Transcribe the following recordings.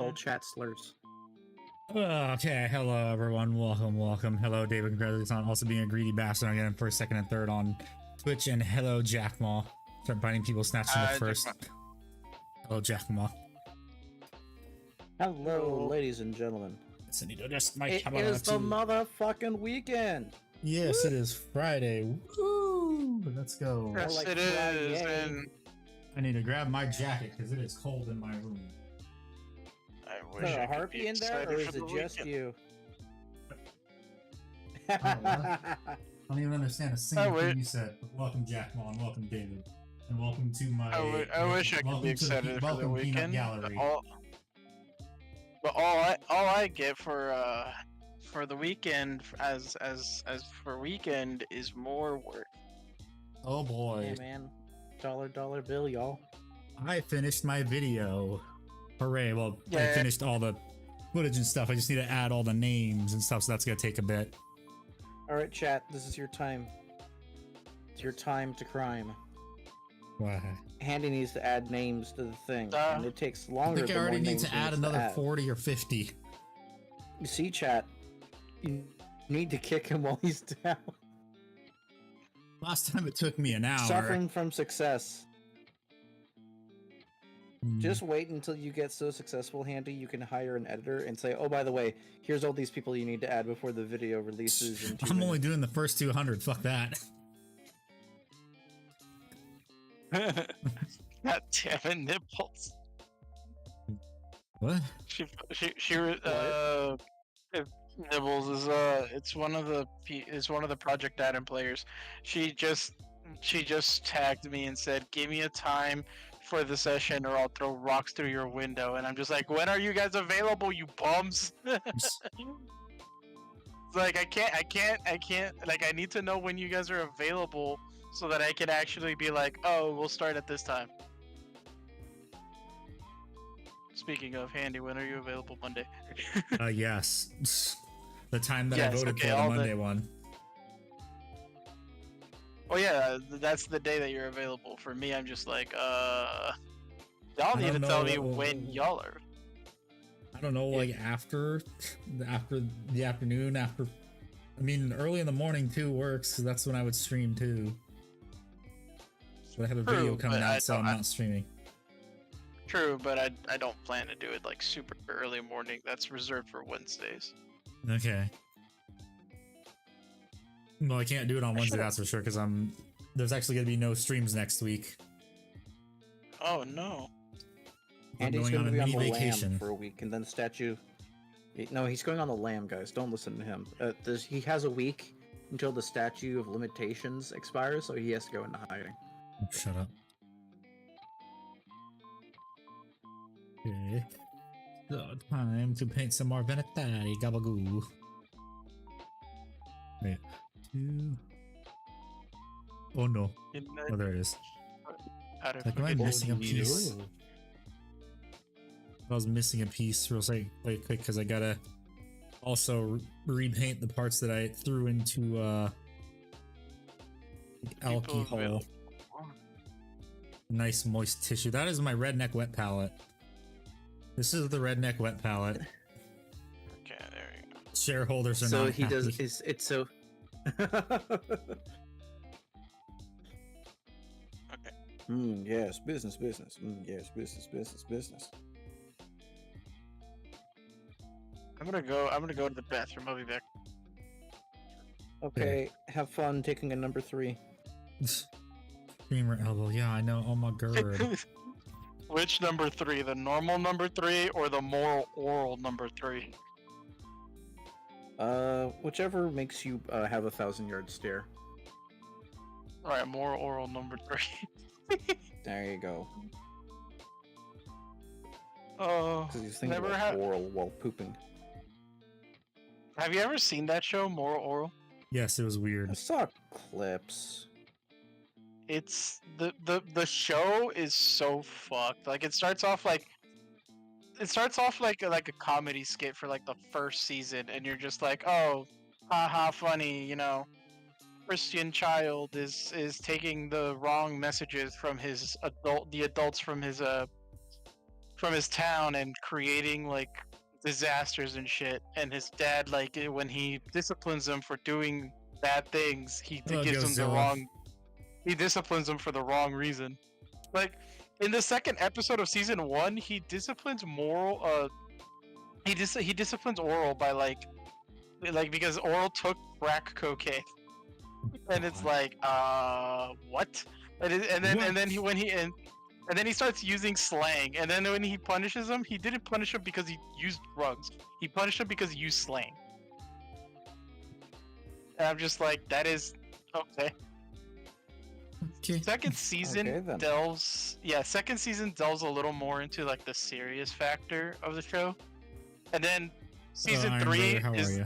all chat slurs. Okay, hello everyone, welcome. Hello, David. Congratulations on also being a greedy bastard again first, second, and third on Twitch. And hello, Jackmaw. Start biting people, snatching the first. Hello, Jackmaw. Hello, ladies and gentlemen. I need to adjust my It camera is the motherfucking weekend. Yes, it is Friday. Woo! Let's go. Yes, like it Friday. is, and I need to grab my jacket because it is cold in my room. I Is wish there I a could harpy be in there, excited or for is the it just weekend. you? I don't even understand a single wish- thing you said. But welcome, Jackmaw, and welcome, David, and welcome to my. I wish I could welcome be to the excited for the welcome Peanut weekend. Gallery. But all I get for the weekend as for weekend is more work. Oh boy. Hey man, dollar bill, y'all. I finished my video. Hooray. Well, I Yeah. finished all the footage and stuff. I just need to add all the names and stuff, so that's going to take a bit. Alright, chat, this is your time. It's your time to crime. Wow. Handy needs to add names to the thing, and it takes I longer. think I the already more need names to he add needs another add. 40 or 50. You see, chat, you need to kick him while he's down. Last time it took me an hour. Suffering from success. Hmm. Just wait until you get so successful, Handy, you can hire an editor and say, oh, by the way, here's all these people you need to add before the video releases in 2 I'm only minutes. doing the first 200. Fuck that. God damn it, nipples. What? Nibbles is it's one of the Project Adam players. She just tagged me and said, "Give me a time for the session, or I'll throw rocks through your window." And I'm just like, "When are you guys available, you bums?" It's like I can't. Like, I need to know when you guys are available so that I can actually be like, "Oh, we'll start at this time." Speaking of, Handy, when are you available Monday? Yes. The time that I Yes, voted okay, for, the all Monday one. Oh yeah, that's the day that you're available. For me, I'm just like, y'all need to tell me when y'all are. I don't know, like after the afternoon, I mean, early in the morning too works, because that's when I would stream too. But I have a True, video coming but out, so I'm not streaming. True, but I don't plan to do it like super early morning. That's reserved for Wednesdays. Okay. Well, I can't do it on Wednesday, that's for sure, because there's actually going to be no streams next week. Oh no. I'm Andy's going going on to a be on mini the vacation. lamb for a week, and then statue. No, he's going on the lamb, guys. Don't listen to him. He has a week until the statute of limitations expires, so he has to go into hiding. Oh, shut up. Okay. So, time to paint some more Venatari. Gabagoo. Wait. 2. Oh no. Oh, there it is. Like, am I missing a piece? I was missing a piece real quick because I gotta also repaint the parts that I threw into alcohol. Nice moist tissue. That is my redneck wet palette. This is the redneck wet palette. Okay, there you go. Shareholders are So not he happy. does. It's so. Okay. Yes, business. Yes, business. I'm gonna go to the bathroom. I'll be back. Okay, have fun taking a number 3. Streamer elbow. Yeah, I know. Oh my god. Which number 3? The normal number 3 or the more oral number 3? Whichever makes you have a 1,000-yard stare. Alright, more oral number 3. There you go. Oh, Because he's thinking never about have. oral while pooping. Have you ever seen that show, More Oral? Yes, it was weird. I saw clips. It's the show is so fucked. Like, it starts off like a comedy skit for like the first season, and you're just like, oh, haha, funny, you know. Christian child is taking the wrong messages from the adults from his from his town and creating like disasters and shit. And his dad, like when he disciplines him for doing bad things, Oh, gives him the Godzilla. wrong. He disciplines him for the wrong reason. Like in the second episode of season 1, he disciplines moral. He disciplines Oral by like because Oral took crack cocaine, and it's like what? And then he starts using slang, and then when he punishes him, he didn't punish him because he used drugs. He punished him because he used slang. And I'm just like, that is okay. Okay. Second season Okay, then. second season delves a little more into like the serious factor of the show, and then season Iron 3 Brother, how is are you?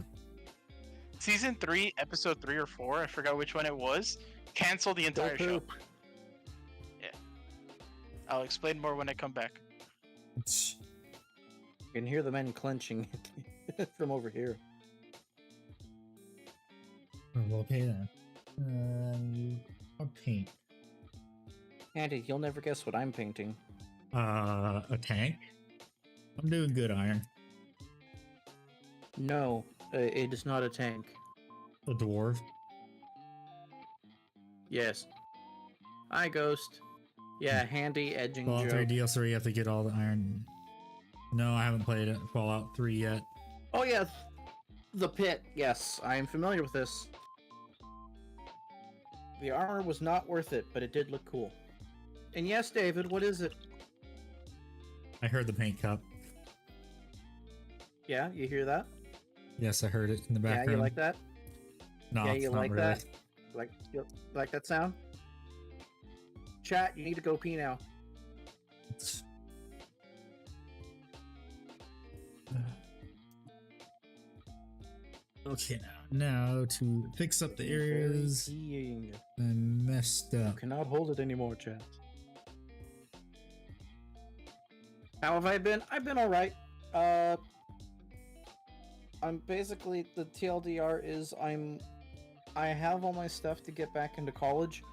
season 3, episode 3 or 4. I forgot which one it was. Cancel the entire show. Yeah, I'll explain more when I come back. You can hear the men clenching from over here. Oh, okay then. I'll paint. Andy, you'll never guess what I'm painting. A tank. I'm doing good, Iron. No, it is not a tank. A dwarf. Yes. Hi, Ghost. Yeah, handy edging Fallout 3 joke. DLC, you have to get all the iron. No, I haven't played it. Fallout 3 yet. Oh yeah, the pit. Yes, I am familiar with this. The armor was not worth it, but it did look cool. And yes, David, what is it? I heard the paint cup. Yeah, you hear that? Yes, I heard it in the background. Yeah, you like that? No, yeah, it's you not like really. that? You like that sound? Chat, you need to go pee now. Okay, now to fix up the areas Peeing. I messed up. Cannot hold it anymore, chat. How have I been? I've been alright. I'm basically, the TLDR is I have all my stuff to get back into college.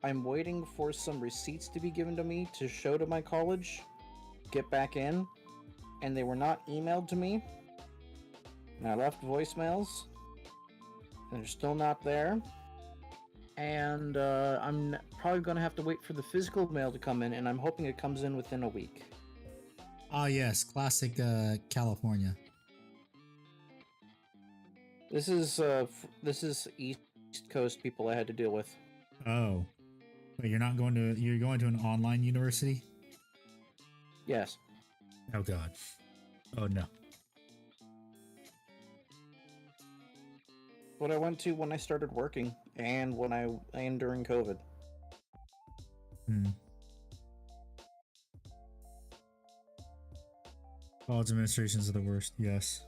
I'm waiting for some receipts to be given to me to show to my college, get back in, and they were not emailed to me. And I left voicemails, and they're still not there. And I'm probably going to have to wait for the physical mail to come in, and I'm hoping it comes in within a week. Ah, yes, classic California. This is East Coast people I had to deal with. Oh, wait, you're going to an online university? Yes. Oh God. Oh no. What I went to when I started working, and during COVID. College administrations are the worst. Yes.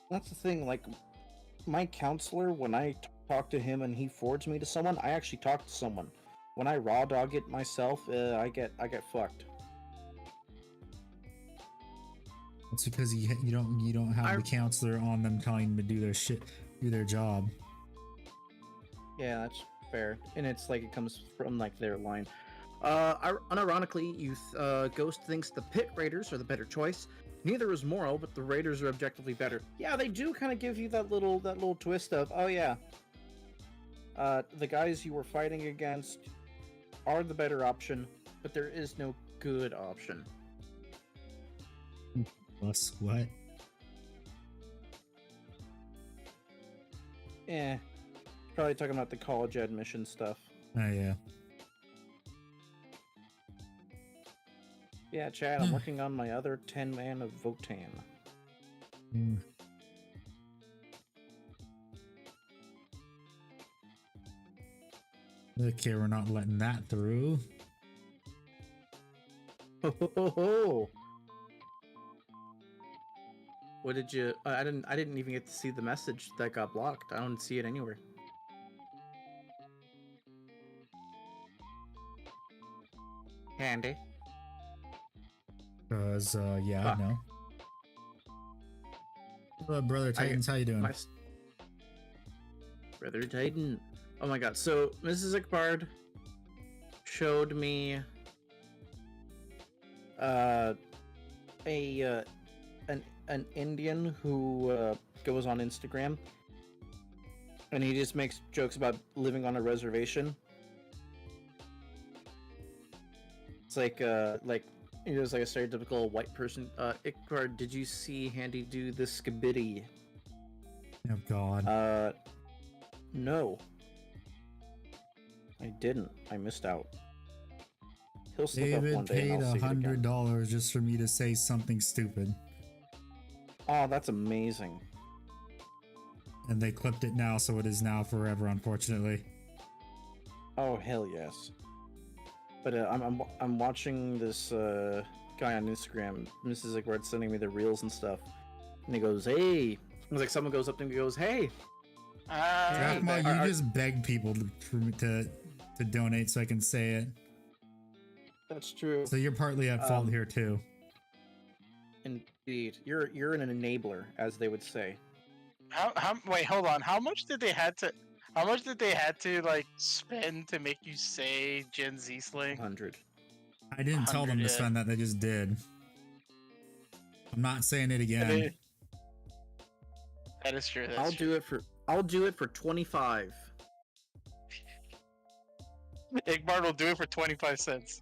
That's the thing. Like, my counselor, when I talk to him and he forwards me to someone, I actually talk to someone. When I raw dog it myself, I get fucked. It's because you don't have the counselor on them telling them to do their job. Yeah, that's fair. And it's like it comes from like their line. Unironically, Ghost thinks the Pit Raiders are the better choice. Neither is Moral, but the Raiders are objectively better. Yeah, they do kind of give you that little twist of, oh yeah, the guys you were fighting against are the better option, but there is no good option. Plus what? Probably talking about the college admission stuff. Oh yeah. Yeah, Chad, I'm working on my other 10-man of Votan. Okay, we're not letting that through. What did you? I didn't even get to see the message that got blocked. I don't see it anywhere. Handy. Cause yeah, no. Hello, Brother Titans, how you doing? Brother Titan. Oh my god. So Mrs. Akbard showed me a an Indian who goes on Instagram, and he just makes jokes about living on a reservation. It's like he was like a stereotypical white person. Ikbar, did you see Handy do the skibidi? Oh God. No. I didn't. I missed out. He'll slip up David one day and paid I'll see it again. $100 just for me to say something stupid. Oh, that's amazing. And they clipped it now, so it is now forever, unfortunately. Oh, hell yes. But I'm watching this guy on Instagram, Mrs. Igward, sending me the reels and stuff, and he goes, "Hey," it's like someone goes up to him and goes, "Hey." Drachma, you just beg people to donate so I can say it. That's true. So you're partly at fault here too. Indeed, you're an enabler, as they would say. Wait, hold on. How much did they had to like spend to make you say Gen Z slang? 100. I didn't tell them to spend that, they just did. I'm not saying it again. That is true. I'll do it for 25. Igbar will do it for 25 cents.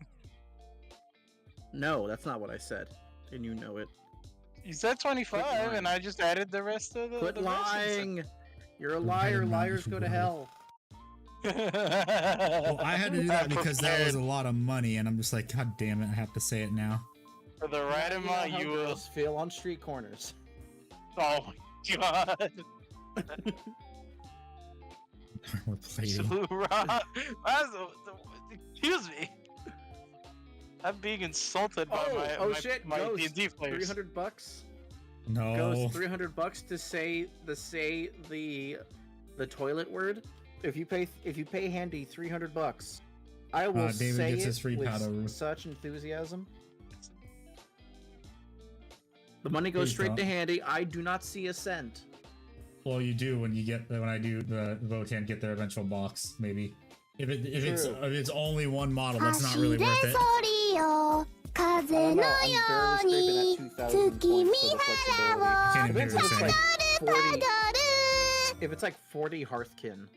No, that's not what I said, and you know it. You said 25, and I just added the rest of the. Quit lying! You're a liar. Liars go to hell. Well, I had to do that because that was a lot of money, and I'm just like, God damn it, I have to say it now. For the right amount, you will feel on street corners. Oh my God! Excuse me. I'm being insulted by my D&D players. $300? No. Goes $300 to say the toilet word. If you pay Handy $300, I will David say gets it his free with such enthusiasm. The money goes straight to Handy. I do not see a cent. Well, you do when I do the Votan get their eventual box, maybe. If it's only one model, that's not really worth it. I'm barely scraping at 2,000 points for the flexibility. If it's like 40 Hearthkin,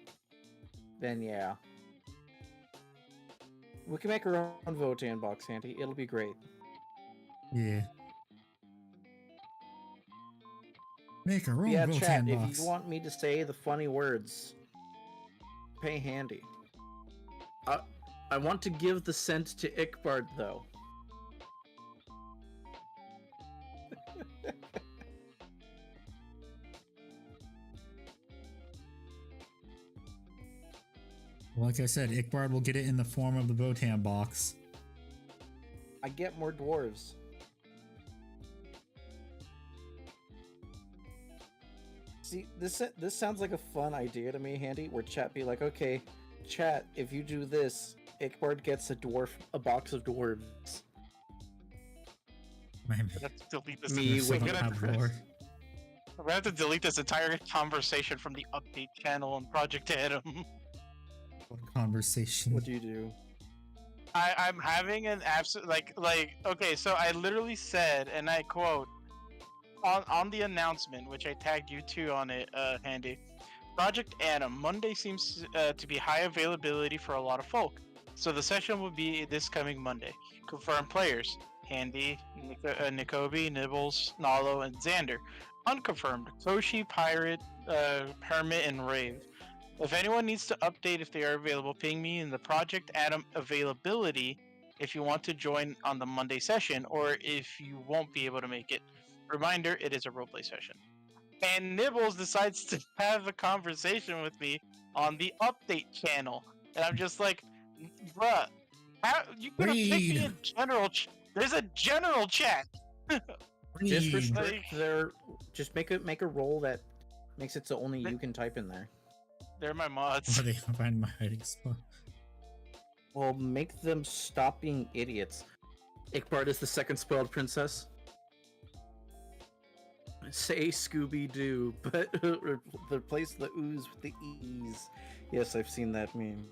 then yeah. We can make our own Votan box, Handy. It'll be great. Yeah. Make our own Votan chat, box. if you want me to say the funny words, pay Handy. I want to give the cent to Ikbard, though. Like I said, Ikbard will get it in the form of the Votan box. I get more dwarves. See, this sounds like a fun idea to me, Handy, where chat be like, okay, chat, if you do this, Ikbard gets a box of dwarves. Man, we're gonna have to delete this entire conversation from the update channel on Project Adam. What conversation? What do you do? I'm having an absolute okay, so I literally said, and I quote, on the announcement, which I tagged you too on it, Handy. Project Adam, Monday seems to be high availability for a lot of folk. So the session will be this coming Monday. Confirmed players, Handy, Nikobi, Nibbles, Nalo, and Xander. Unconfirmed, Koshi, Pirate, Hermit, and Rave. If anyone needs to update if they are available, ping me in the Project Adam availability if you want to join on the Monday session, or if you won't be able to make it. Reminder, it is a roleplay session. And Nibbles decides to have a conversation with me on the update channel. And I'm just like, bruh, you could have picked me in general. There's a general chat. Just restrict just make a role that makes it so only you can type in there. They're my mods. Are they find my hiding spot? Well, make them stop being idiots. Ikbard is the second spoiled princess. Say Scooby-Doo, but replace the ooze with the e's. Yes, I've seen that meme.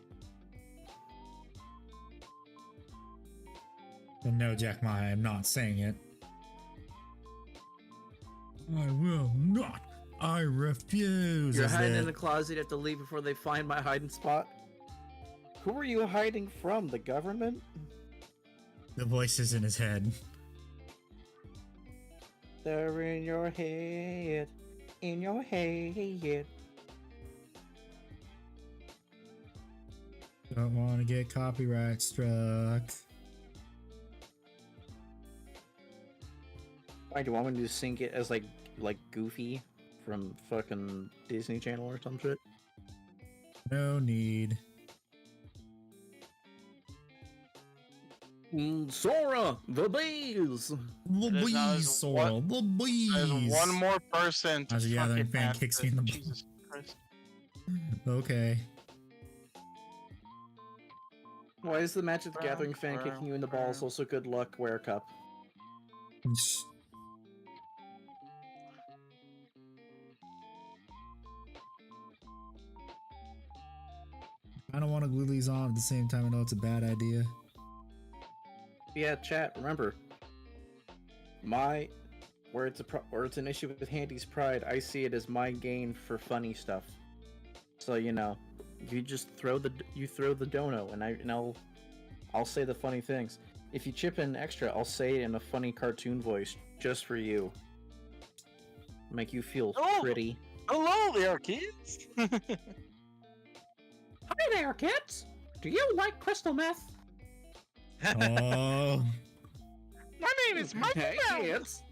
No, Jack Ma, I am not saying it. I will not. I refuse. You're hiding in the closet. You have to leave before they find my hiding spot. Who are you hiding from? The government? The voices in his head. They're in your head. In your head. Don't want to get copyright struck. Why do you want me to sing it as like Goofy from fucking Disney Channel or some shit? No need. Sora, the bees. The bees, Sora. The bees. There's one more person to As a Gathering fucking fan ask kicks it. me in the Jesus Christ. Okay. Why is the Magic the Gathering fan kicking you in the balls also good luck, wear cup? I don't want to glue these on at the same time. I know it's a bad idea. Yeah, chat, remember. Where it's an issue with Handy's pride, I see it as my gain for funny stuff. So, you know, you just throw the dono and I'll say the funny things. If you chip in extra, I'll say it in a funny cartoon voice just for you. Make you feel pretty. Hello there, kids. Hi there, kids. Do you like crystal meth? Oh. My name is Michael Hey, Mouse. kids.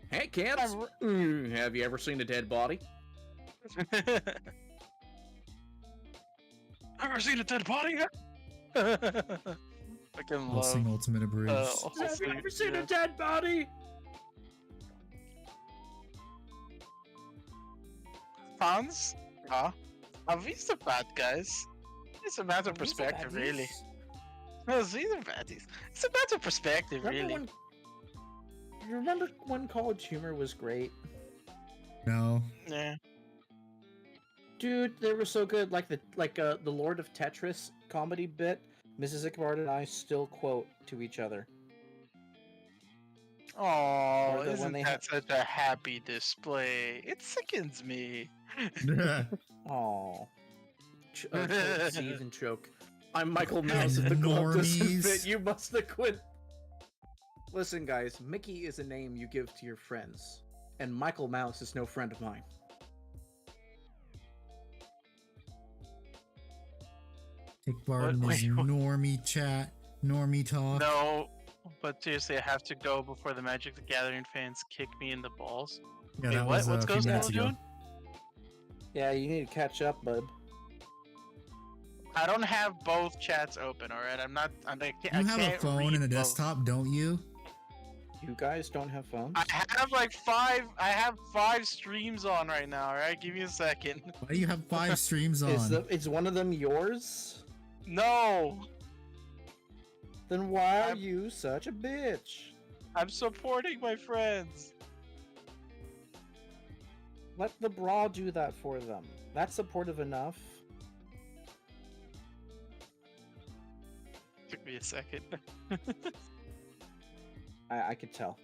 Hey, kids. Have you ever seen a dead body? Ever seen a dead body yet? I can I'll love. sing Ultimate Abridged. Have you ever seen a dead body? Hans? These are bad guys. It's a matter of perspective, really. No, these are baddies. It's a matter of perspective, really. You remember when College Humor was great? No. Yeah. Dude, they were so good. Like the Lord of Tetris comedy bit, Mrs. Ichabod and I still quote to each other. Oh, when isn't they that such a happy display? It sickens me. Oh. Season choke. I'm Michael Mouse. If the glove doesn't Normies. fit, you must have quit. Listen, guys, Mickey is a name you give to your friends, and Michael Mouse is no friend of mine. Take part in What? this Wait, what? normie chat, normie talk. No, but seriously, I have to go before the Magic the Gathering fans kick me in the balls. Yeah, Wait, that what? was What's a few Ghost minutes Girl ago. doing? Yeah, you need to catch up, bud. I don't have both chats open, alright? I'm not. I You have a can't phone read and a both. desktop, don't you? You guys don't have phones? I have like five. I have 5 streams on right now. All right, give me a second. Why do you have 5 streams on? Is one of them yours? No, Then why are I'm- you such a bitch? I'm supporting my friends. Let the bra do that for them. That's supportive enough. Took me a second. I could tell.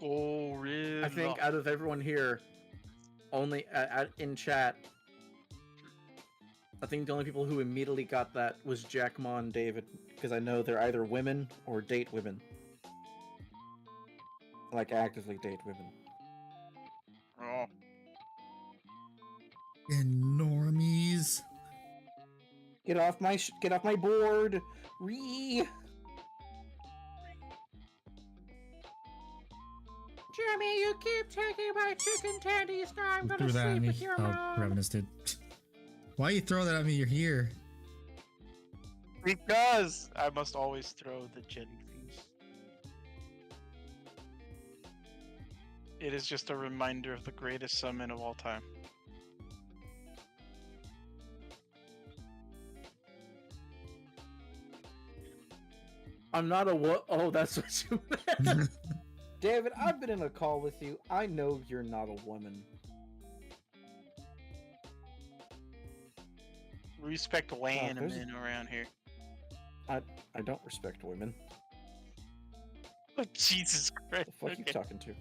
Oh, really? I think out of everyone here, only in chat, I think the only people who immediately got that was Jack Ma and David, because I know they're either women or date women. Like actively date women. Oh. And normies. Get off my board. Ree. Jimmy, you keep taking my chicken tendies. Now I'm Who gonna threw that at sleep me? with your Oh, mom. Revenus did. Why you throw that at me? You're here. Because I must always throw the jellyfish. It is just a reminder of the greatest summon of all time. I'm not a what? Oh, that's what you meant. David, I've been in a call with you. I know you're not a woman. respect Wayne there's- men around here. I don't respect women. Oh, Jesus Christ. The fuck you talking to?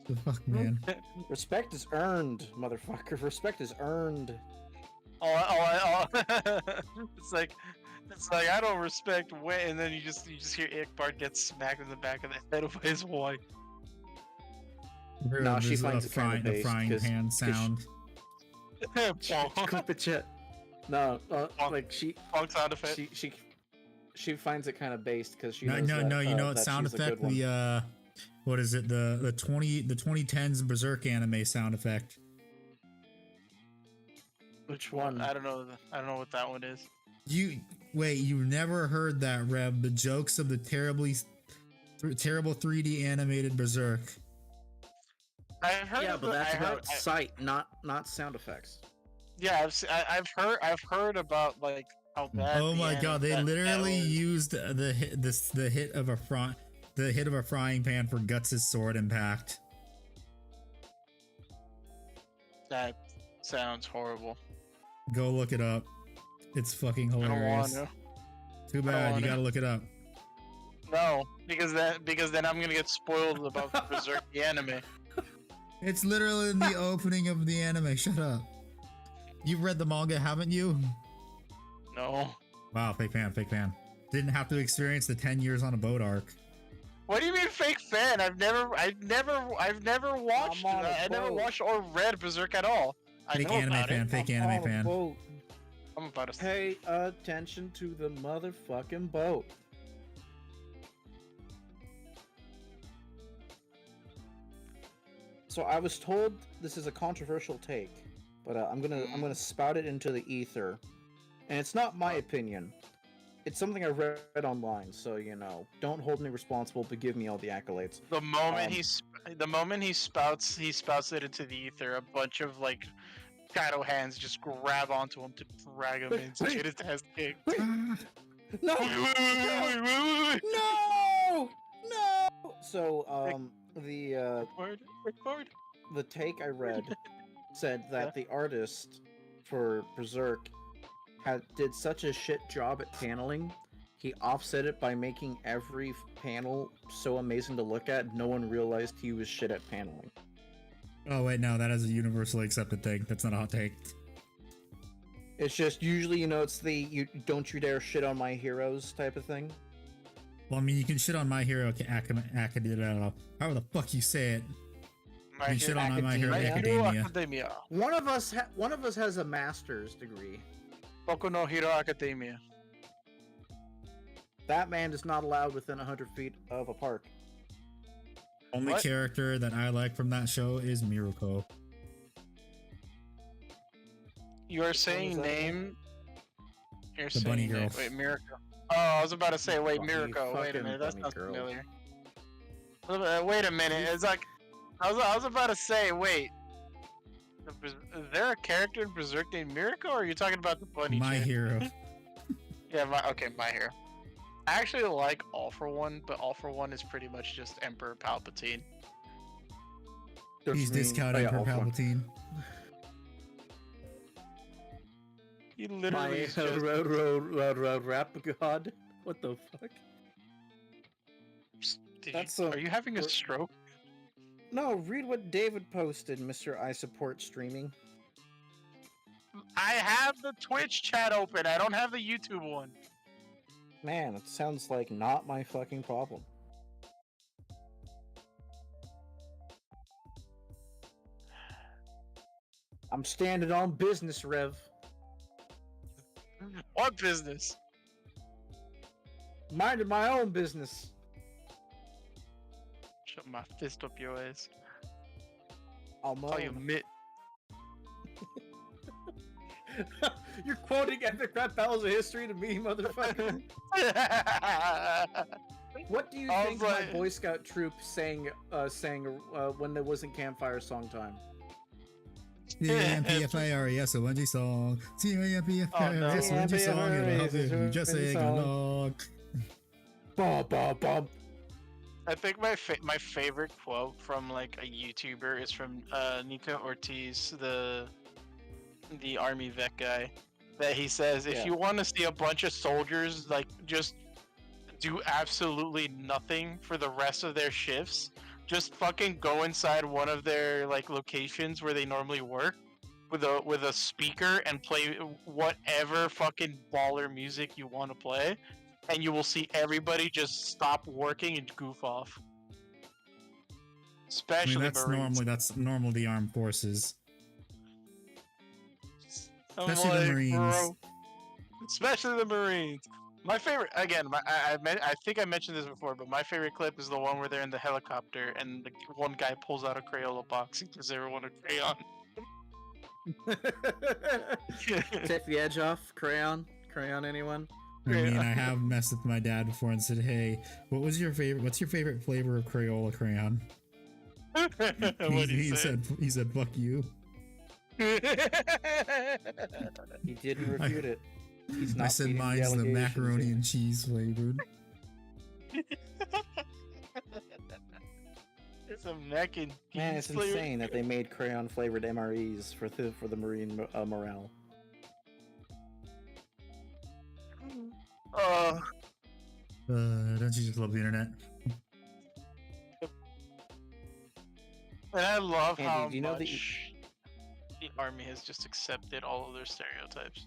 The fuck, man. Respect is earned, motherfucker. Respect is earned. It's like I don't respect Wayne, and then you just hear Ickbard get smacked in the back of the head by his wife. No, she There's finds a it kind of frying, based, frying 'cause- pan 'cause sound. Clip the chat. No, like she Punk sound effect. she finds it kind of based because she No, knows no, that, no. You know what that sound she's a good effect? one. The what is it? The 2010s Berserk anime sound effect. Which one? I don't know. I don't know what that one is. You wait. You've never heard that, Reb? The jokes of the terrible 3D animated Berserk. I've heard. Yeah, of but the- that's I heard- about sight, not sound effects. Yeah, I've heard about like how bad. Oh the my god! They that literally was. used the hit of a frying pan for Guts' sword impact. That sounds horrible. Go look it up. It's fucking I don't hilarious. want Too don't bad. You wanna. gotta look it up. to. No, because then I'm gonna get spoiled about Berserk the anime. It's literally in the opening of the anime. Shut up. You've read the manga, haven't you? No. Wow, fake fan, fake fan. Didn't have to experience the 10 years on a boat arc. What do you mean fake fan? I've never watched I'm on a I never boat. watched or read Berserk at all. I Fake know anime about fan, it. fake I'm anime on a fan. boat. I'm about to Pay attention to the motherfucking boat. So I was told this is a controversial take, but I'm gonna spout it into the ether, and it's not my opinion. It's something I read online, so don't hold me responsible, but give me all the accolades. The moment he spouts it into the ether, a bunch of like shadow hands just grab onto him to drag him in to get his ass kicked. No, Wait. no, no. So Record. the take I read said that the artist for Berserk did such a shit job at paneling, he offset it by making every panel so amazing to look at, no one realized he was shit at paneling. Oh wait, no, that is a universally accepted thing. That's not a hot take. It's just usually, it's the you don't you dare shit on my heroes type of thing. Well, I mean, you can shit on My Hero Academia. However the fuck you say it. My You shit on My Hero Academia. Academia. One of us has a master's degree. Boku no Hero Academia. That man is not allowed within 100 feet of a park. Only What? character that I like from that show is Miruko. You are saying that name. You're The bunny saying girl. Wait, Miracle. Oh, I was about to say, wait, Bunny Miracle. Wait a fucking minute, that bunny sounds girl. familiar. Wait a minute, it's like I was about to say, wait. Is there a character in Berserk named Miracle, or are you talking about the bunny? My chick? Hero. Yeah, My Hero. I actually like All For One, but All For One is pretty much just Emperor Palpatine. He's discounting for Palpatine. He literally is just... road rap god. What the fuck? Are you having a stroke? No, read what David posted, Mr. I Support Streaming. I have the Twitch chat open. I don't have the YouTube one. Man, it sounds like not my fucking problem. I'm standing on business, Rev. What business? Minding my own business. Shut my fist up your ass. I'll Call you mitt. You're quoting epic rap battles of history to me, motherfucker. What do you I think was my like- Boy Scout troop sang when there wasn't campfire song time? C-A-M-P-F-I-R-E-S-O-N-G song. Oh, no. C-A-M-P-F-I-R-E-S-O-N-G song. It'll help if you just sing along. Ba ba ba. I think my favorite quote from like a YouTuber is from Nico Ortiz, the army vet guy. that he says, if Yeah. you want to see a bunch of soldiers like just do absolutely nothing for the rest of their shifts, just fucking go inside one of their like locations where they normally work with a speaker and play whatever fucking baller music you want to play, and you will see everybody just stop working and goof off. I Especially mean, Marines. that's normal the armed forces. I'm Especially the Marines. bro, especially the Marines. My favorite, again, I think I mentioned this before, but my favorite clip is the one where they're in the helicopter and the one guy pulls out a Crayola box and gives everyone a crayon. Take the edge off, crayon. Crayon, anyone? I mean, I have messed with my dad before and said, "Hey, what's your favorite flavor of Crayola crayon?" He said, "Fuck you." He didn't refute it. He's not I said feeding mine's the allegations macaroni here. and cheese flavored. It's a mac and Man, cheese it's flavor. insane that they made crayon flavored MREs for the Marine morale. Don't you just love the internet? And I love Andy, how do you know much the army has just accepted all of their stereotypes.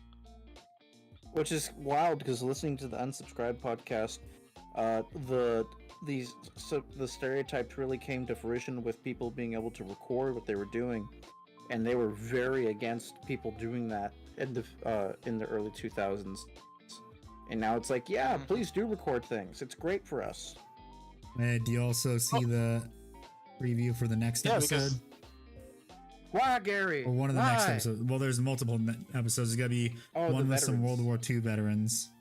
Which is wild because listening to the Unsubscribed podcast, the stereotypes really came to fruition with people being able to record what they were doing, and they were very against people doing that in the early 2000s. And now it's like, yeah, please do record things. It's great for us. Do you also see the preview for the next episode? Why, Gary? Or one of the next episodes? Well, there's multiple episodes. There's gotta be one with some World War II veterans.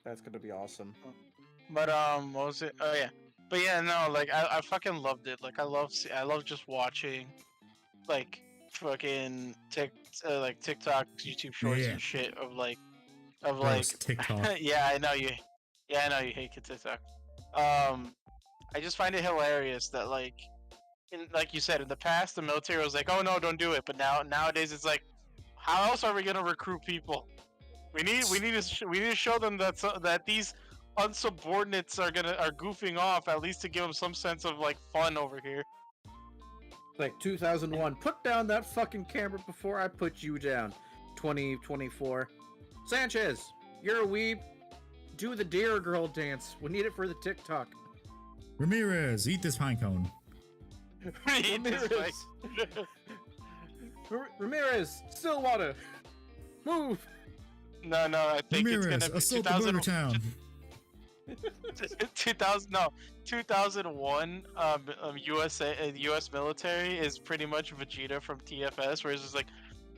That's gonna be awesome. But what was it? Oh yeah. But yeah, no, like I fucking loved it. Like I love just watching, like fucking like TikTok, YouTube Shorts and shit of Gross, TikTok. yeah, I know you hate TikTok. I just find it hilarious that like you said, in the past the military was like, oh no, don't do it, but nowadays it's like, how else are we gonna recruit people? We need to show them that these unsubordinates are goofing off, at least to give them some sense of like fun over here. Like 2001, put down that fucking camera before I put you down. 2024, Sanchez, you're a weeb. Do the deer girl dance. We need it for the TikTok. Ramirez, eat this pine cone. Ramirez. Ramirez, Stillwater, move. No, I think Ramirez, it's gonna be assault the Burger Town. 2001 US military is pretty much Vegeta from TFS, where it's just like,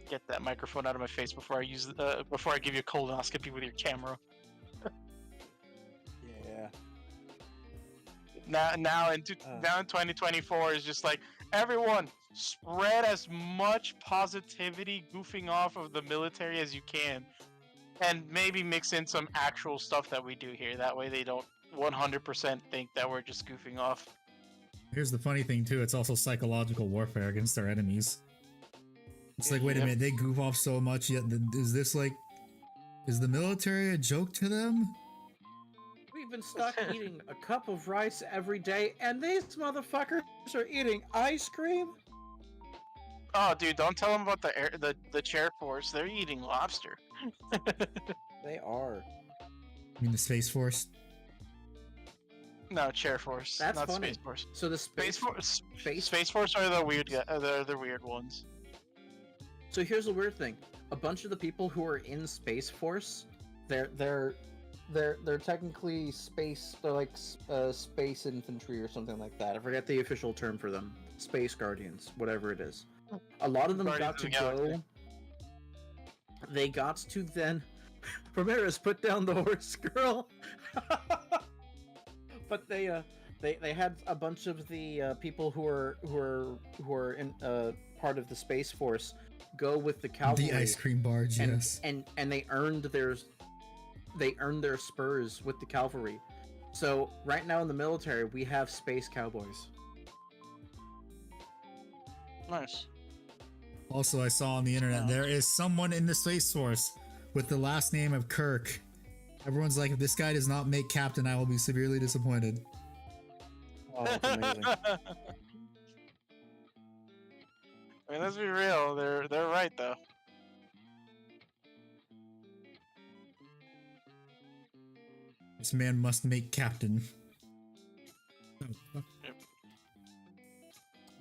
get that microphone out of my face before I give you a colonoscopy with your camera. Yeah. Now in 2024 is just like, everyone spread as much positivity goofing off of the military as you can, and maybe mix in some actual stuff that we do here. That way they don't 100% think that we're just goofing off. Here's the funny thing too, it's also psychological warfare against their enemies. It's like, wait a minute, they goof off so much, yet is the military a joke to them? We've been stuck eating a cup of rice every day, and these motherfuckers are eating ice cream? Oh, dude, don't tell them about the chair force. They're eating lobster. They are. I mean the Space Force? No, chair force. That's not funny. Space Force. So the Space Force are the weird. They're the weird ones. So here's the weird thing: a bunch of the people who are in Space Force, they're technically space. They're like space infantry or something like that. I forget the official term for them. Space Guardians, whatever it is. A lot of them got to go. They got to then. Ramirez, put down the horse, girl. But they had a bunch of the people who are in part of the Space Force go with the cavalry. The ice cream barge, yes. And they earned their spurs with the cavalry. So right now in the military we have space cowboys. Nice. Also, I saw on the internet there is someone in the Space Force with the last name of Kirk. Everyone's like, if this guy does not make captain, I will be severely disappointed. Oh, that's amazing. I mean, let's be real. They're right though. This man must make captain. Oh, fuck.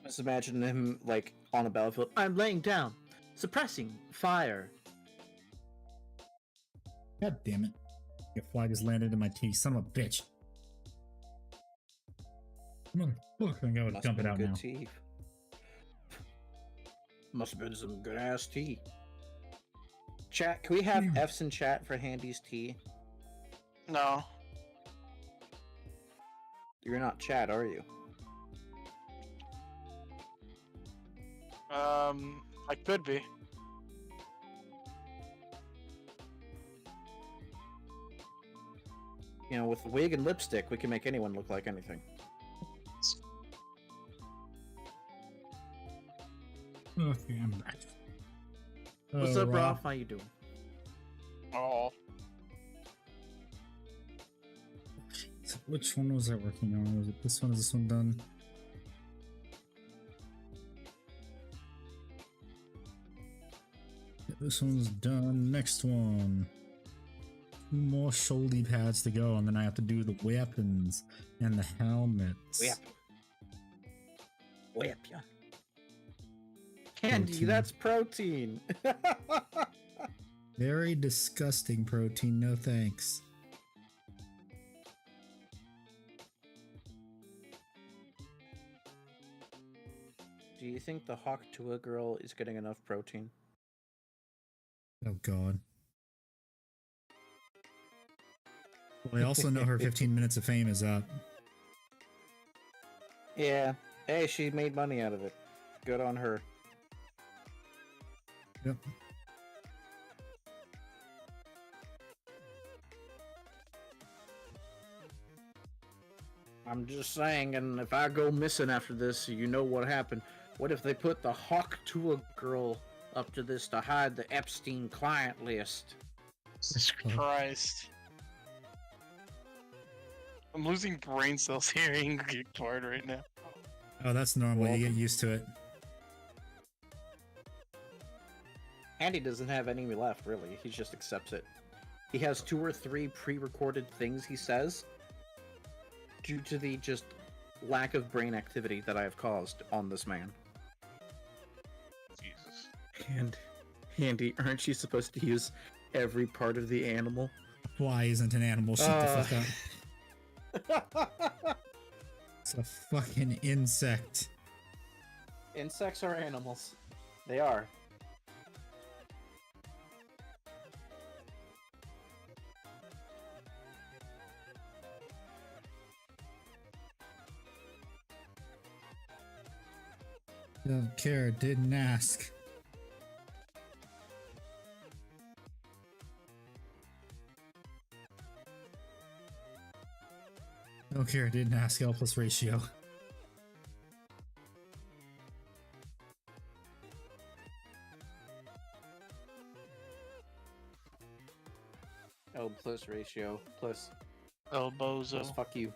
Just imagine him like on a battlefield. I'm laying down, suppressing fire. God damn it. Your fly just landed in my teeth. Son of a bitch. Motherfucker, I'm gonna dump it out now. Tea. Must have been some good ass tea. Chat, can we have F's in chat for Handy's tea? No. You're not chat, are you? I could be. You know, with wig and lipstick, we can make anyone look like anything. Okay, I'm back. What's up, Rob? How you doing? Oh. Which one was I working on? Was it this one? Is this one done? Yeah, this one's done. Next one. 2 more shoulder pads to go, and then I have to do the weapons and the helmets. Whip ya. Candy, Protein. that's protein. Very disgusting protein, no thanks. Do you think the Hawk Tua girl is getting enough protein? Oh god. Well, I also know her 15 minutes of fame is up. Yeah. Hey, she made money out of it. Good on her. Yep. I'm just saying, and if I go missing after this, you know what happened. What if they put the Hawk Tua girl up to this to hide the Epstein client list? Jesus Christ. I'm losing brain cells hearing Gigtard right now. Oh, that's normal. You get used to it. Andy doesn't have any left, really. He just accepts it. He has 2 or 3 pre-recorded things he says due to the just lack of brain activity that I have caused on this man. Jesus. And Andy, aren't you supposed to use every part of the animal? Fly isn't an animal. Shut the fuck up. It's a fucking insect. Insects are animals. They are. Don't care, didn't ask. Don't care, didn't ask. L plus ratio. L plus ratio plus Elbozo. fuck you.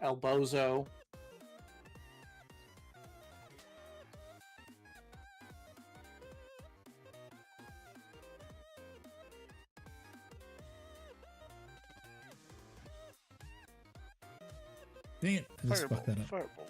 Elbozo. Dang it, I just fucked that up. Fireball.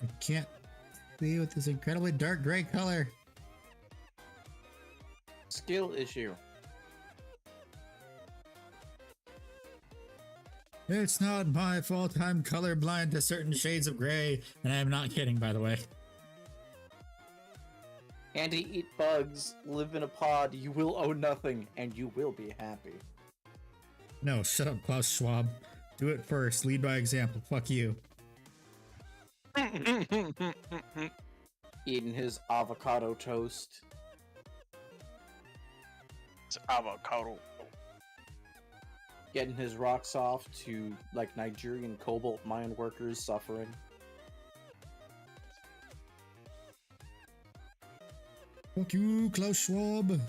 I can't see with this incredibly dark gray color. Skill issue. It's not my fault I'm colorblind to certain shades of gray, and I'm not kidding, by the way. Andy, eat bugs, live in a pod, you will own nothing, and you will be happy. No, shut up, Klaus Schwab. Do it first. Lead by example. Fuck you. Eating his avocado toast. It's avocado. Getting his rocks off to, like, Nigerian cobalt mine workers suffering. Fuck you, Klaus Schwab.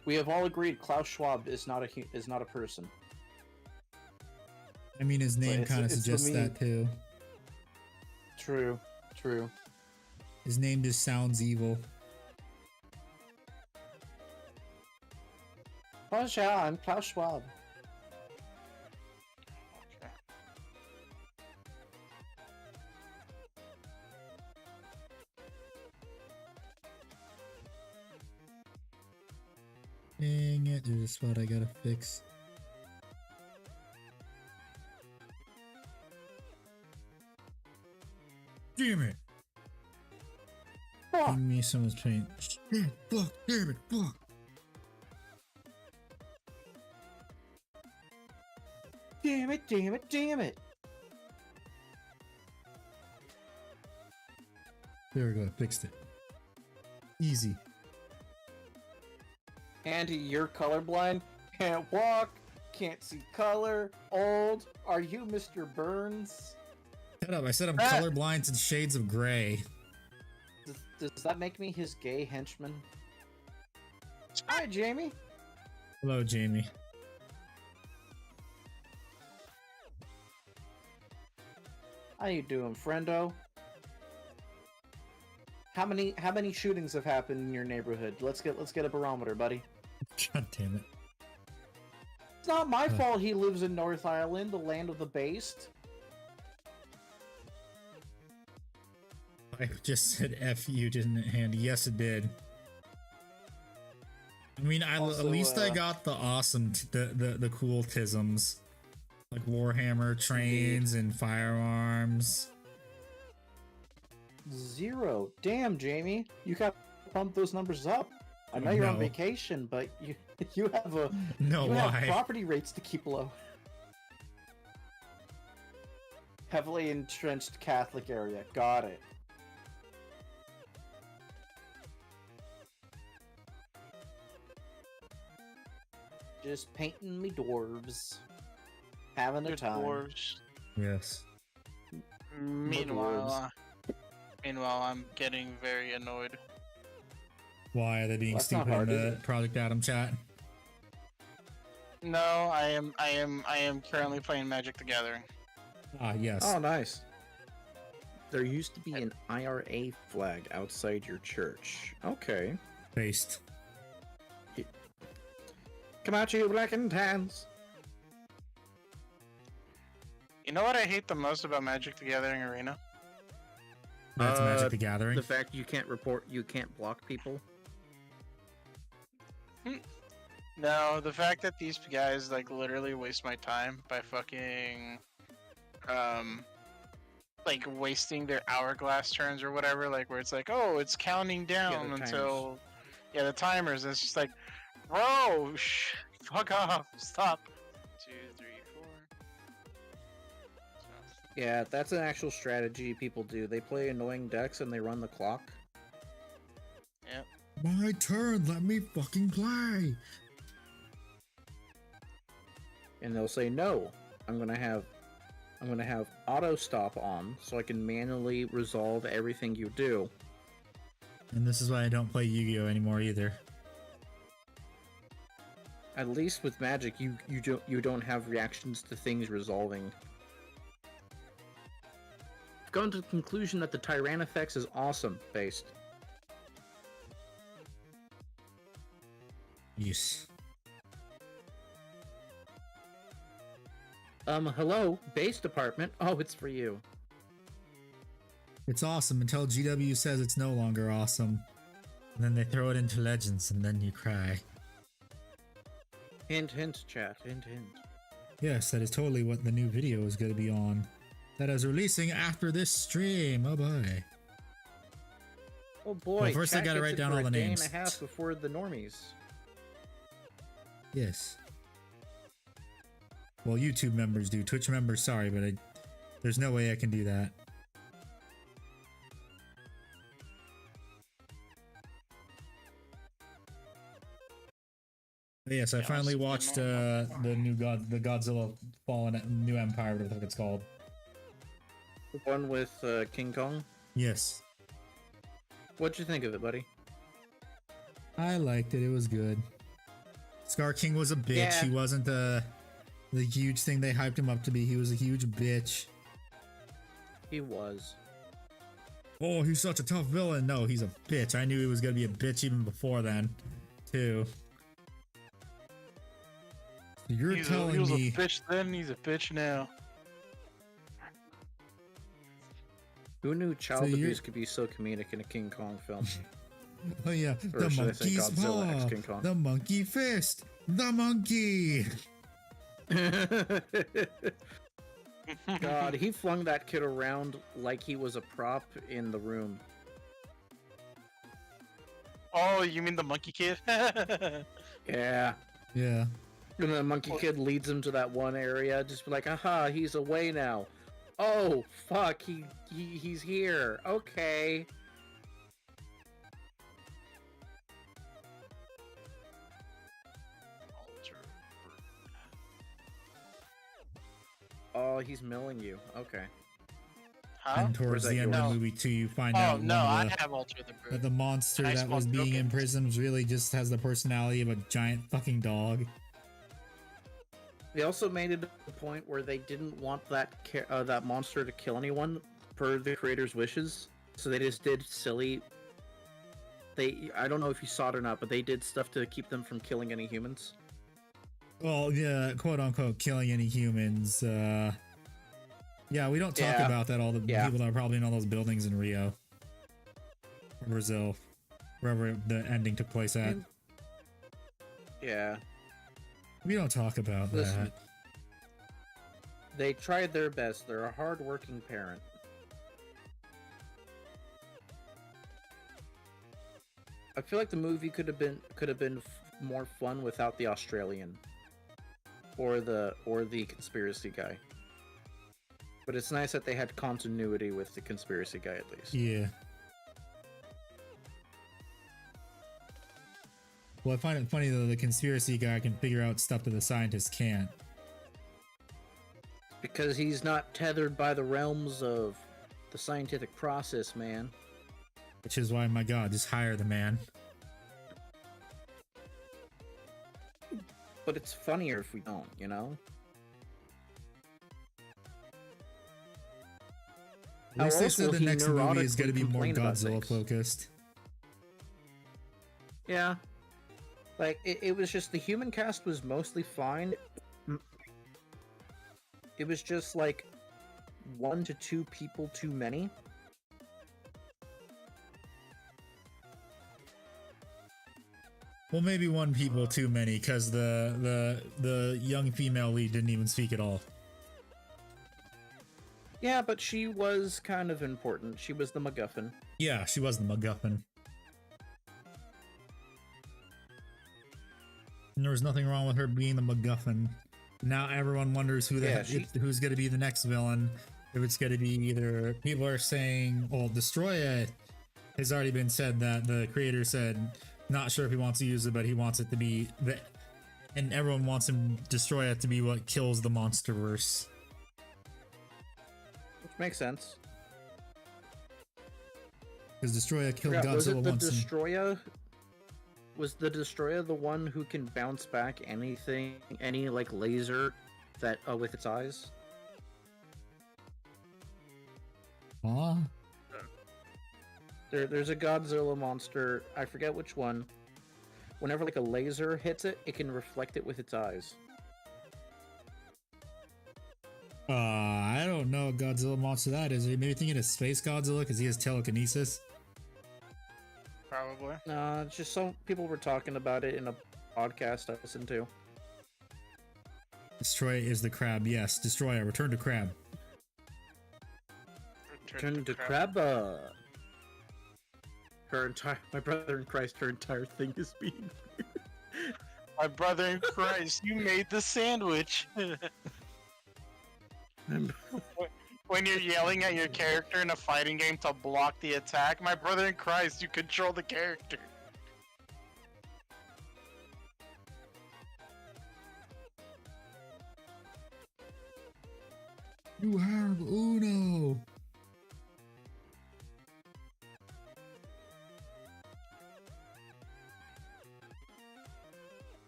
We have all agreed Klaus Schwab is not a person. I mean, his name kind of suggests that too. True, true. His name just sounds evil. Oh yeah, I'm Klaus Schwab. Okay. Dang it, there's a spot I gotta fix. Damn it! Fuck. Give me some of this paint. Shit, fuck, damn it, fuck! Damn it, damn it, damn it! There we go, fixed it. Easy. Andy, you're colorblind? Can't walk? Can't see color? Old? Are you Mr. Burns? Shut up, I said I'm colorblind to shades of gray. Does that make me his gay henchman? Hi, Jamie. Hello, Jamie. How you doing, friendo? How many shootings have happened in your neighborhood? Let's get a barometer, buddy. God damn it. It's not my fault he lives in North Ireland, the land of the based. I just said F you, didn't it, Handy? Yes, it did. I mean, Also, at least I got the awesome, the cool tisms. Like Warhammer trains and firearms. 0. Damn, Jamie. You got to pump those numbers up. I know you're on vacation, but you have have property rates to keep low. Heavily entrenched Catholic area. Got it. Just painting me dwarves. Having a time. Dwarves. Yes. Meanwhile, I'm getting very annoyed. Why are they being stupid in the Project Adam chat? No, I am currently playing Magic the Gathering. Ah, yes. Oh, nice. There used to be an IRA flag outside your church. Okay. Based. Come out, you black and tans. You know what I hate the most about Magic the Gathering Arena? That's Magic the Gathering. The fact you can't block people. No, the fact that these guys like literally waste my time by fucking like wasting their hourglass turns or whatever, like where it's like, oh, it's counting down until the timers. It's just like, bro, fuck off, stop. 2, 3, 4. Yeah, that's an actual strategy people do. They play annoying decks and they run the clock. Yep. My turn, let me fucking play. And they'll say, no, I'm gonna have auto stop on so I can manually resolve everything you do. And this is why I don't play Yu-Gi-Oh anymore either. At least with Magic, you don't have reactions to things resolving. I've gone to the conclusion that the Tyrannifex is awesome, based. Yes. Hello, base department. Oh, it's for you. It's awesome until GW says it's no longer awesome. And then they throw it into Legends and then you cry. Hint, hint, chat. Hint, hint. Yes, that is totally what the new video is going to be on. That is releasing after this stream. Oh boy. Oh boy. Well, first I gotta write down all the names. A day and a half before the normies. Yes. Well, YouTube members do. Twitch members, sorry, but there's no way I can do that. Yes, I Yeah, finally it's watched been the the Godzilla Fallen New Empire, whatever the fuck it's called. The one with King Kong. Yes, What'd you think of it, buddy? I liked it. It was good. Scar King was a bitch. Yeah. He wasn't the huge thing they hyped him up to be. He was a huge bitch. He was. Oh, he's such a tough villain. No, he's a bitch. I knew he was gonna be a bitch even before then, too. So you're he telling was me a bitch then, he's a bitch now. Who knew child So you're- abuse could be so comedic in a King Kong film? Oh yeah, Or the should I say monkey's Godzilla x paw, King Kong? the monkey fist, the monkey. God, he flung that kid around like he was a prop in the room. Oh, you mean the monkey kid? Yeah. Yeah. And the monkey kid leads him to that one area, just be like, aha, he's away now. Oh, fuck, he's here. Okay. Oh, he's milling you. Okay. Huh? And towards that the end of yours? the movie too, you find Oh out no, one I of have Alter the that Brute. the monster And I that was smoked being tokens. imprisoned really just has the personality of a giant fucking dog. They also made it a point where they didn't want that monster to kill anyone per the creator's wishes, so they just did silly. I don't know if you saw it or not, but they did stuff to keep them from killing any humans. Well, yeah, quote unquote, killing any humans. Yeah, we don't talk Yeah. about that. All the Yeah. people that are probably in all those buildings in Rio, or Brazil, wherever the ending took place at. Yeah. We don't talk about Listen. that. They tried their best. They're a hard-working parent. I feel like the movie could have been more fun without the Australian or the conspiracy guy. But it's nice that they had continuity with the conspiracy guy at least. Yeah. Well, I find it funny though, the conspiracy guy can figure out stuff that the scientists can't. Because he's not tethered by the realms of the scientific process, man. Which is why, my god, just hire the man. But it's funnier if we don't, you know? At least How they else said will the he next movie is going to neurotically be more complain about Godzilla things? focused. Yeah. Like, it was just the human cast was mostly fine. It was just like 1 to 2 people too many. Well, maybe one people too many, because the young female lead didn't even speak at all. Yeah, but she was kind of important. She was the MacGuffin. Yeah, she was the MacGuffin. And there was nothing wrong with her being the MacGuffin. Now everyone wonders who Yeah, who's going to be the next villain. If it's going to be either people are saying, well, Destroya has already been said that the creator said not sure if he wants to use it, but he wants it to be the, and everyone wants him Destroya to be what kills the monsterverse. Which makes sense. Because Destroya killed Yeah, was Godzilla it the once. Destroya? Was the Destroya the one who can bounce back anything, any like laser that with its eyes? Huh? There's a Godzilla monster. I forget which one. Whenever like a laser hits it, it can reflect it with its eyes. I don't know what Godzilla monster that is. Are you maybe thinking of Space Godzilla because he has telekinesis? Probably. No, it's just some people were talking about it in a podcast I listened to. Destroy is the crab. Yes, Destroyer. Return to crab. Turn to Krabba. My brother in Christ, her entire thing is being. My brother in Christ, you made the sandwich. When you're yelling at your character in a fighting game to block the attack, my brother in Christ, you control the character. You have Uno.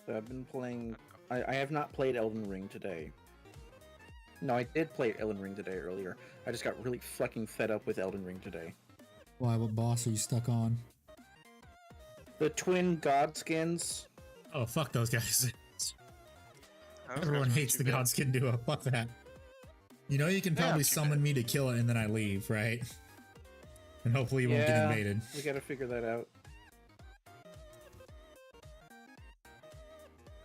So I've been playing. I have not played Elden Ring today. No, I did play Elden Ring today earlier. I just got really fucking fed up with Elden Ring today. Why? What boss are you stuck on? The twin god skins. Oh, fuck those guys. Those Everyone guys hates the aren't too Godskin duo. Fuck that. You know you can They're not probably too summon me to kill it and then I leave, right? And hopefully you won't get invaded. We gotta figure that out.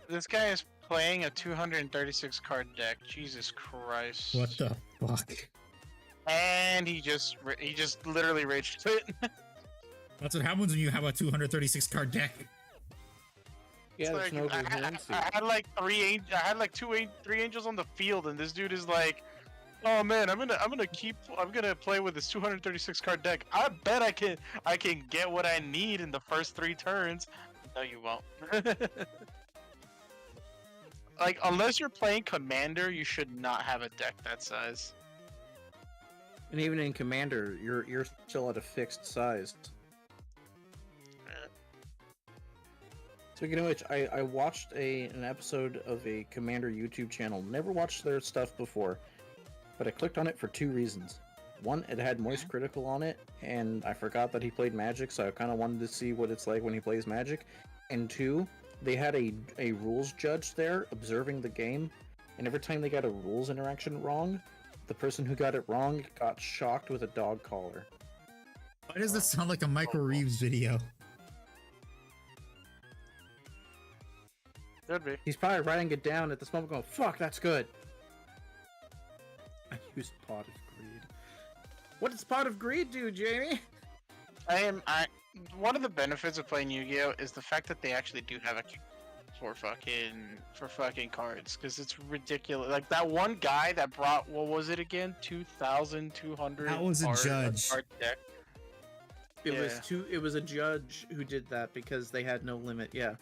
bad. This guy is playing a 236 card deck. Jesus Christ. What the fuck? And he just literally rage quit. That's what happens when you have a 236 card deck. Yeah, It's there's like, no I coherency. had like three angels on the field, and this dude is like, "Oh man, I'm gonna play with this 236 card deck. I bet I can get what I need in the first 3 turns." No, you won't. Like, unless you're playing Commander, you should not have a deck that size. And even in Commander, you're still at a fixed size. Speaking of which, I watched an episode of a Commander YouTube channel. Never watched their stuff before, but I clicked on it for 2 reasons. One, it had Moist Critical on it, and I forgot that he played Magic, so I kind of wanted to see what it's like when he plays Magic. And 2, they had a rules judge there observing the game, and every time they got a rules interaction wrong, the person who got it wrong got shocked with a dog collar. Why does this sound like a Michael Reeves video? Could be. He's probably writing it down at this moment going, fuck, that's good. I used Pot of Greed. What does Pot of Greed do, Jamie? One of the benefits of playing Yu-Gi-Oh is the fact that they actually do have a for fucking cards, because it's ridiculous. Like that one guy that brought, what was it again? 2,200. That was a judge. Card deck. It was a judge who did that because they had no limit. Yeah.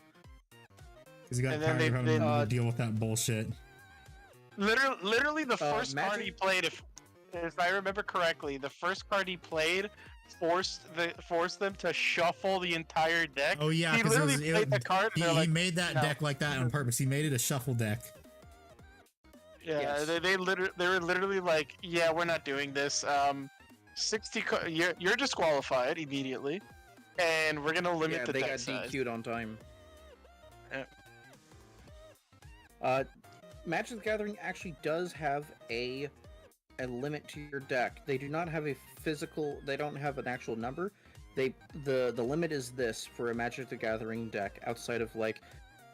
Because he got And then tired of having they- to deal with that bullshit. Literally, the first card Magic- he played, if I remember correctly, the first card he played forced them to shuffle the entire deck. Oh yeah, he literally played the card. And he they're like, made that no. deck like that on purpose. He made it a shuffle deck. Yeah, Yes. they were literally like, yeah, we're not doing this. 60, you're disqualified immediately, and we're gonna limit Yeah, the they deck got size. DQ'd on time. Yeah. Magic the Gathering actually does have a limit to your deck. They do not have a physical. They don't have an actual number. The limit is this for a Magic the Gathering deck outside of like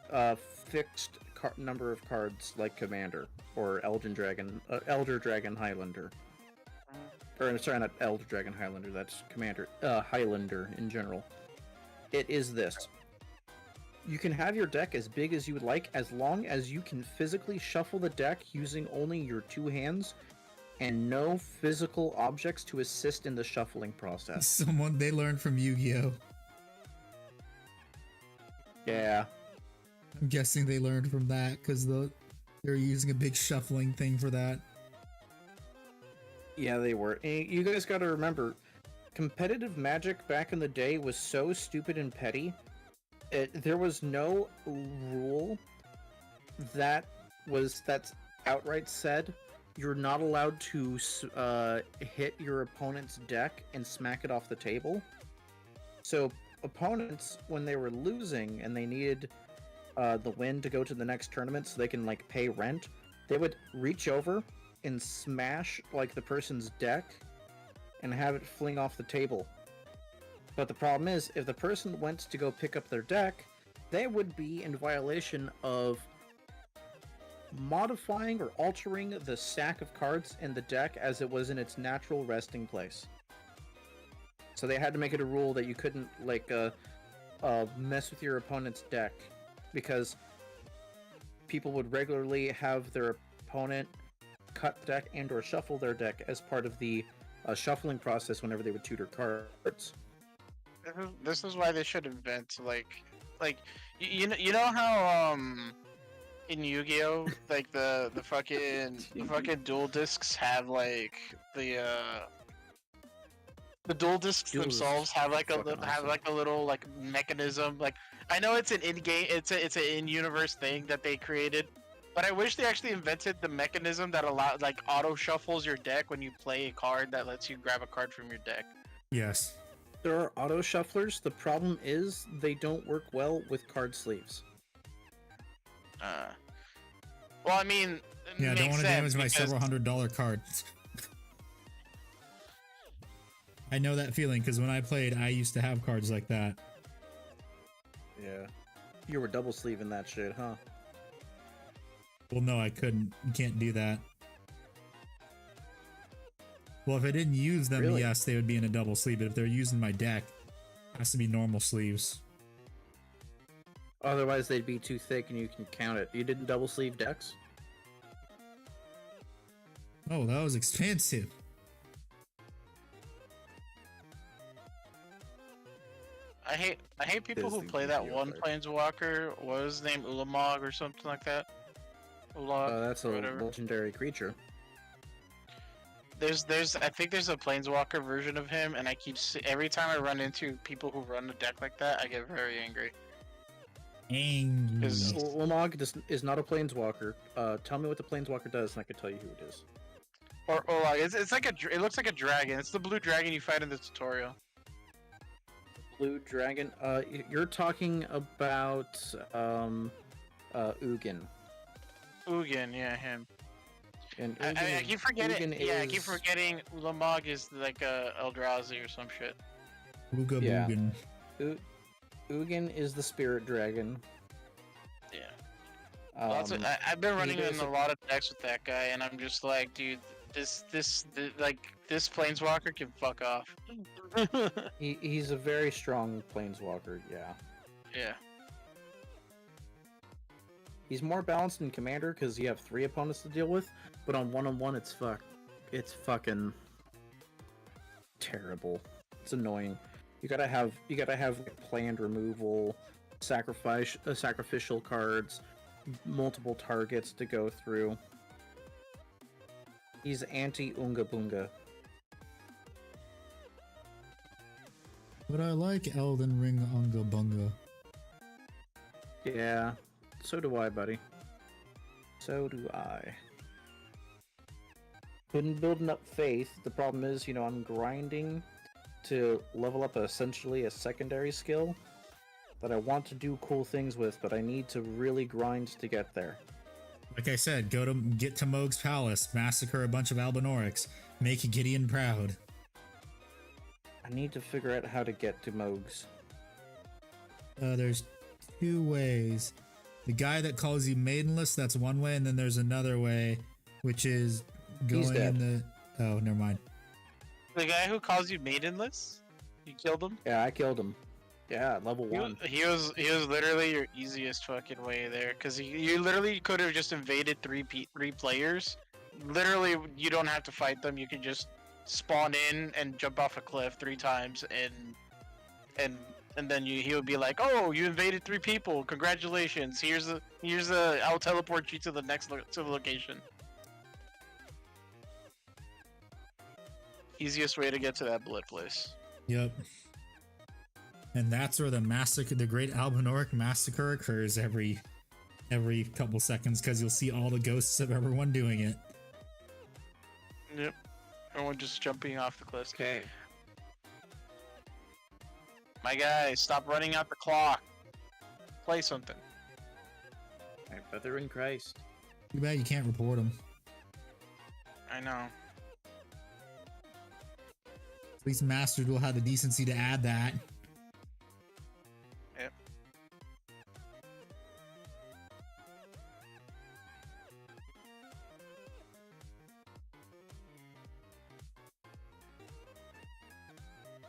a fixed number of cards like Commander or Elder Dragon Highlander. Or sorry, not Elder Dragon Highlander. That's Commander Highlander in general. It is this. You can have your deck as big as you would like, as long as you can physically shuffle the deck using only your 2 hands and no physical objects to assist in the shuffling process. They learned from Yu-Gi-Oh! Yeah. I'm guessing they learned from that because they're using a big shuffling thing for that. Yeah, they were. And you guys gotta remember, competitive Magic back in the day was so stupid and petty. There was no rule that's outright said you're not allowed to hit your opponent's deck and smack it off the table. So opponents, when they were losing and they needed the win to go to the next tournament so they can like pay rent, they would reach over and smash like the person's deck and have it fling off the table. But the problem is, if the person went to go pick up their deck, they would be in violation of modifying or altering the stack of cards in the deck as it was in its natural resting place. So they had to make it a rule that you couldn't like mess with your opponent's deck, because people would regularly have their opponent cut the deck and or shuffle their deck as part of the shuffling process whenever they would tutor cards. This is why they should invent like you know how in Yu-Gi-Oh, like the fucking dual discs have like the dual discs Dual discs themselves have like a fucking little have awesome. like a little like mechanism. Like I know it's an in-game, it's an in-universe thing that they created, but I wish they actually invented the mechanism that allows like auto shuffles your deck when you play a card that lets you grab a card from your deck. Yes. There are auto shufflers. The problem is they don't work well with card sleeves. Well, I mean, it Yeah, I don't makes want to sense damage my because several $100 cards. I know that feeling because when I played, I used to have cards like that. Yeah. You were double sleeving that shit, huh? Well, no, I couldn't. You can't do that. Well, if I didn't use them, Really? yes, they would be in a double sleeve. But if they're using my deck, it has to be normal sleeves. Otherwise, they'd be too thick and you can count it. You didn't double sleeve decks? Oh, that was expensive. I hate people who Disney play that Yu-Gi-Oh one card. planeswalker. What was his name? Ulamog or something like that. Ulamog, That's a whatever. legendary creature. I think there's a planeswalker version of him, and every time I run into people who run a deck like that, I get very angry. Angry. Is- Ulamog is not a planeswalker. Tell me what the planeswalker does, and I can tell you who it is. Or like it's like it looks like a dragon. It's the blue dragon you fight in the tutorial. Blue dragon. You're talking about Ugin. Ugin, yeah, him. And I keep forgetting. Ugin Yeah, I keep is- forgetting Ulamog is like a Eldrazi or some shit. Ooga Yeah. boogan. Ugin is the spirit dragon. Yeah. Well, that's what, I've been running in a lot of decks with that guy, and I'm just like, dude, this planeswalker can fuck off. He's a very strong planeswalker. Yeah. Yeah. He's more balanced in commander because you have 3 opponents to deal with, but on one, it's fucking terrible. It's annoying. You gotta have like, planned removal, sacrificial cards, multiple targets to go through. He's anti Unga Bunga. But I like Elden Ring Unga Bunga. Yeah, so do I, buddy. So do I. Been building up faith. The problem is, I'm grinding to level up essentially a secondary skill that I want to do cool things with, but I need to really grind to get there. Like I said, get to Moog's Palace, massacre a bunch of Albinorics, make Gideon proud. I need to figure out how to get to Moog's. There's 2 ways. The guy that calls you maidenless, that's one way, and then there's another way, which is He's going dead. in the... Oh, never mind. The guy who calls you maidenless, you killed him. Yeah, I killed him. Yeah, level 1. He was literally your easiest fucking way there, because you literally could have just invaded three players. Literally, you don't have to fight them. You can just spawn in and jump off a cliff 3 times, and then he would be like, "Oh, you invaded 3 people. Congratulations. Here's I'll teleport you to the next to the location." Easiest way to get to that blood place. Yep. And that's where the Great Albinoric Massacre occurs every couple seconds, because you'll see all the ghosts of everyone doing it. Yep. Everyone just jumping off the cliff. Okay. My guy, stop running out the clock. Play something. My brother in Christ. Too bad you can't report them. I know. At least Masters will have the decency to add that. Yep.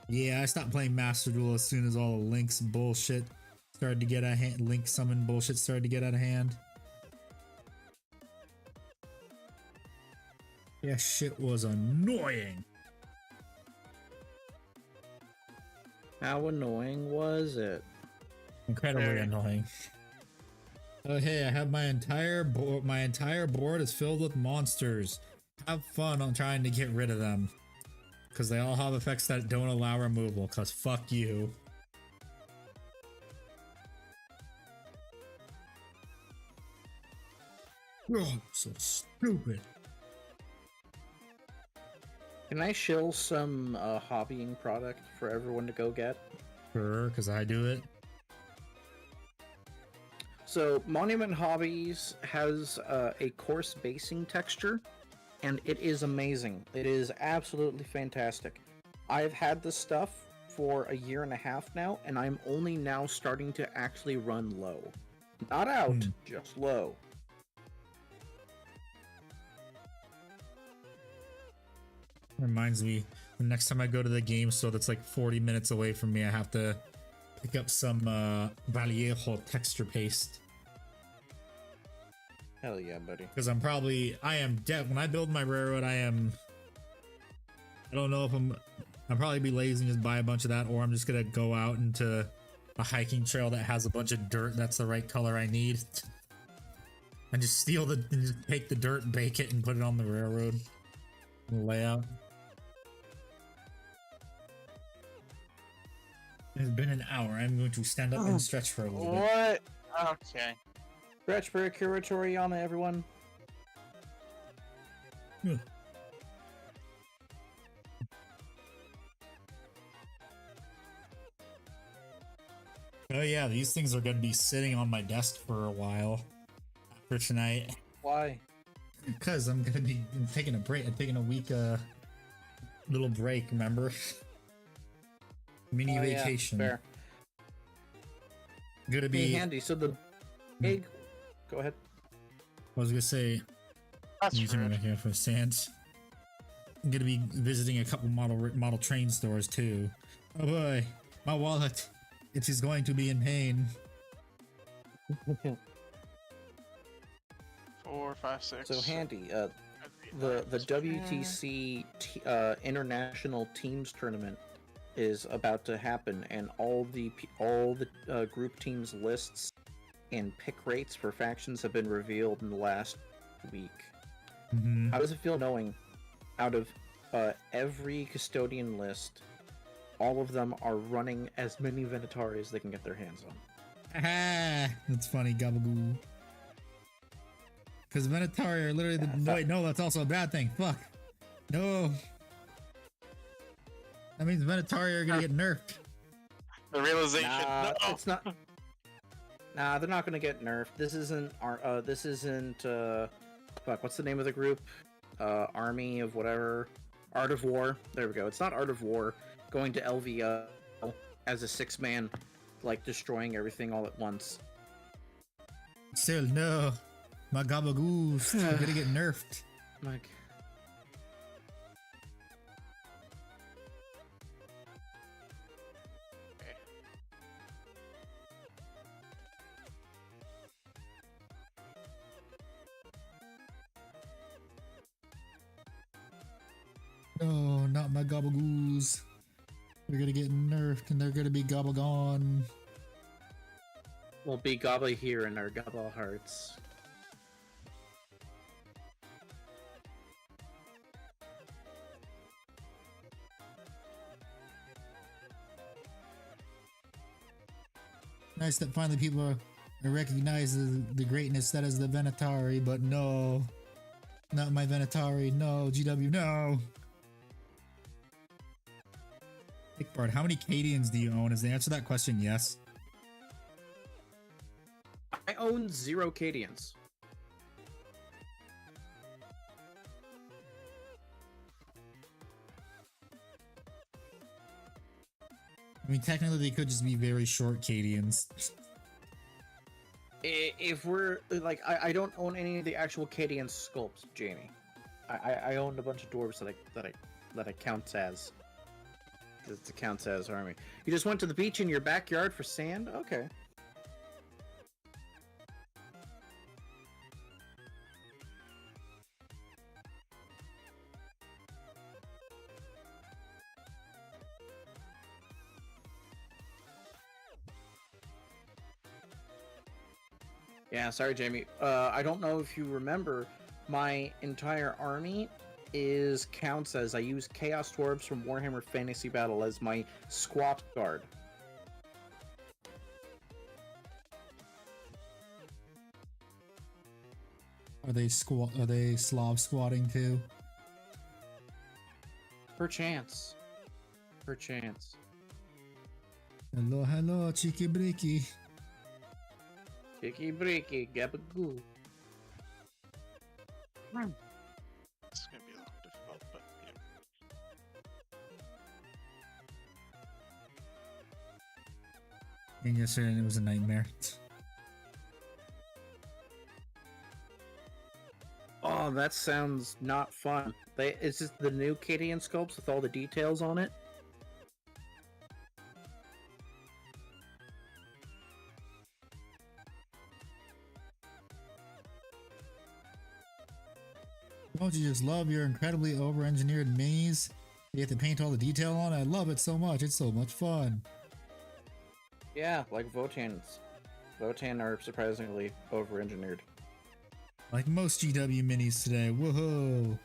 Yeah, I stopped playing Master Duel as soon as all the Link's bullshit started to get out of hand. Link summon bullshit started to get out of hand. Yeah, shit was annoying. How annoying was it? Incredibly Very. annoying. Oh hey, I have my entire board. My entire board is filled with monsters. Have fun on trying to get rid of them, because they all have effects that don't allow removal. Cause fuck you. Oh, so stupid. Can I shill some hobbying product for everyone to go get? Sure, because I do it. So Monument Hobbies has a coarse basing texture, and it is amazing. It is absolutely fantastic. I've had this stuff for a year and a half now, and I'm only now starting to actually run low. Not out, just low. Reminds me, the next time I go to the game store that's like 40 minutes away from me, I have to pick up some Vallejo texture paste. Hell yeah, buddy. Because I am dead. When I build my railroad, I don't know if I'll probably be lazy and just buy a bunch of that, or I'm just gonna go out into a hiking trail that has a bunch of dirt that's the right color I need. And just and just take the dirt, bake it, and put it on the railroad. The layout. It's been an hour. I'm going to stand up and stretch for a little bit. What? Okay. Stretch for Akira Toriyama, everyone. Oh yeah, these things are going to be sitting on my desk for a while after tonight. Why? Because I'm taking a break. I'm taking a week, little break. Remember, mini vacation. Yeah, fair. Gonna be handy. So the big. Go ahead. I was gonna say. That's using rude. my here for Sans. I'm gonna be visiting a couple model train stores too. Oh boy, my wallet. It is going to be in pain. 4, 5, 6. So handy. The WTC International Teams Tournament is about to happen, and all the group teams lists and pick rates for factions have been revealed in the last week. Mm-hmm. How does it feel knowing out of every custodian list, all of them are running as many Venatari as they can get their hands on? Ah, that's funny, Gabagoo. Because Venatari are literally wait, no, that's also a bad thing. Fuck. No. That means Venatari are gonna get nerfed. The realization. Nah, No. it's not. Nah, they're not gonna get nerfed. This isn't our. This isn't. Fuck. What's the name of the group? Army of whatever. Art of War. There we go. It's not Art of War going to LVO as a 6-man, like destroying everything all at once. Still, no. My Gabagoo's gonna get nerfed. Like. No, not my Gabagoos. They're gonna get nerfed and they're gonna be Gabagone. We'll be Gabba here in our Gabba hearts. Nice that finally people recognize the greatness that is the Venatari, but no. Not my Venatari, no. GW, no. Big Bard, how many Cadians do you own? Is the answer to that question yes? I own 0 Cadians. I mean, technically they could just be very short Cadians. If we're like, I don't own any of the actual Cadian sculpts, Jamie. I owned a bunch of dwarves that I count as. It counts as army. You just went to the beach in your backyard for sand? Okay. Yeah, sorry, Jamie. I don't know if you remember, my entire army counts as I use Chaos Dwarves from Warhammer Fantasy Battle as my squat guard. Are they Slav squatting too? Perchance. Perchance. Hello, cheeky breaky. Cheeky breaky, Gabagoo. It's gonna be a little difficult, but And yesterday it was a nightmare. Oh, that sounds not fun. Is this the new Cadian sculpts with all the details on it? Don't you just love your incredibly over-engineered minis? You have to paint all the detail on it. I love it so much. It's so much fun. Yeah, like Votan's. Votan are surprisingly over-engineered. Like most GW minis today. Woohoo!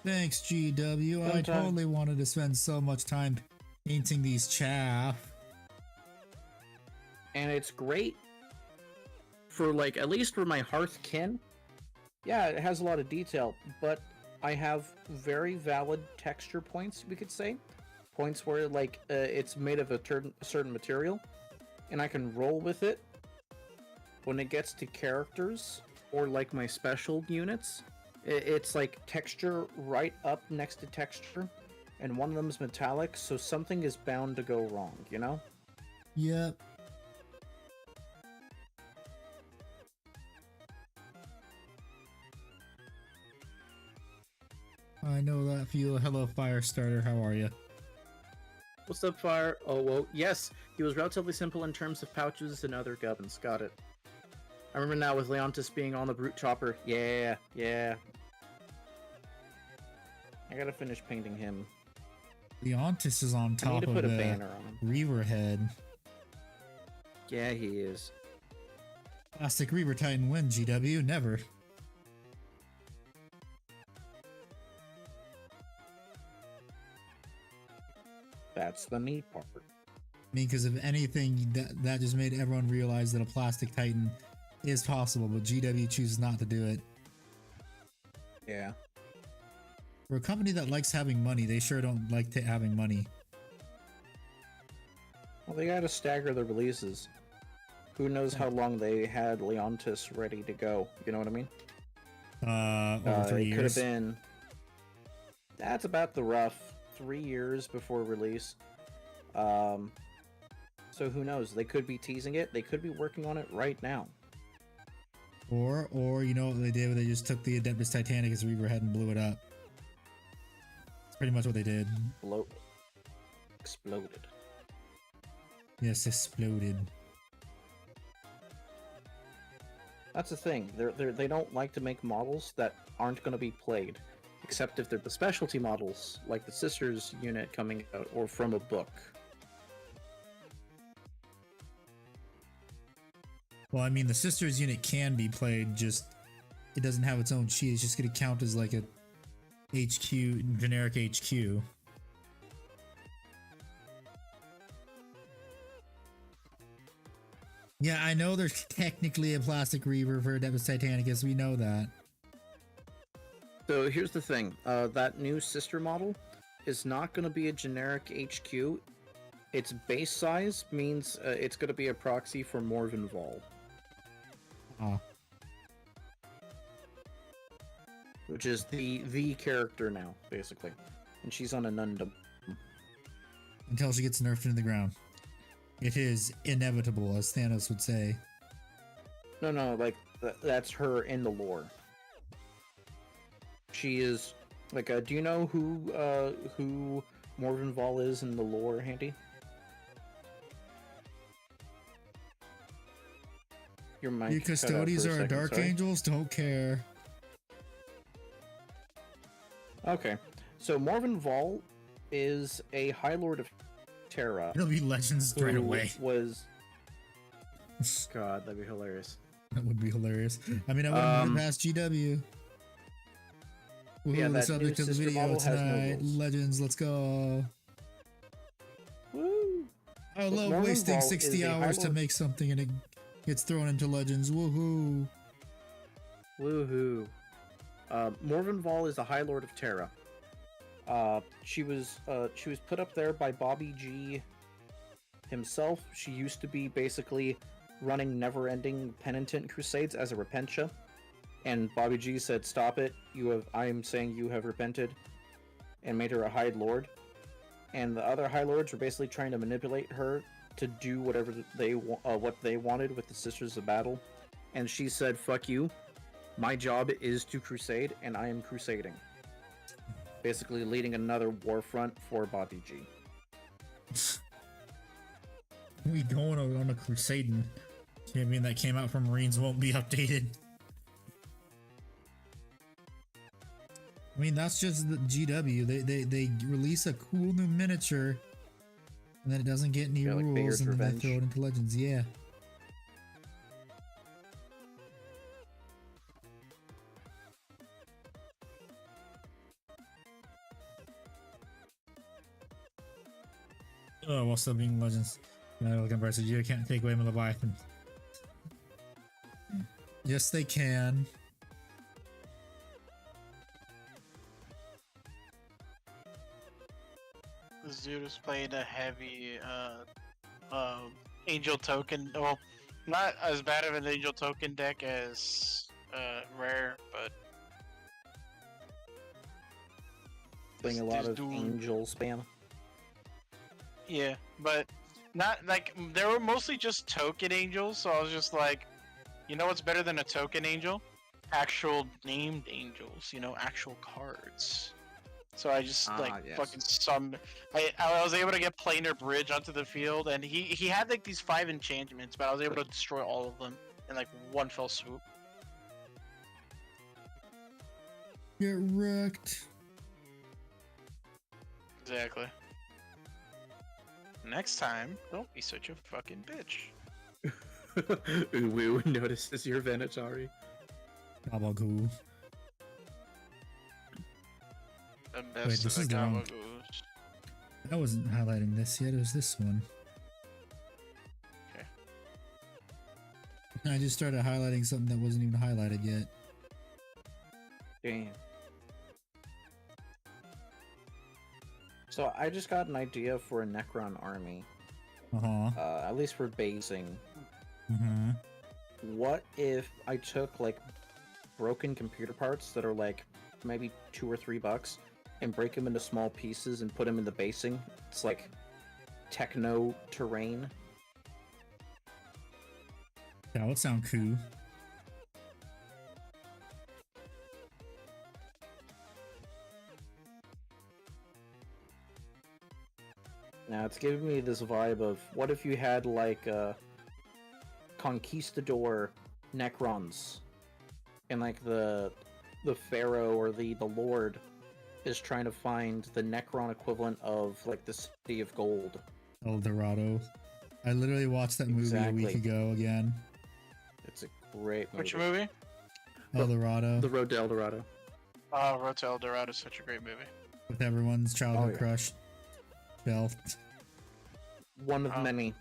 Thanks, GW. I totally wanted to spend so much time painting these chaff. And it's great for, like, at least for my Hearthkin. Yeah, it has a lot of detail, but I have very valid texture points, we could say. Points where, like, it's made of a certain material, and I can roll with it. When it gets to characters, or like my special units, it's like texture right up next to texture, and one of them is metallic, so something is bound to go wrong, you know? Yep. I know that feel. Hello, Firestarter. How are you? What's up, Fire? Oh, well, yes, he was relatively simple in terms of pouches and other gubbins. Got it. I remember now with Leontis being on the Brute Chopper. Yeah, yeah. I gotta finish painting him. Leontis is on top of a the banner on him. Reaver head. Yeah, he is. Plastic Reaver Titan win, GW. Never. That's the neat part. I mean, because if anything, that just made everyone realize that a plastic Titan is possible, but GW chooses not to do it. Yeah. For a company that likes having money, they sure don't like having money. Well, they gotta stagger the releases. Who knows how long they had Leontis ready to go? You know what I mean? Over 3 it years. could have been. That's about the rough 3 years before release. So who knows? They could be teasing it. They could be working on it right now. Or you know what they did? They just took the Adeptus Titanicus Reaver head and blew it up. That's pretty much what they did. Exploded. Yes, exploded. That's the thing. They don't like to make models that aren't going to be played, except if they're the specialty models, like the Sisters unit coming out, or from a book. Well, I mean, the Sisters unit can be played, just it doesn't have its own sheet. It's just going to count as like a HQ, generic HQ. Yeah, I know there's technically a plastic Reaver for Adeptus Titanicus. We know that. So here's the thing. That new Sister model is not going to be a generic HQ. Its base size means it's going to be a proxy for Morven Vol. Which is the character now, basically. And she's on a Nundum. Until she gets nerfed into the ground. It is inevitable, as Thanos would say. No, like, that's her in the lore. She is, like, do you know who Morven Vol is in the lore, Handy? Your mic Your custodians are Dark Angels? Don't care. Okay, so Morven Vol is a High Lord of Terra, It'll be Legends right who away. was... God, that'd be hilarious. That would be hilarious. I mean, I wouldn't put it past GW. Woohoo, Yeah, the that subject new of the sister video model has no tonight. rules. Legends, let's go. Woo! I But love Mormon wasting Vault 60 is a hours High to Lord- make something and it gets thrown into Legends. Woohoo. Woohoo. Morvenval is a High Lord of Terra. She was put up there by Bobby G himself. She used to be basically running never-ending penitent crusades as a repentia, and Bobby G said, "Stop it! I am saying you have repented," and made her a High Lord. And the other High Lords were basically trying to manipulate her to do whatever what they wanted with the Sisters of Battle, and she said, "Fuck you! My job is to crusade, and I am crusading." Basically leading another war front for Bobby G. We going on a crusading. Champion that came out from Marines won't be updated. I mean, that's just the GW. They release a cool new miniature, and then it doesn't get any Yeah, like rules, Bear's and then Revenge. they throw it into Legends. Yeah. Oh, while still being Legends. Looking for you can't take away my Leviathan. Yes, they can. This dude is playing a heavy angel token. Well, not as bad of an angel token deck as rare, but Playing a lot this of dude- angel spam. yeah, but not like they were mostly just token angels. So I was just like, you know what's better than a token angel? Actual named angels. You know, actual cards. So I just Yes. fucking I was able to get planar bridge onto the field, and he had like these 5 enchantments, but I was able to destroy all of them in like one fell swoop. Get wrecked. Exactly. Next time, don't be such a fucking bitch. Uwu notices your Venatari. Gabagoo. The best Wait, this of the is the wrong- Gabagoos. I wasn't highlighting this yet, it was this one. Okay. I just started highlighting something that wasn't even highlighted yet. Damn. So I just got an idea for a Necron army. Uh-huh. At least for basing. Mm-hmm. What if I took like broken computer parts that are like maybe $2 or $3 and break them into small pieces and put them in the basing? It's like techno terrain. That would sound cool. Now it's giving me this vibe of what if you had like conquistador Necrons, and like the pharaoh or the lord is trying to find the Necron equivalent of like the city of gold. El Dorado. I literally watched that movie a week Exactly. ago again. It's a great movie. Which movie? El Dorado. The Road to El Dorado. Oh, Road to El Dorado is such a great movie. With everyone's childhood Oh, yeah. crush. Belle. One of Oh. many.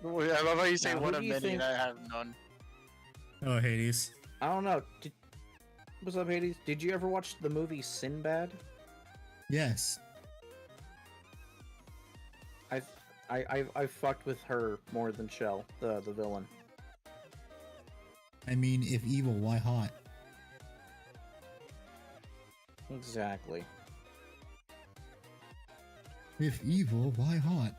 Wait, I love how you say Now, who one do of you many, think- and I have none. Oh, Hades. I don't know. What's up, Hades? Did you ever watch the movie Sinbad? Yes. I fucked with her more than Shell, the villain. I mean, if evil, why hot? Exactly. If evil, why hot?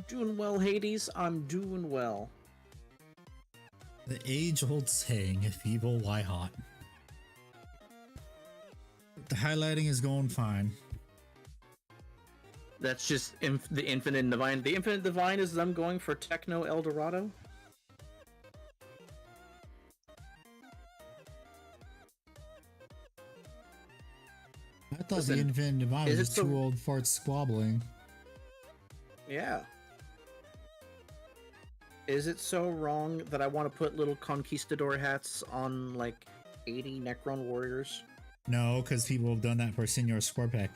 Doing well, Hades. I'm doing well. The age-old saying, if evil, why hot? The highlighting is going fine. That's just the Infinite Divine. The Infinite Divine is them going for Techno El Dorado? I thought Listen, the Infinite Divine was is it just so- two old farts squabbling. Yeah. Is it so wrong that I want to put little conquistador hats on like 80 Necron warriors? No, because people have done that for Senior Scorpec.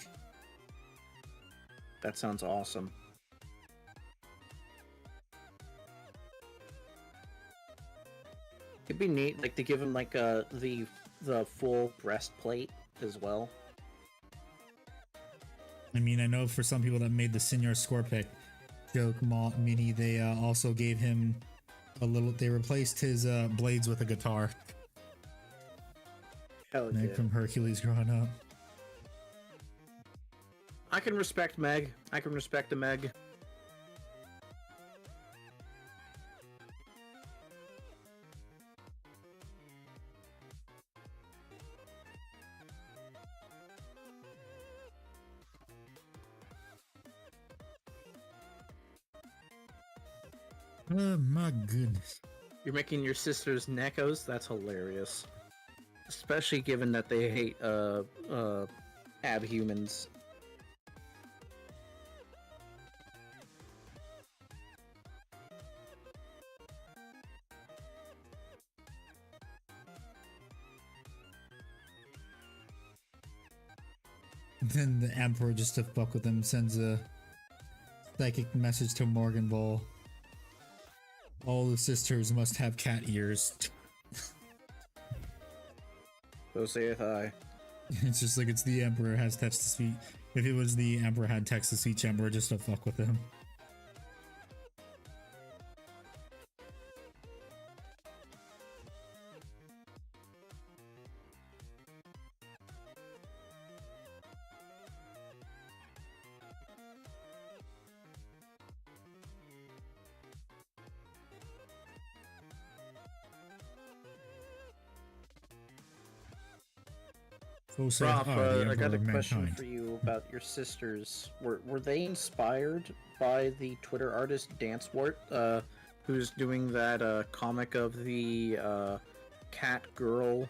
That sounds awesome. It'd be neat, like to give him like the full breastplate as well. I mean, I know for some people that made the Senior Scorpec joke mini, they also gave him a little. They replaced his blades with a guitar, Hell like yeah. from Hercules growing up. I can respect Meg. I can respect the Meg. Oh my goodness. You're making your sisters neckos? That's hilarious. Especially given that they hate abhumans. Then the Emperor, just to fuck with them, sends a psychic message to Morgan Bull. All the sisters must have cat ears. So saith I. It's just like it's the Emperor has text to speech. If it was the Emperor had text to speech Emperor, just to fuck with him. So saith Rob, I, the I got Emperor a of question mankind. for you about your sisters. Were they inspired by the Twitter artist Dancewart, who's doing that comic of the cat girl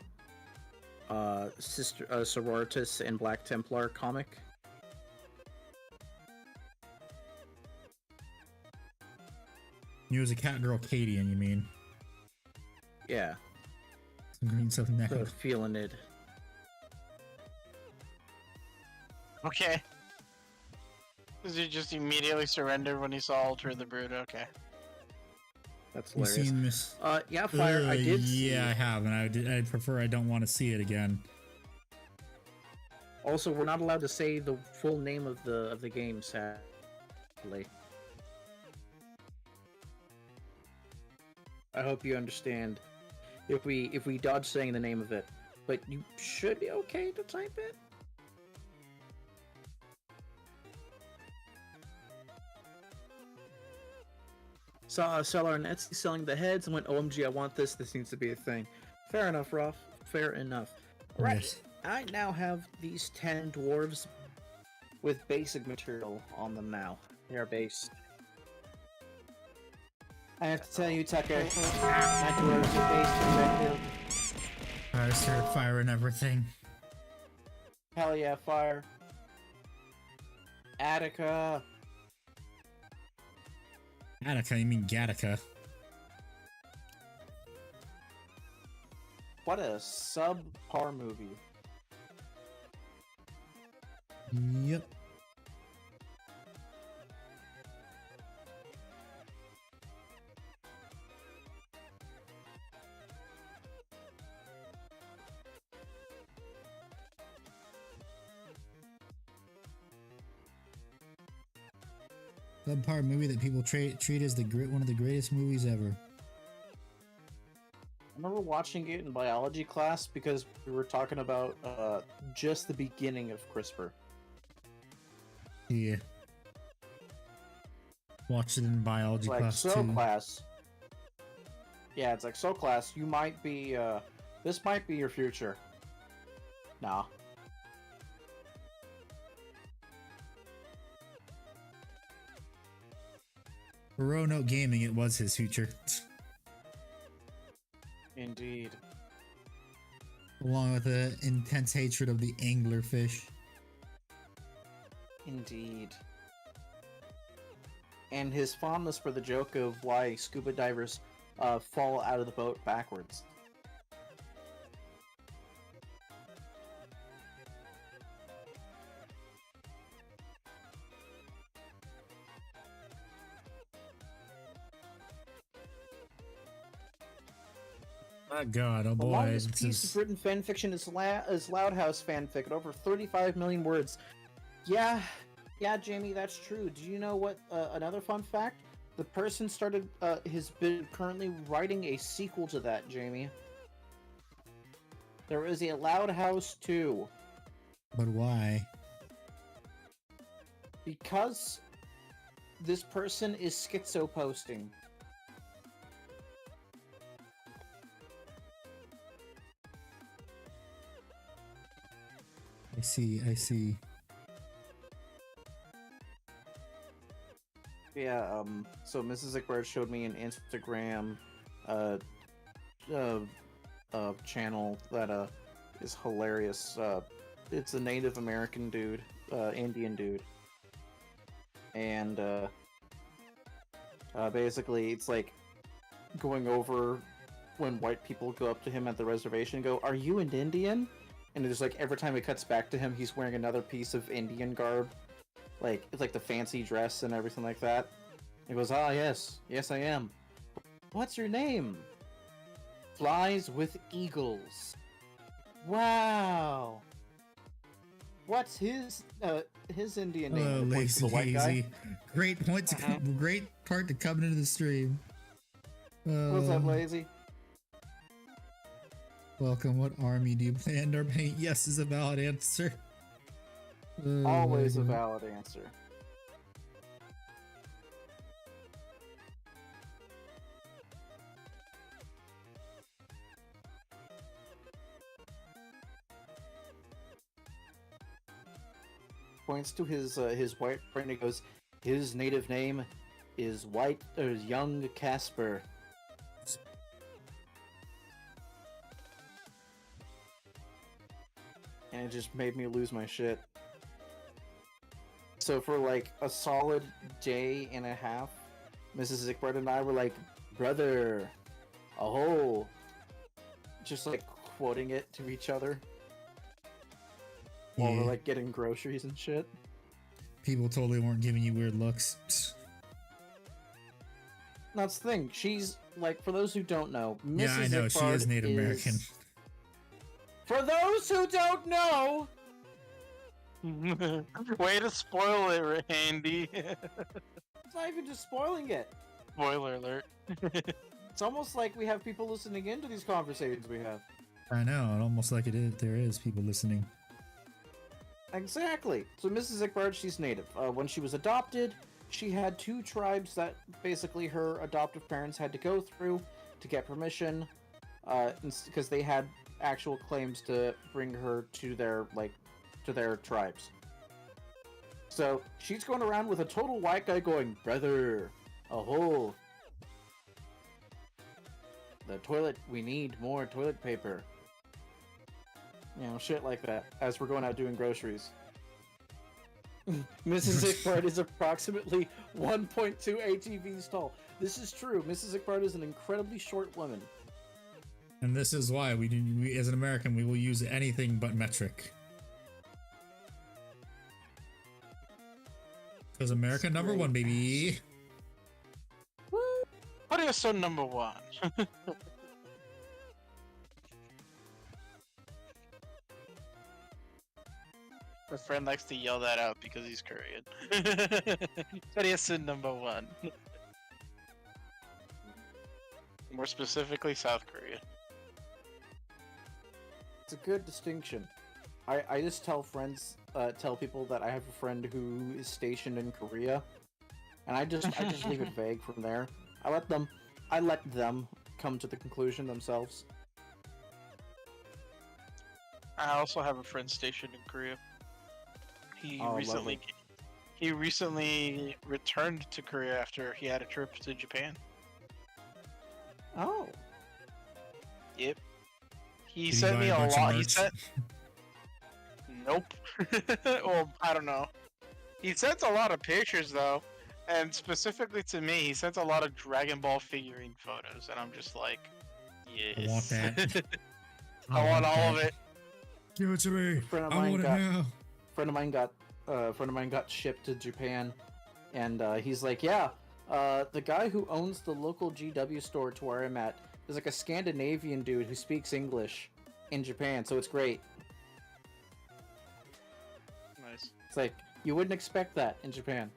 sister sororitas and Black Templar comic? You was a cat girl Cadian, you mean? Yeah, Some green stuff neck. so feeling it. Okay. Does he just immediately surrender when he saw Alter of the Brood? Okay. That's You hilarious. seen Miss? Yeah, Fire. I did. See. Yeah, I have, and I'd prefer I don't want to see it again. Also, we're not allowed to say the full name of the game, sadly. I hope you understand if we dodge saying the name of it, but you should be okay to type it. Saw a seller on Etsy selling the heads and went, OMG, I want this. This needs to be a thing. Fair enough, Ruff. Fair enough. Right. Yes. I now have these 10 dwarves with basic material on them now. They are based. I have to tell you, Tucker, my dwarves are based in Redfield. I start firing everything. Hell yeah, fire. Attica. Attica, you mean Gattaca. What a subpar movie. Yep. Subpar movie that people treat as one of the greatest movies ever. I remember watching it in biology class because we were talking about just the beginning of CRISPR. Yeah. Watched it in biology Like, class so too. class. Yeah, it's like, so class, you might be, this might be your future. Nah. For Roanoke Gaming, it was his future. Indeed. Along with an intense hatred of the anglerfish. Indeed. And his fondness for the joke of why scuba divers fall out of the boat backwards. Oh god, oh The boy. longest piece of written fanfiction is Loud House fanfic at over 35 million words. Yeah, Jamie, that's true. Do you know what? Another fun fact: the person started has been currently writing a sequel to that. Jamie, there is a Loud House 2. But why? Because this person is schizo posting. I see. Yeah, so Mrs. Ickbird showed me an Instagram channel that is hilarious. It's a Native American dude, Indian dude. And basically it's like going over when white people go up to him at the reservation and go, "Are you an Indian?" And it's like every time it cuts back to him, he's wearing another piece of Indian garb. Like, it's like the fancy dress and everything like that. He goes, "Ah, yes, I am. What's your name?" "Flies with eagles." Wow. What's his Indian name? Oh, And it points to lazy the white guy. hazy. Great part to coming into the stream. What's up, lazy? Welcome. What army do you plan to paint? Yes is a valid answer. Always a valid answer. Points to his white friend and goes, "His native name is young Casper." And it just made me lose my shit. So for like a solid day and a half, Mrs. Zickbart and I were like, "Brother, aho," just like quoting it to each other while we're like getting groceries and shit. People totally weren't giving you weird looks. That's the thing. She's like, for those who don't know, Mrs. Yeah, I know. She Zickbart is Native American. For those who don't know, way to spoil it, Andy. it's not even just spoiling it. Spoiler alert. It's almost like we have people listening into these conversations we have. I know. It almost like it is. There is people listening. Exactly. So Mrs. Zickbart, she's native. When she was adopted, she had 2 tribes that basically her adoptive parents had to go through to get permission, because they had actual claims to bring her to their tribes. So she's going around with a total white guy going, "Brother, aho. The toilet, we need more toilet paper." You know, shit like that, as we're going out doing groceries. Mrs. Zickbart is approximately 1.2 ATVs tall. This is true. Mrs. Zickbart is an incredibly short woman. And this is why we as an American, we will use anything but metric. Because America number 1, baby. Woo! What is so number 1? My friend likes to yell that out because he's Korean. What is so number 1? More specifically, South Korea. It's a good distinction. I just tell people that I have a friend who is stationed in Korea, and I just leave it vague from there. I let them come to the conclusion themselves. I also have a friend stationed in Korea. He Lovely. recently returned to Korea after he had a trip to Japan. Oh. Yep. He Did sent buy me a a bunch of lot. merch? Nope. Well, I don't know. He sends a lot of pictures though, and specifically to me, he sends a lot of Dragon Ball figurine photos, and I'm just like, yes. I want that. I want all of it. Give it to me. A friend of I mine want it got now. friend of mine got shipped to Japan, and he's like, yeah, the guy who owns the local GW store to where I'm at is like a Scandinavian dude who speaks English in Japan, so it's great. Nice. It's like you wouldn't expect that in Japan.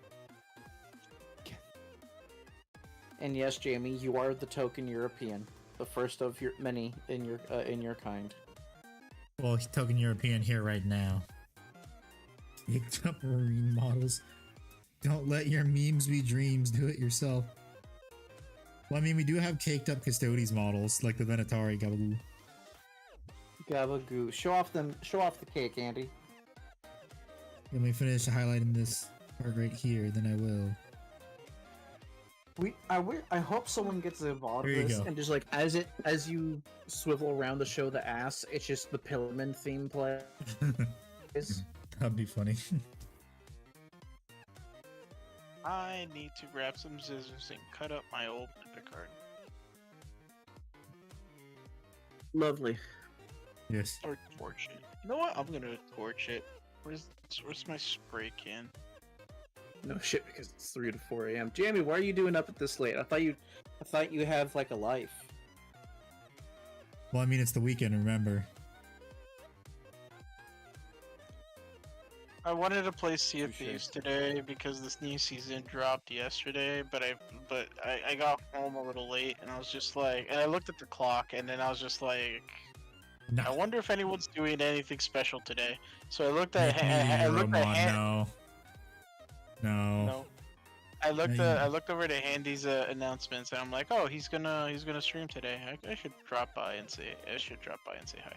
And yes, Jamie, you are the token European, the first of your many in your kind. Well, he's token European here right now. Picked up marine models. Don't let your memes be dreams. Do it yourself. Well, I mean, we do have caked up Custodes models like the Venatari Gabagoo. Gabagoo, show off the cake, Andy. Let me finish highlighting this part right here, then I will. I hope someone gets involved Here in you this go. and just like as you swivel around to show the ass, it's just the Pillarman theme play. That'd be funny. I need to grab some scissors and cut up my old card. Lovely. Yes. Or torch it. You know what? I'm gonna torch it. Where's my spray can? No shit, because it's 3 to 4 a.m. Jamie, why are you doing up at this late? I thought you have like a life. Well, I mean, it's the weekend, remember. I wanted to play Sea of Touche. Thieves today because this new season dropped yesterday, but I got home a little late and I was just like, and I looked at the clock and then I was just like, No. I wonder if anyone's doing anything special today. So I looked Make at me I a looked at Euromon, no. no. I looked No, you- I looked over to Handy's announcements and I'm like, oh, he's gonna stream today. I should drop by and say hi.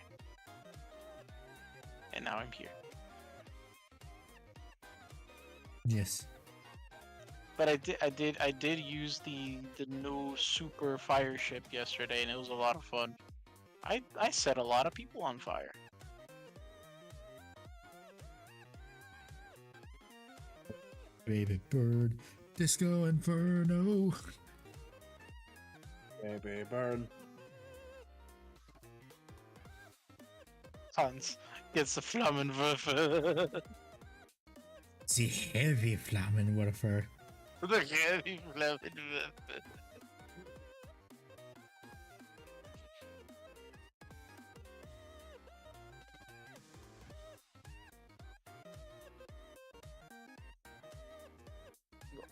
And now I'm here. Yes. But I did use the new super fire ship yesterday and it was a lot of fun. I set a lot of people on fire. Baby bird, disco inferno. Baby burn. Hans gets the Flammenwerfer. The heavy Flammenwerfer. The heavy Flammenwerfer.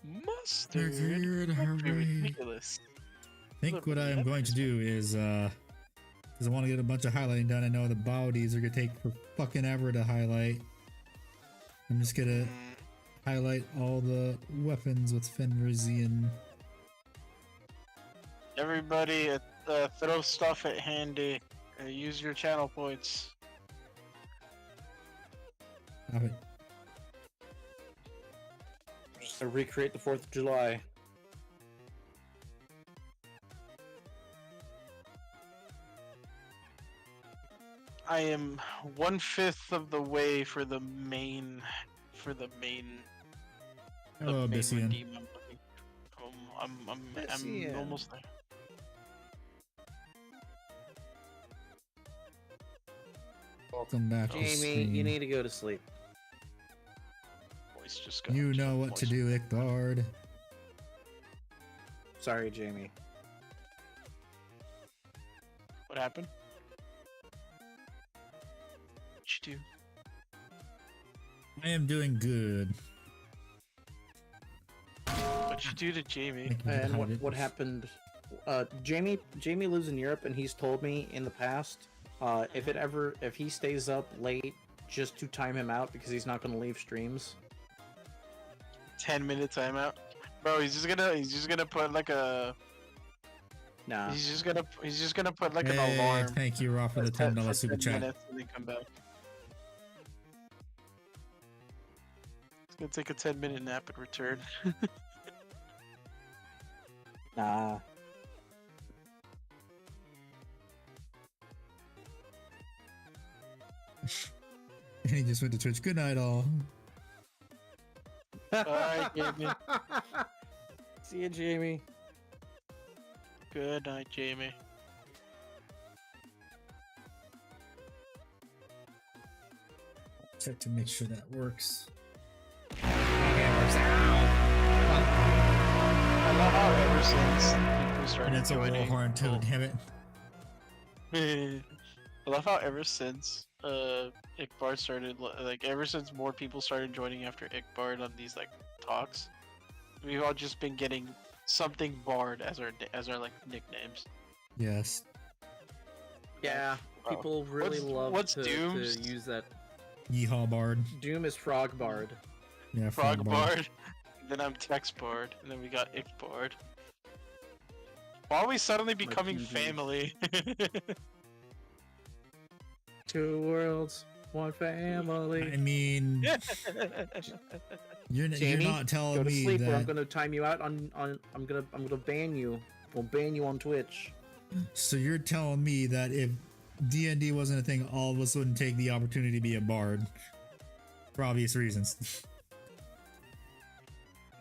Mustard. Mustard, That'd be hooray. ridiculous. I think what I'm going to do is, because I want to get a bunch of highlighting done. I know the bodies are going to take for fucking ever to highlight. I'm just going to highlight all the weapons with Fenrisian. Everybody, throw stuff at Handy. Use your channel points. Stop it. Just to recreate the 4th of July. I am 1/5 of the way for the main. Hello, main Abyssian. redeem I'm looking. I'm Abyssian. almost there. Welcome back to Jamie, stream. you need to go to sleep. Voice just got You know what to voice. do, Icthard. Sorry, Jamie. What happened? What'd you do? I am doing good. What'd you do to Jamie? And what happened? Jamie lives in Europe, and he's told me in the past, if he stays up late, just to time him out because he's not going to leave streams. 10-minute timeout, bro. He's just gonna put like a. Nah. He's just gonna put like Hey, an alarm. thank you, Raw, for the $10 super 10 chat. minutes and then come back. It's gonna take a 10-minute nap and return. Nah. And he just went to Twitch. Good night, all. Bye, Jamie. See you, Jamie. Good night, Jamie. Check to make sure that works. Okay, it works out. I love how ever since people started And it's a joining, warhorn too, damn it. I love how ever since Ickbard started, like ever since more people started joining after Ickbard on these like talks, we've all just been getting something Bard as our like nicknames. Yes. Yeah, people really love what's to Doom's? use that. Yeehaw Bard. Doom is Frog Bard. Yeah, Frog Bard. Then I'm Text Bard, and then we got Ick Bard. Why are we suddenly becoming PB. family? Two worlds, one I family. mean, you're Jamie, not telling go to me sleep, or I'm that. gonna time you out on. I'm gonna ban you. We'll ban you on Twitch. So you're telling me that if D&D wasn't a thing, all of us wouldn't take the opportunity to be a bard, for obvious reasons.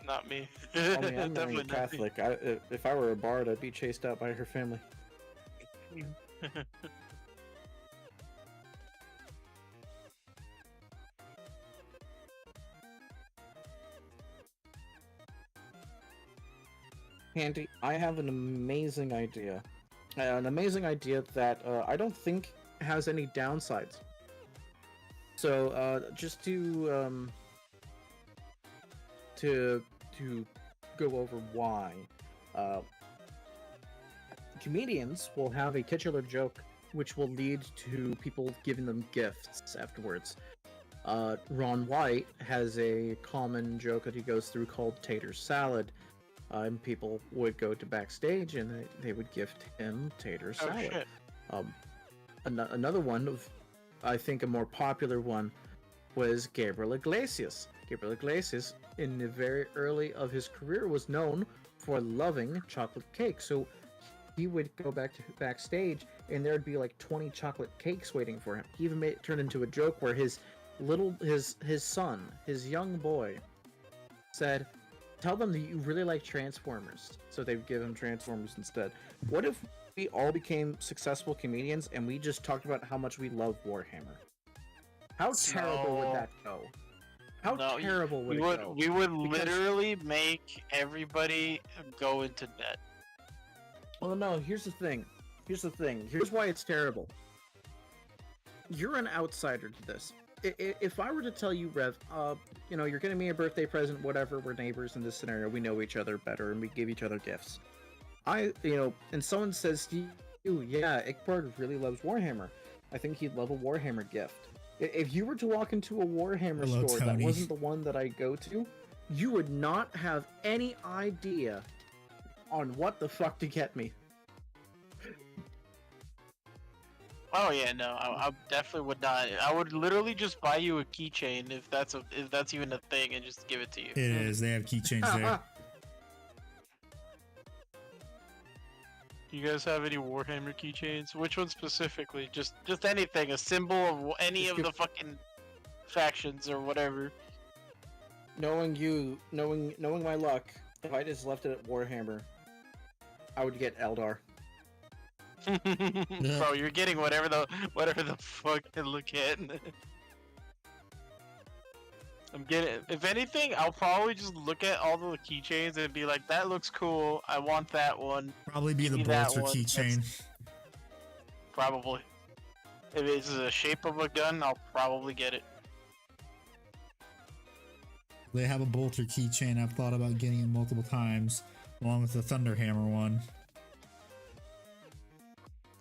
Not me. I mean, I'm marrying Definitely a Catholic. If I were a bard, I'd be chased out by her family. not me. Andy, I have an amazing idea. An amazing idea that I don't think has any downsides. So, just to go over why, comedians will have a titular joke which will lead to people giving them gifts afterwards. Ron White has a common joke that he goes through called tater salad. And people would go to backstage and they would gift him tater Oh salad. shit. Another one of, I think, a more popular one was Gabriel Iglesias. Gabriel Iglesias, in the very early of his career, was known for loving chocolate cake. So he would go backstage, and there'd be like 20 chocolate cakes waiting for him. He even made it turn into a joke where his son, his young boy, said, "Tell them that you really like Transformers," so they would give him Transformers instead. What if we all became successful comedians and we just talked about how much we love Warhammer? How terrible would that go? How No, terrible would We it would go? we would Because- literally make everybody go into debt. Well, no, here's the thing. Here's why it's terrible. You're an outsider to this. If I were to tell you, Rev, you're getting me a birthday present, whatever, we're neighbors in this scenario, we know each other better, and we give each other gifts. And someone says to you, yeah, Ickbard really loves Warhammer. I think he'd love a Warhammer gift. If you were to walk into a Warhammer Hello, store Tony. that wasn't the one that I go to, you would not have any idea on what the fuck to get me. Oh yeah, no, I definitely would not. I would literally just buy you a keychain if that's even a thing, and just give it to you. It is. They have keychains there. Do you guys have any Warhammer keychains? Which one specifically? Just anything, a symbol of any Just of give- the fucking factions or whatever. Knowing my luck, if I just left it at Warhammer, I would get Eldar. Bro, you're getting whatever the fuck you look at. I'm getting. If anything, I'll probably just look at all the keychains and be like, "That looks cool. I want that one." Probably be the Give me that bolster one. keychain. Probably. If it's the shape of a gun, I'll probably get it. They have a bolter keychain. I've thought about getting it multiple times, along with the Thunderhammer one.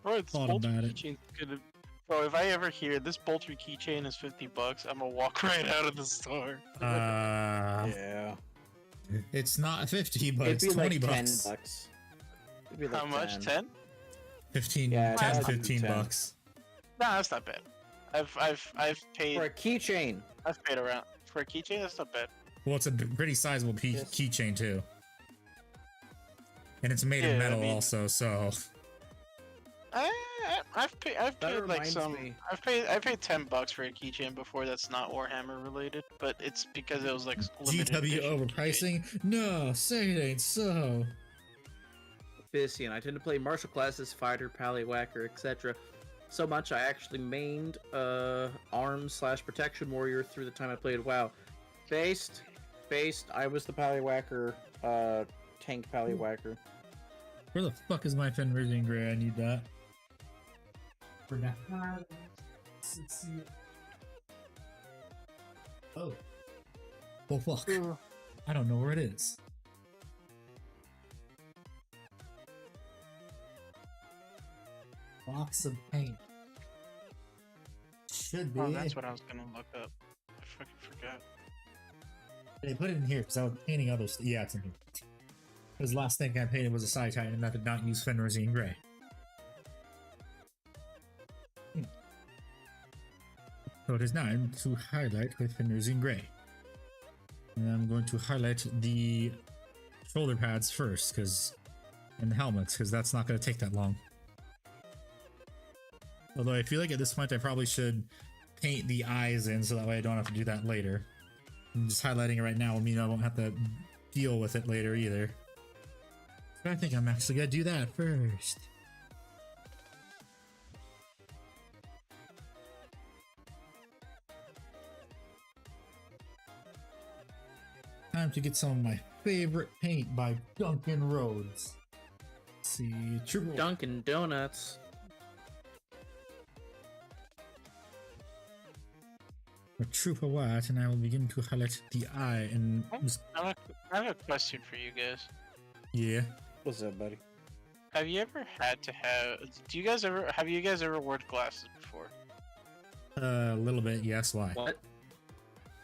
Bro, this Thought bolter about it. keychain's gonna. Bro, if I ever hear this bolter keychain is $50, I'm gonna walk right out of the store. Yeah. It's not 50, but It'd it's be 20 like bucks. $10. It'd be like How much? 10. 10? 15, Yeah, 10, it's 15 10. bucks. Nah, that's not bad. I've paid For a keychain. I've paid around for a keychain. That's not bad. Well, it's a pretty sizable Yes. keychain too. And it's made Yeah, of I metal mean- also, so I've That paid like reminds some. me. I paid $10 for a keychain before. That's not Warhammer related, but it's because it was like limited GW edition keychain. overpricing? No, say it ain't so. Fission. I tend to play martial classes, fighter, pallywhacker, etc. So much I actually mained arms/protection warrior through the time I played WoW. Based. I was the pallywhacker, tank pallywhacker. Where the fuck is my Fenrisian Gray? I need that. For now. Let's see. Oh. Well, fuck. I don't know where it is. Box of paint. Should be. Oh, that's what I was gonna look up. I fucking forgot. They put it in here because I was painting other stuff. Yeah, it's in here. Because the last thing I painted was a Side Titan and I did not use Fenrisian Gray. So it is time to highlight with Fenrisian Gray. And I'm going to highlight the shoulder pads first, and the helmets, because that's not going to take that long. Although I feel like at this point I probably should paint the eyes in so that way I don't have to do that later. I'm just highlighting it right now will mean I won't have to deal with it later either. But I think I'm actually going to do that first. Time to get some of my favorite paint by Duncan Rhodes. Let's see, Trooper Dunkin' Donuts. a Trooper White, and I will begin to highlight the eye and just, I have a question for you guys. yeah. What's up, buddy? Have you ever had to have? Have you guys ever worn glasses before? A little bit, yes. Why? What?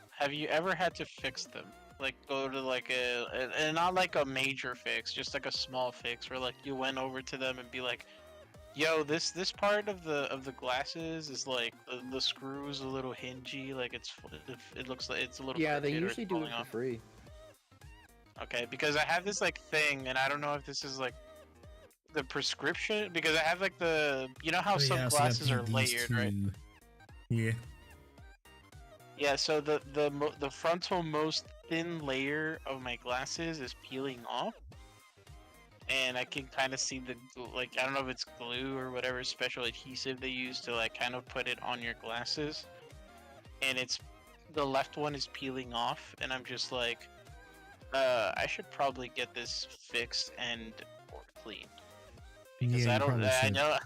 Have you ever had to fix them? Like go to like and not like a major fix, just like a small fix where like you went over to them and be like, "Yo, this part of the glasses is like the screw's a little hingy, like it looks like it's a little." Yeah, they crooked or usually it's do it falling for off." free. Okay, because I have this like thing, and I don't know if this is like the prescription, because I have like you know how Oh, some yeah, so I glasses are paint these layered, right? two. Yeah. Yeah, so the frontal most thin layer of my glasses is peeling off, and I can kind of see like I don't know if it's glue or whatever special adhesive they use to like kind of put it on your glasses, and it's the left one is peeling off, and I'm just like, I should probably get this fixed or cleaned, because Yeah, I you don't probably I should. know.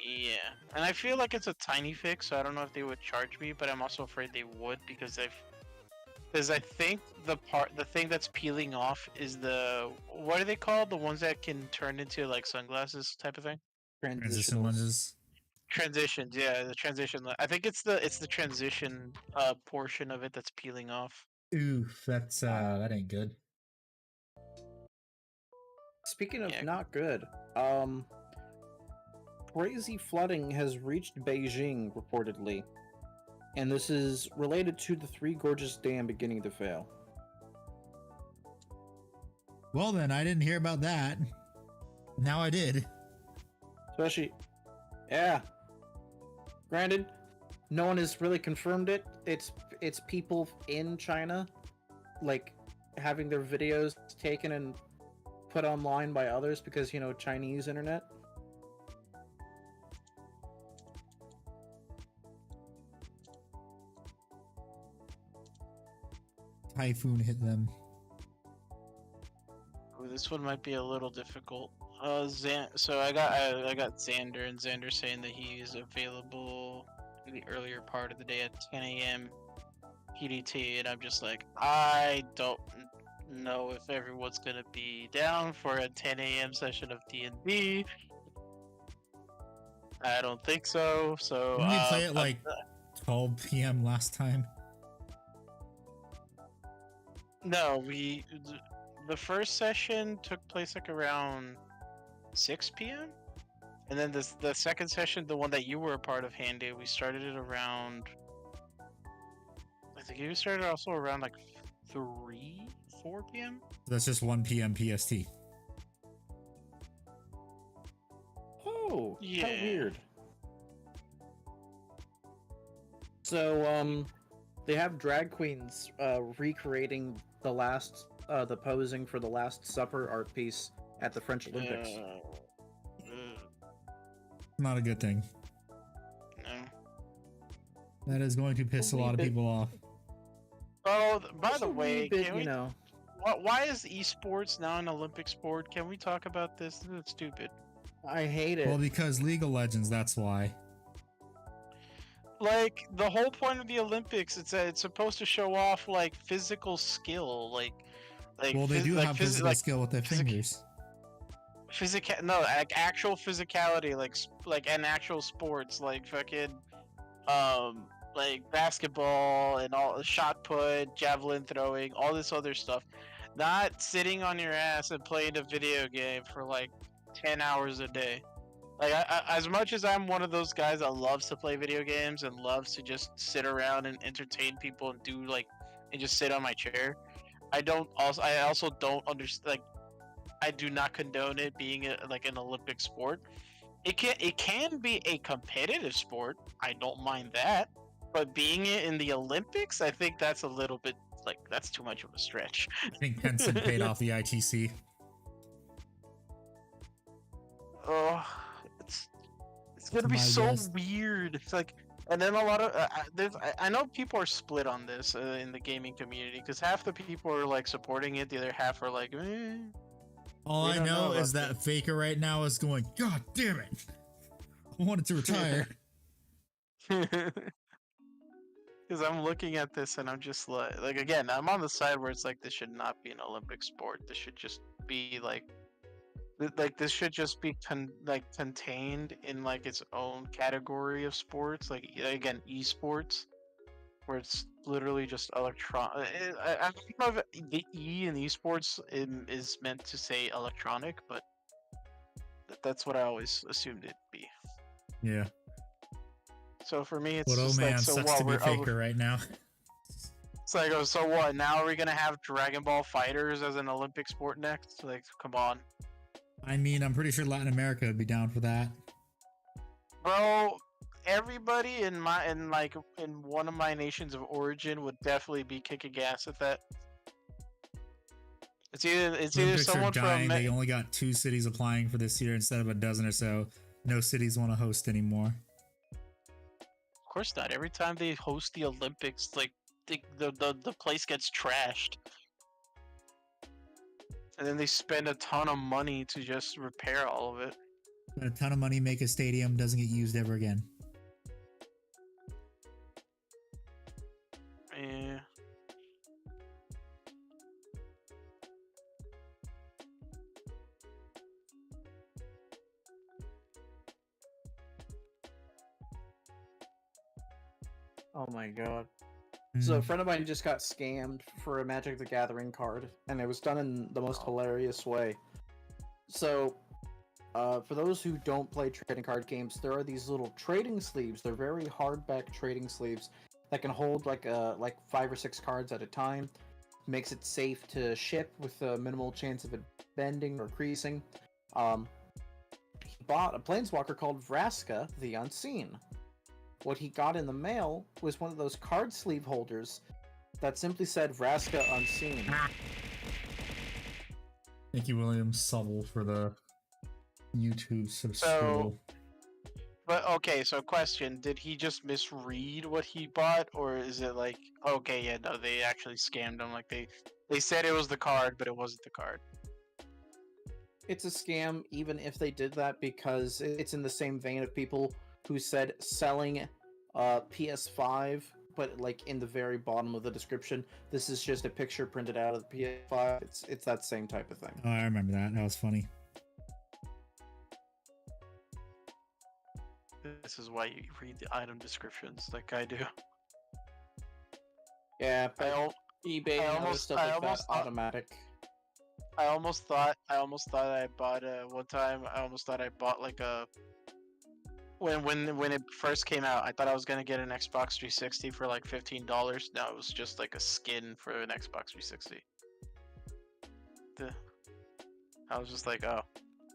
Yeah, and I feel like it's a tiny fix, so I don't know if they would charge me, but I'm also afraid they would, because I think the thing that's peeling off is what are they called? The ones that can turn into like sunglasses type of thing? Transition Transitionals. lenses. Transitions, yeah, the transition. I think it's the transition portion of it that's peeling off. Oof, that's that ain't good. Speaking of Yeah. not good, crazy flooding has reached Beijing reportedly, and this is related to the Three Gorges Dam beginning to fail. Well then, I didn't hear about that. Now I did. Especially, yeah. Granted, no one has really confirmed it. It's people in China, like, having their videos taken and put online by others because, you know, Chinese internet. Typhoon hit them. Ooh, this one might be a little difficult. So I got Xander, and Xander saying that he is available in the earlier part of the day at 10 a.m. PDT, and I'm just like, I don't know if everyone's gonna be down for a 10 a.m. session of D&D. I don't think so. So Didn't we play at like 12 p.m. last time? No, the first session took place like around 6 p.m. And then the second session, the one that you were a part of, Handy, we started it around, I think you started also around like 4 p.m. That's just 1 p.m. PST. Oh, Yeah. How weird. So, they have drag queens recreating the posing for the Last Supper art piece at the French Olympics. Not a good thing. No. That is going to piss a lot of people off. Oh, by Just the a wee way, bit, can we? you know, Why is esports now an Olympic sport? Can we talk about this? This is stupid. I hate it. Well, because League of Legends, that's why. Like the whole point of the Olympics, it's supposed to show off like physical skill, like Well, they do have physical skill with their fingers. No, like actual physicality, like an actual sports, like fucking like basketball and all shot put, javelin throwing, all this other stuff. Not sitting on your ass and playing a video game for like 10 hours a day. Like as much as I'm one of those guys that loves to play video games and loves to just sit around and entertain people and do like and just sit on my chair, I also don't understand, like I do not condone it being like an Olympic sport. It can be a competitive sport. I don't mind that, but being it in the Olympics, I think that's a little bit like that's too much of a stretch. I think Tencent paid off the ITC. Oh, it's gonna be so guess. weird. It's like, and then a lot of I know people are split on this in the gaming community because half the people are like supporting it, the other half are like, eh. All We I don't know know is about that Faker right now is going, God damn it! I wanted to retire. Because I'm looking at this and I'm just like again, I'm on the side where it's like this should not be an Olympic sport. This should just be like this should just be contained in like its own category of sports. Like again, esports, where it's literally just electronic. I don't know if the E in esports is meant to say electronic, but that's what I always assumed it'd be. Yeah. So for me, it's But oh just man, like, so sucks what? to be Faker right now. It's like, oh, so what? Now are we gonna have Dragon Ball Fighters as an Olympic sport next? Like, come on, I mean, I'm pretty sure Latin America would be down for that. bro. Everybody in one of my nations of origin would definitely be kicking ass at that. It's either Olympics someone are dying. from They only got 2 cities applying for this year instead of a dozen or so. No cities want to host anymore. Of course not. Every time they host the Olympics, like the place gets trashed, and then they spend a ton of money to just repair all of it. A ton of money, make a stadium, doesn't get used ever again. Yeah. Oh my god. So a friend of mine just got scammed for a Magic the Gathering card, and it was done in the most hilarious way. So, for those who don't play trading card games, there are these little trading sleeves. They're very hardback trading sleeves that can hold like 5 or 6 cards at a time. Makes it safe to ship with a minimal chance of it bending or creasing. He bought a planeswalker called Vraska the Unseen. What he got in the mail was one of those card sleeve holders that simply said Vraska Unseen. Thank you, William Sobel, for the YouTube subscribe. So, but okay, so question, did he just misread what he bought, or is it like, okay, yeah, no, they actually scammed him, like they said it was the card, but it wasn't the card? It's a scam, even if they did that, because it's in the same vein of people who said selling PS5, but like in the very bottom of the description, this is just a picture printed out of the PS5. It's that same type of thing. Oh, I remember that. That was funny. This is why you read the item descriptions like I do. Yeah, but eBay and other stuff like that, automatic. I almost thought I bought one time. I almost thought I bought like a when it first came out. I thought I was gonna get an Xbox 360 for like $15. No, it was just like a skin for an Xbox 360. I was just like, oh,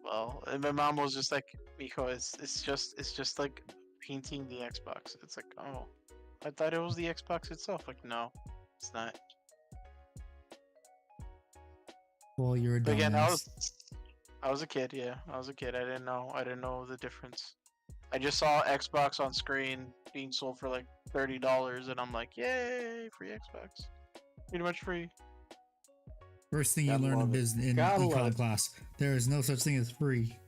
well, and my mom was just like, Mijo, it's just like painting the Xbox. It's like, oh, I thought it was the Xbox itself. Like, no, it's not. Well, you're a But again, dumbass. I was a kid. Yeah, I was a kid. I didn't know the difference. I just saw Xbox on screen being sold for like $30, and I'm like, yay, free Xbox, pretty much free. First thing you Gotta learn in love it. business in Gotta love econ it. class, there is no such thing as free.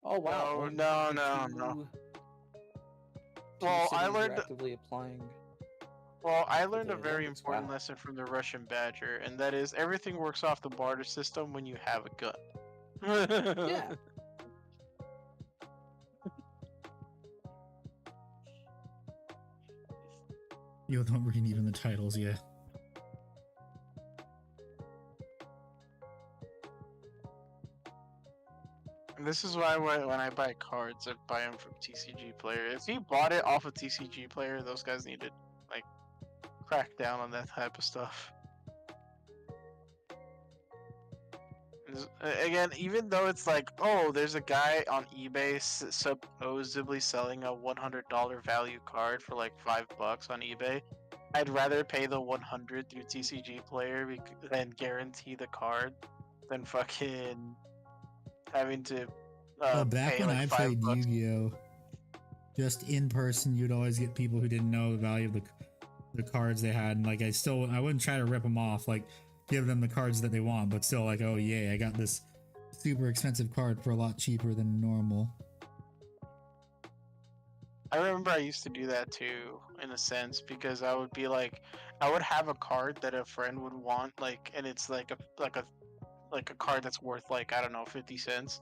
Oh wow. No. Well, I Cities are learned. actively applying. Well, I for learned the a very Olympics. important Wow. lesson from the Russian Badger, and that is everything works off the barter system when you have a gun. Yeah. You don't read even the titles, yeah. This is why when I buy cards, I buy them from TCG Player. If you bought it off of TCG Player, those guys need to like crack down on that type of stuff. Again, even though it's like, oh, there's a guy on eBay supposedly selling a $100 value card for like $5 on eBay, I'd rather pay the 100 through TCG Player than guarantee the card than fucking having to Back pay when like I $5. played Yu-Gi-Oh, just in person, you'd always get people who didn't know the value of the cards they had, and like I wouldn't try to rip them off, like give them the cards that they want, but still like, oh yeah, I got this super expensive card for a lot cheaper than normal. I remember I used to do that too, in a sense, because I would be like, I would have a card that a friend would want, like, and it's like a card that's worth like, I don't know, 50 cents.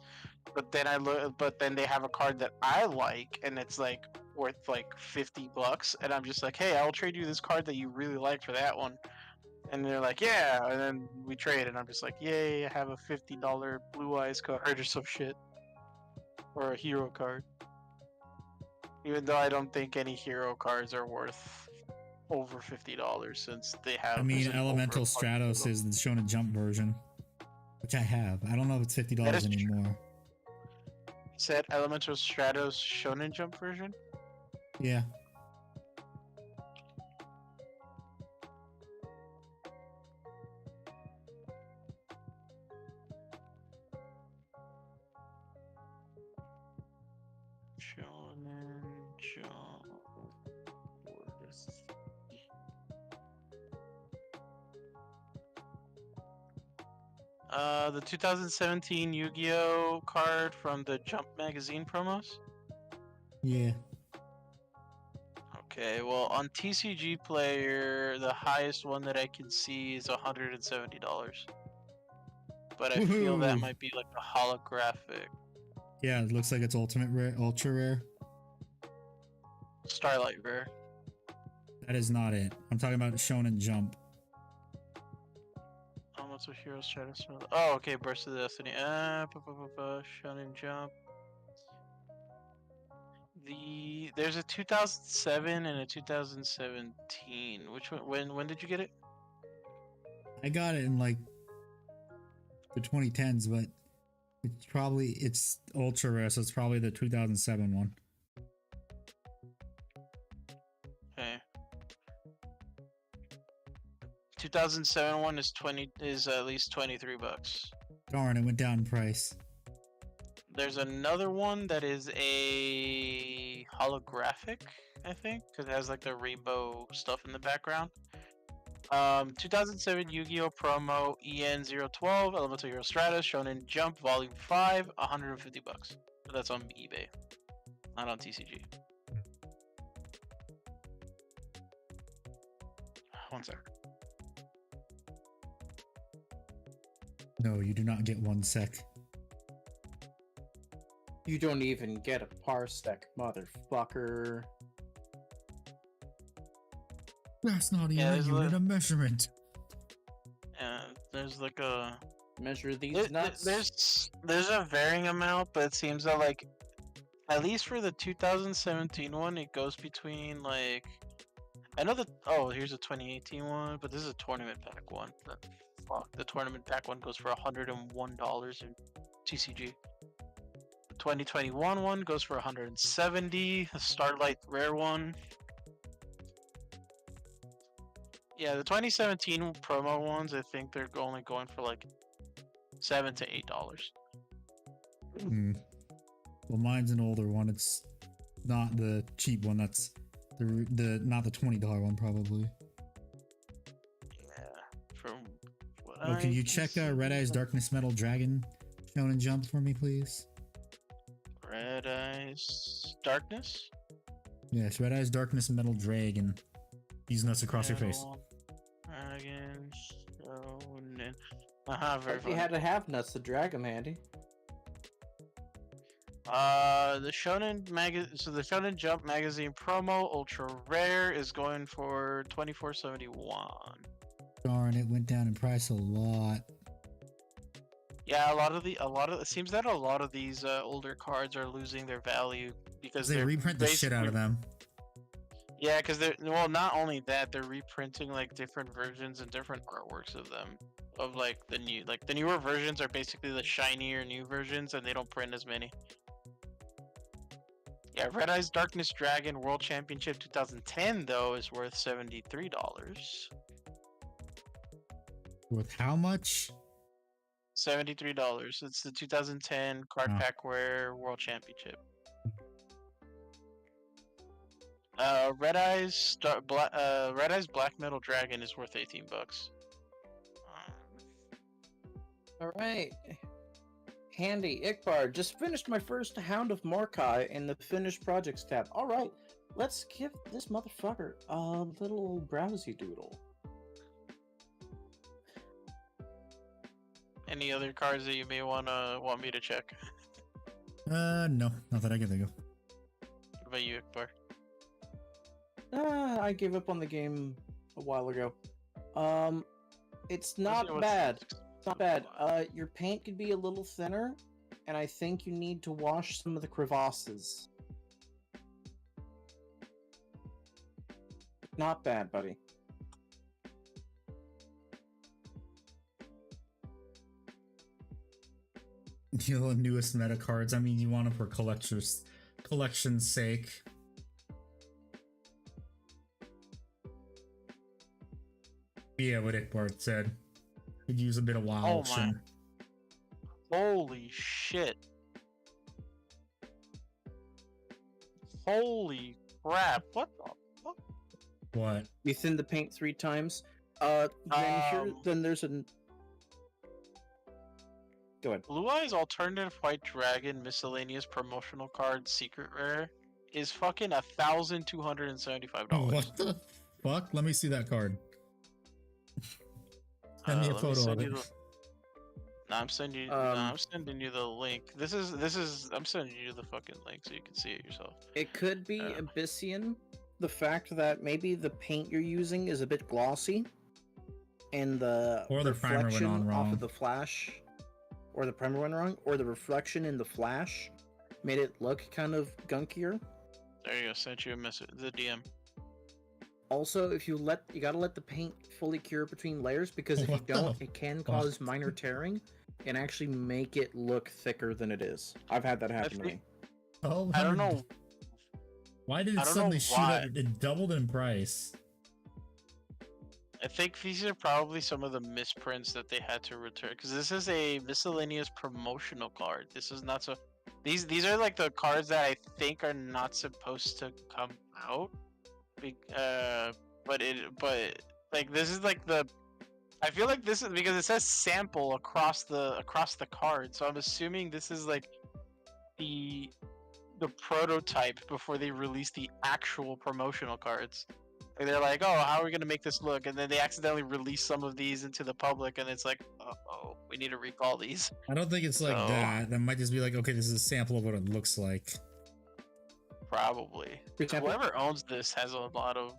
But then they have a card that I like, and it's like worth like $50, and I'm just like, hey, I'll trade you this card that you really like for that one. And they're like, yeah, and then we trade, and I'm just like, yay, I have a $50 Blue Eyes card or some shit, or a hero card. Even though I don't think any hero cards are worth over $50 since they have. I mean, there's an Elemental overabundance of Stratos them. is the Shonen Jump version, which I have. I don't know if it's That $50 is true. anymore. Said Elemental Stratos Shonen Jump version. Yeah. Shonen Jump. The 2017 Yu-Gi-Oh card from the Jump magazine promos. Yeah. Okay, well on TCG Player, the highest one that I can see is $170. But I feel that Woohoo! might be like a holographic Yeah, it looks like it's ultimate rare, ultra rare. Starlight Rare. That is not it. I'm talking about Shonen Jump. What's a hero's try to smell? Oh, okay, Burst of Destiny. Shonen Jump. There's a 2007 and a 2017. Which one? When did you get it? I got it in like the 2010s, but it's ultra rare, so it's probably the 2007 one. Okay. 2007 one is at least $23. Darn, it went down in price. There's another one that is a holographic, I think, because it has like the rainbow stuff in the background. 2007 Yu-Gi-Oh! Promo EN012 Elemental Hero Stratus Shonen Jump Volume 5, $150. But that's on eBay, not on TCG. One sec. No, you do not get 1 sec. You don't even get a parsec, motherfucker. That's not even Yeah, a there's unit of measurement. Yeah, there's like a Measure these nuts. there's a varying amount, but it seems that like at least for the 2017 one, it goes between like I know that here's a 2018 one, but this is a tournament pack one. That's block. The tournament pack one goes for $101 in TCG. The 2021 one goes for 170. The Starlight Rare one. Yeah, the 2017 promo ones, I think they're only going for like $7 to $8. Well, mine's an older one. It's not the cheap one. That's the not the $20 one, probably. Yeah. From what Oh, can you check Red Eyes Darkness Metal Dragon Shonen Jump for me, please? Red Eyes Darkness? Yes, Red Eyes Darkness Metal Dragon. These nuts across your face. Dragon Shonen. Very If you had to have nuts to drag them, Andy. The Shonen so the Shonen Jump magazine promo ultra rare is going for $24.71. Darn, it went down in price a lot. Yeah, it seems that a lot of these older cards are losing their value because They reprint the shit out of them. Yeah, because well, not only that, they're reprinting like different versions and different artworks of them. Of like the newer versions are basically the shinier new versions, and they don't print as many. Yeah, Red Eyes Darkness Dragon World Championship 2010 though is worth $73. Worth how much? $73. It's the 2010 Card Pack Rare World Championship. Red Eyes Black Metal Dragon is worth $18. All right. Handy, Ikbar, just finished my first Hound of Morkai in the Finished Projects tab. All right, let's give this motherfucker a little browsy doodle. Any other cards that you may want me to check? No, not that I can think of. What about you, Ikbar? I gave up on the game a while ago. It's not bad. It's not bad. Your paint could be a little thinner, and I think you need to wash some of the crevasses. Not bad, buddy. You know, the newest meta cards. I mean, you want them for collection's sake. Yeah, what Ikbard said. Could use a bit of wild action. Holy shit. Holy crap. What the fuck? What? You thin the paint 3 times. Then there's a... Go ahead. Blue Eyes Alternative White Dragon Miscellaneous Promotional Card Secret Rare is fucking $1,275. What the fuck? Let me see that card. Send me a photo of it. I'm sending you the link. I'm sending you the fucking link so you can see it yourself. It could be Abyssian. The fact that maybe the paint you're using is a bit glossy, and the reflection off of the flash, or the primer went wrong, or the reflection in the flash made it look kind of gunkier. There you go. Sent you a message. The DM. Also, if you gotta let the paint fully cure between layers, because if you don't, it can cause minor tearing and actually make it look thicker than it is. I've had that happen to me. Oh, I don't know. Why did it suddenly shoot up? It doubled in price. I think these are probably some of the misprints that they had to return, because this is a miscellaneous promotional card. This is not so. These are like the cards that I think are not supposed to come out. But like this is like the. I feel like this is because it says sample across the card, so I'm assuming this is like the prototype before they release the actual promotional cards. Like they're like, oh, how are we gonna make this look? And then they accidentally release some of these into the public, and it's like, oh, we need to recall these. I don't think it's like that. That might just be like, okay, this is a sample of what it looks like. Probably. Whoever owns this has a lot of.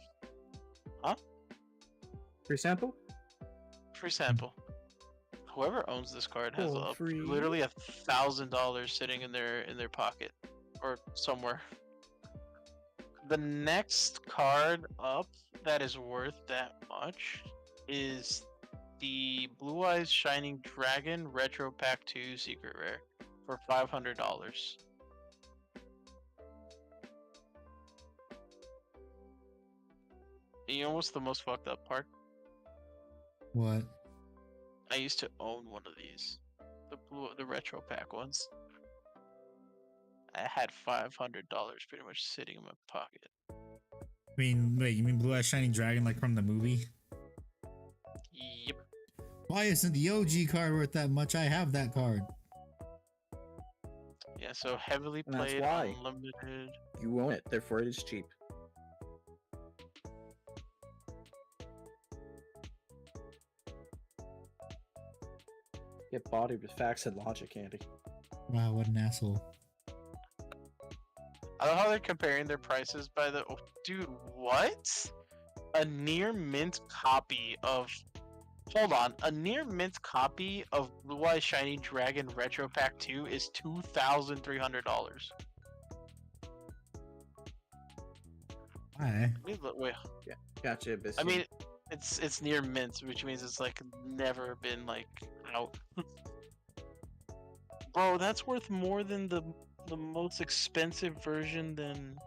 Huh? Free sample? Free sample. Whoever owns this card has literally $1,000 sitting in their pocket or somewhere. The next card up that is worth that much is the Blue Eyes Shining Dragon Retro Pack 2 Secret Rare for $500. You know what's the most fucked up part? What? I used to own one of these, the retro pack ones. I had $500 pretty much sitting in my pocket. I mean, wait, you mean Blue Eyes Shining Dragon like from the movie? Yep. Why isn't the OG card worth that much? I have that card. Yeah, so heavily And that's played, why. unlimited. You own it, therefore it is cheap. Get bodied with facts and logic, Andy. Wow, what an asshole. I love how they're comparing their prices by the. Oh, dude, what? A near mint copy of. Hold on. A near mint copy of Blue Eyes Shiny Dragon Retro Pack 2 is $2,300. Why? Wait. Gotcha, Bissy. I mean, it's near mint, which means it's like never been like out. Bro, that's worth more than the most expensive version than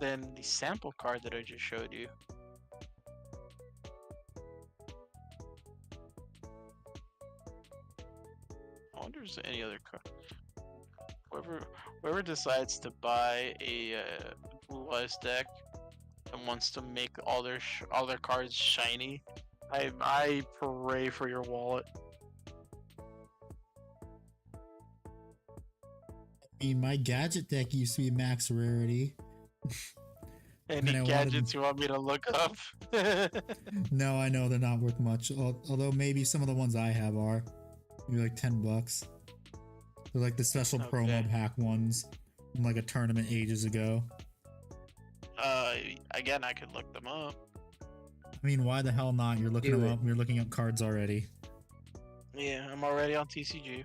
the sample card that I just showed you. I wonder if there's any other card. Whoever decides to buy a Blue Eyes deck and wants to make all their cards shiny, I pray for your wallet. I mean, my gadget deck used to be max rarity. Any gadgets you want me to look up? No, I know they're not worth much. Although maybe some of the ones I have are. Maybe like $10. They're like the special promo pack ones from like a tournament ages ago. Again, I could look them up. I mean, why the hell not? You're looking them up. You're looking up cards already. Yeah, I'm already on TCG.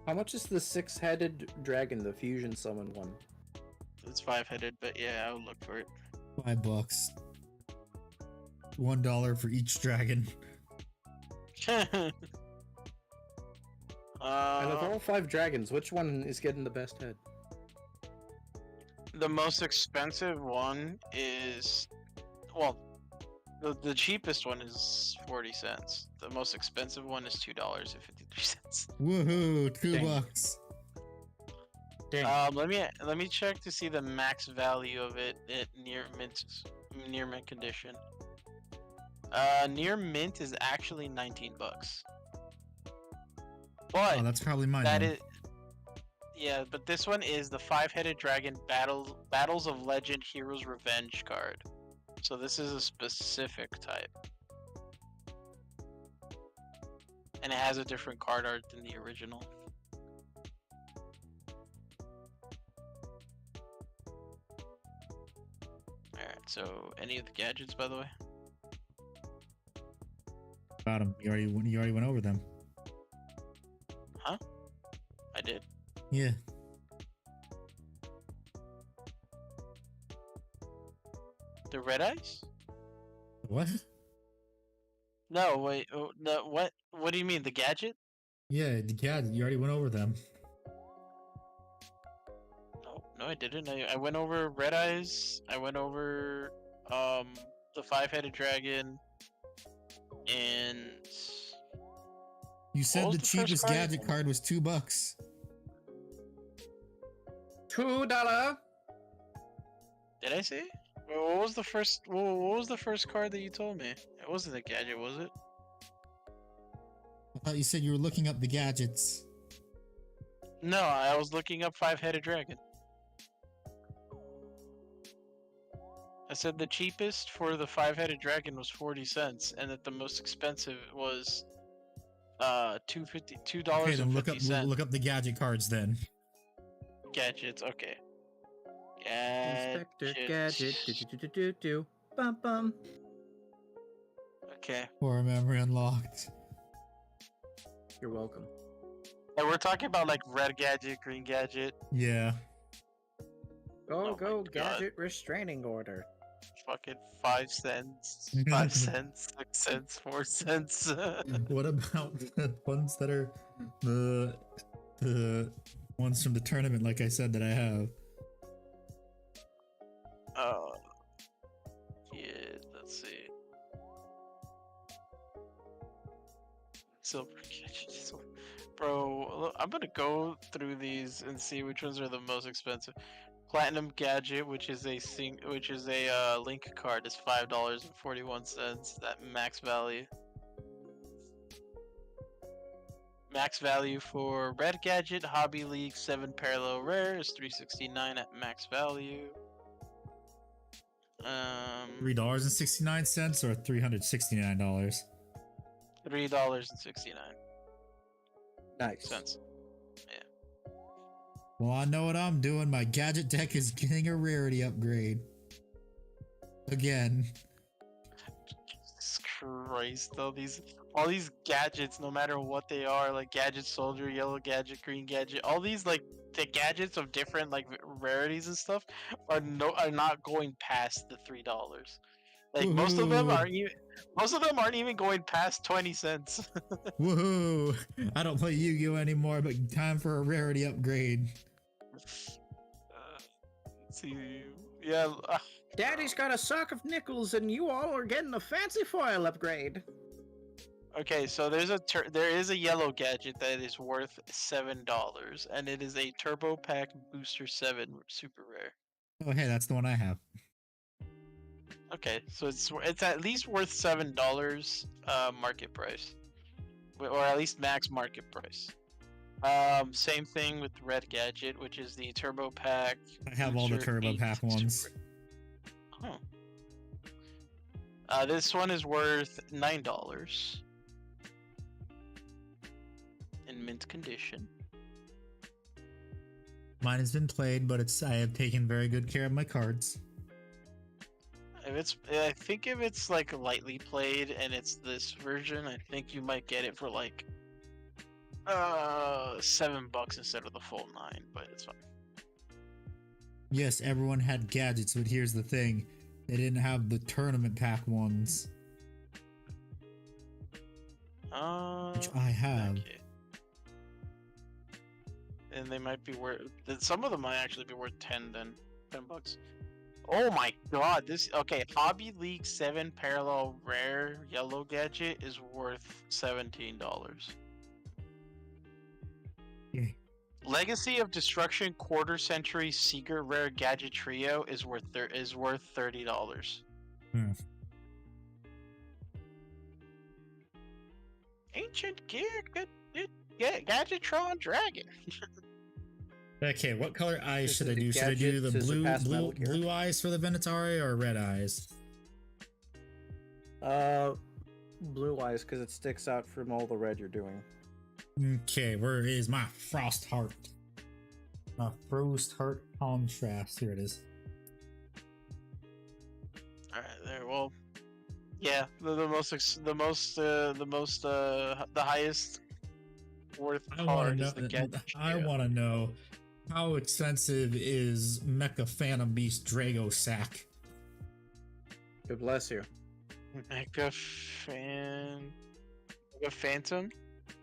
How much is the 6-headed dragon, the fusion summon one? It's 5-headed, but yeah, I would look for it. $5. $1 for each dragon. And of all 5 dragons, which one is getting the best head? The most expensive one is, well, the cheapest one is 40 cents. The most expensive one is $2.53. Woohoo! $2. Dang. Let me check to see the max value of it at near mint condition. Near mint is actually $19. But Oh, that's probably mine. that is, yeah, but this one is the 5-headed dragon battles of legend heroes revenge card. So this is a specific type, and it has a different card art than the original. Alright, so any of the gadgets, by the way? Got them. You already went over them. Huh? I did. Yeah. The red eyes? What? No, wait. Oh, no, what? What do you mean? The gadget? Yeah, the gadget. You already went over them. No, I didn't. I went over red eyes. I went over the 5-headed dragon, and You said was the the first cheapest card? gadget card was $2. $2. did I say? What was the first? What was the first card that you told me? It wasn't a gadget, was it? I thought you said you were looking up the gadgets. No, I was looking up 5-headed dragon. I said the cheapest for the 5-headed dragon was 40 cents, and that the most expensive was $2.50. Okay, then look up the gadget cards then. Gadgets. Okay. Inspector Gadget. Do. Bum bum. Okay. Or memory unlocked. You're welcome. And we're talking about like red gadget, green gadget. Yeah. Go, Oh my go, God. gadget restraining order. fucking 5 cents, 5 cents, 6 cents, 4 cents. What about the ones that are the ones from the tournament, like I said, that I have? Yeah, let's see. Silver gadgets. Bro, look, I'm gonna go through these and see which ones are the most expensive. Platinum gadget, which is a link card, is $5.41. That max value. Max value for red gadget, Hobby League 7 parallel rare is $3.69 at max value. $3.69 or $369? $3.69. Nice. Cents. Well, I know what I'm doing. My gadget deck is getting a rarity upgrade. Again. Jesus Christ, all these gadgets, no matter what they are, like gadget soldier, yellow gadget, green gadget, all these like the gadgets of different like rarities and stuff are not going past the $3. Like most of them aren't even going past 20 cents. Woohoo! I don't play Yu-Gi-Oh anymore, but time for a rarity upgrade. Let's see, yeah. Daddy's got a sock of nickels, and you all are getting a fancy foil upgrade. Okay, so there is a yellow gadget that is worth $7, and it is a Turbo Pack Booster 7 super rare. Oh, hey, that's the one I have. Okay, so it's at least worth $7 market price, or at least max market price. Same thing with red gadget, which is the Turbo Pack. I have all the Turbo Pack ones. Oh. This one is worth $9 in mint condition. Mine has been played, but I have taken very good care of my cards. I think if it's like lightly played and it's this version, I think you might get it for like $7 instead of the full 9, but it's fine. Yes, everyone had gadgets, but here's the thing. They didn't have the tournament pack ones. Which I have. Okay. And they might be worth, some of them might actually be worth $10 bucks. Oh my god, okay, Hobby League 7 parallel rare yellow gadget is worth $17. Yeah. Legacy of Destruction quarter century secret rare gadget trio is worth $30. Ancient gear, Gadgetron Dragon. Okay, what color eyes should I do? Should I do the blue eyes for the Venatari or red eyes? Blue eyes, because it sticks out from all the red you're doing. Okay, where is my Frost Heart? My Frost Heart contrast. Here it is. All right, there. Well, yeah, the highest worth card is the gadget trio. I want to know. How expensive is Mecha Phantom Beast Drago Sack? God bless you. Mecha Phantom?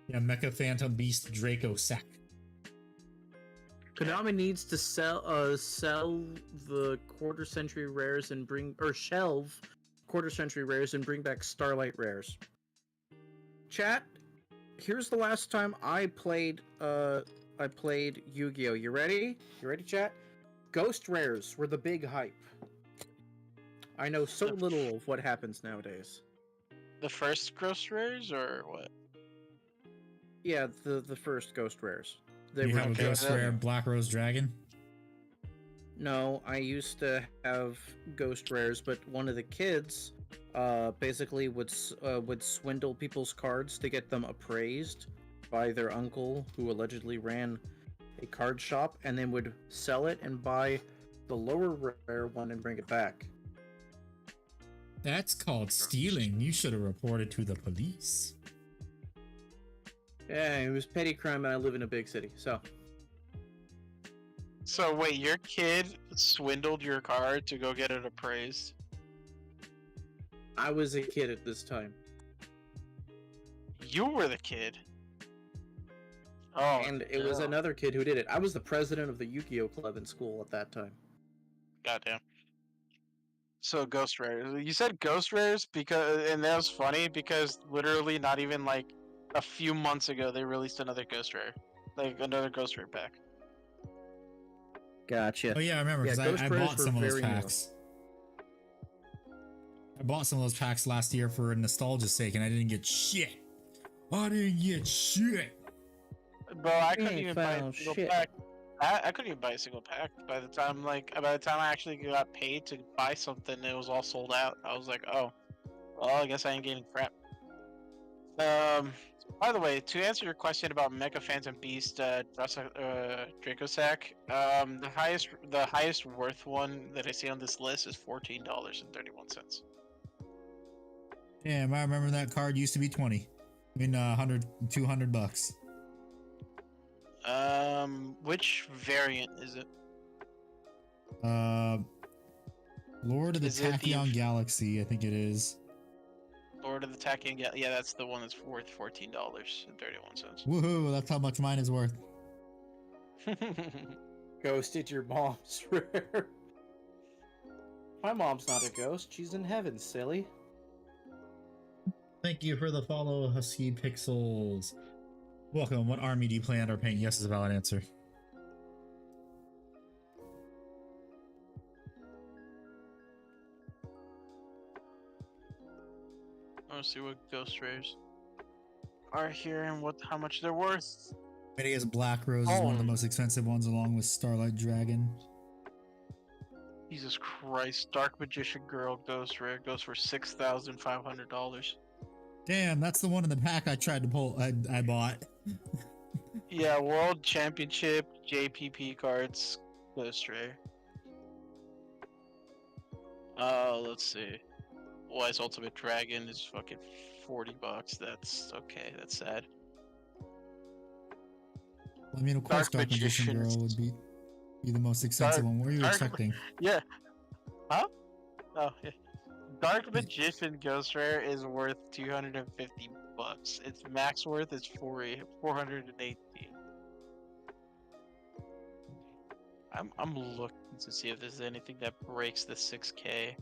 Yeah, Mecha Phantom Beast Draco Sack. Konami needs to sell the quarter century rares and shelve quarter century rares and bring back Starlight rares. Chat, here's the last time I played Yu-Gi-Oh! You ready? You ready, chat? Ghost rares were the big hype. I know so little of what happens nowadays. The first Ghost rares or what? Yeah, the first Ghost rares. You have a Ghost Rare Black Rose Dragon? No, I used to have Ghost Rares, but one of the kids basically would swindle people's cards to get them appraised by their uncle, who allegedly ran a card shop, and then would sell it and buy the lower rare one and bring it back. That's called stealing. You should have reported to the police. Yeah, it was petty crime, and I live in a big city, so. So wait, your kid swindled your card to go get it appraised? I was a kid at this time. You were the kid. Oh, And it was another kid who did it. I was the president of the Yu-Gi-Oh club in school at that time. Goddamn. So Ghost Rares. You said Ghost Rares because, and that was funny because literally not even like a few months ago they released another Ghost Rare, like another Ghost Rare pack. Gotcha. Oh yeah, I remember because Ghost I Rares bought were some of those very new. packs. I bought some of those packs last year for nostalgia's sake, and I didn't get shit. I didn't get shit. Bro, I couldn't ain't even buy a found single shit. pack. I couldn't even buy a single pack by the time I actually got paid to buy something. It was all sold out. I was like, oh, well, I guess I ain't getting crap. By the way, to answer your question about Mecha Phantom Beast, Dracosac, the highest worth one that I see on this list is $14.31. Damn, I remember that card used to be 20. I mean, 100, 200 bucks. Which variant is it? Lord of the Is it the Tachyon Galaxy, I think it is. Lord of the Tachyon? Yeah, that's the one that's worth $14.31. Woohoo, that's how much mine is worth. Ghosted your mom's rare. My mom's not a ghost. She's in heaven, silly. Thank you for the follow, Husky Pixels. Welcome. What army do you plan or paint? Yes is a valid answer. Let's see what Ghost Rares are here and how much they're worth. Midia's Black Rose is one of the most expensive ones, along with Starlight Dragon. Jesus Christ, Dark Magician Girl Ghost Rare goes for $6,500. Damn, that's the one in the pack I tried to pull. I bought. Yeah, World Championship JPP cards Ghost Rare. Let's see. Wise Ultimate Dragon is fucking $40. That's okay. That's sad. I mean, of course, Dark Magician Girl would be the most expensive one. What were you expecting? Yeah. Huh? Oh, yeah. Dark Magician Ghost Rare is worth $250. Its max worth is $418. I'm looking to see if there's anything that breaks the 6K.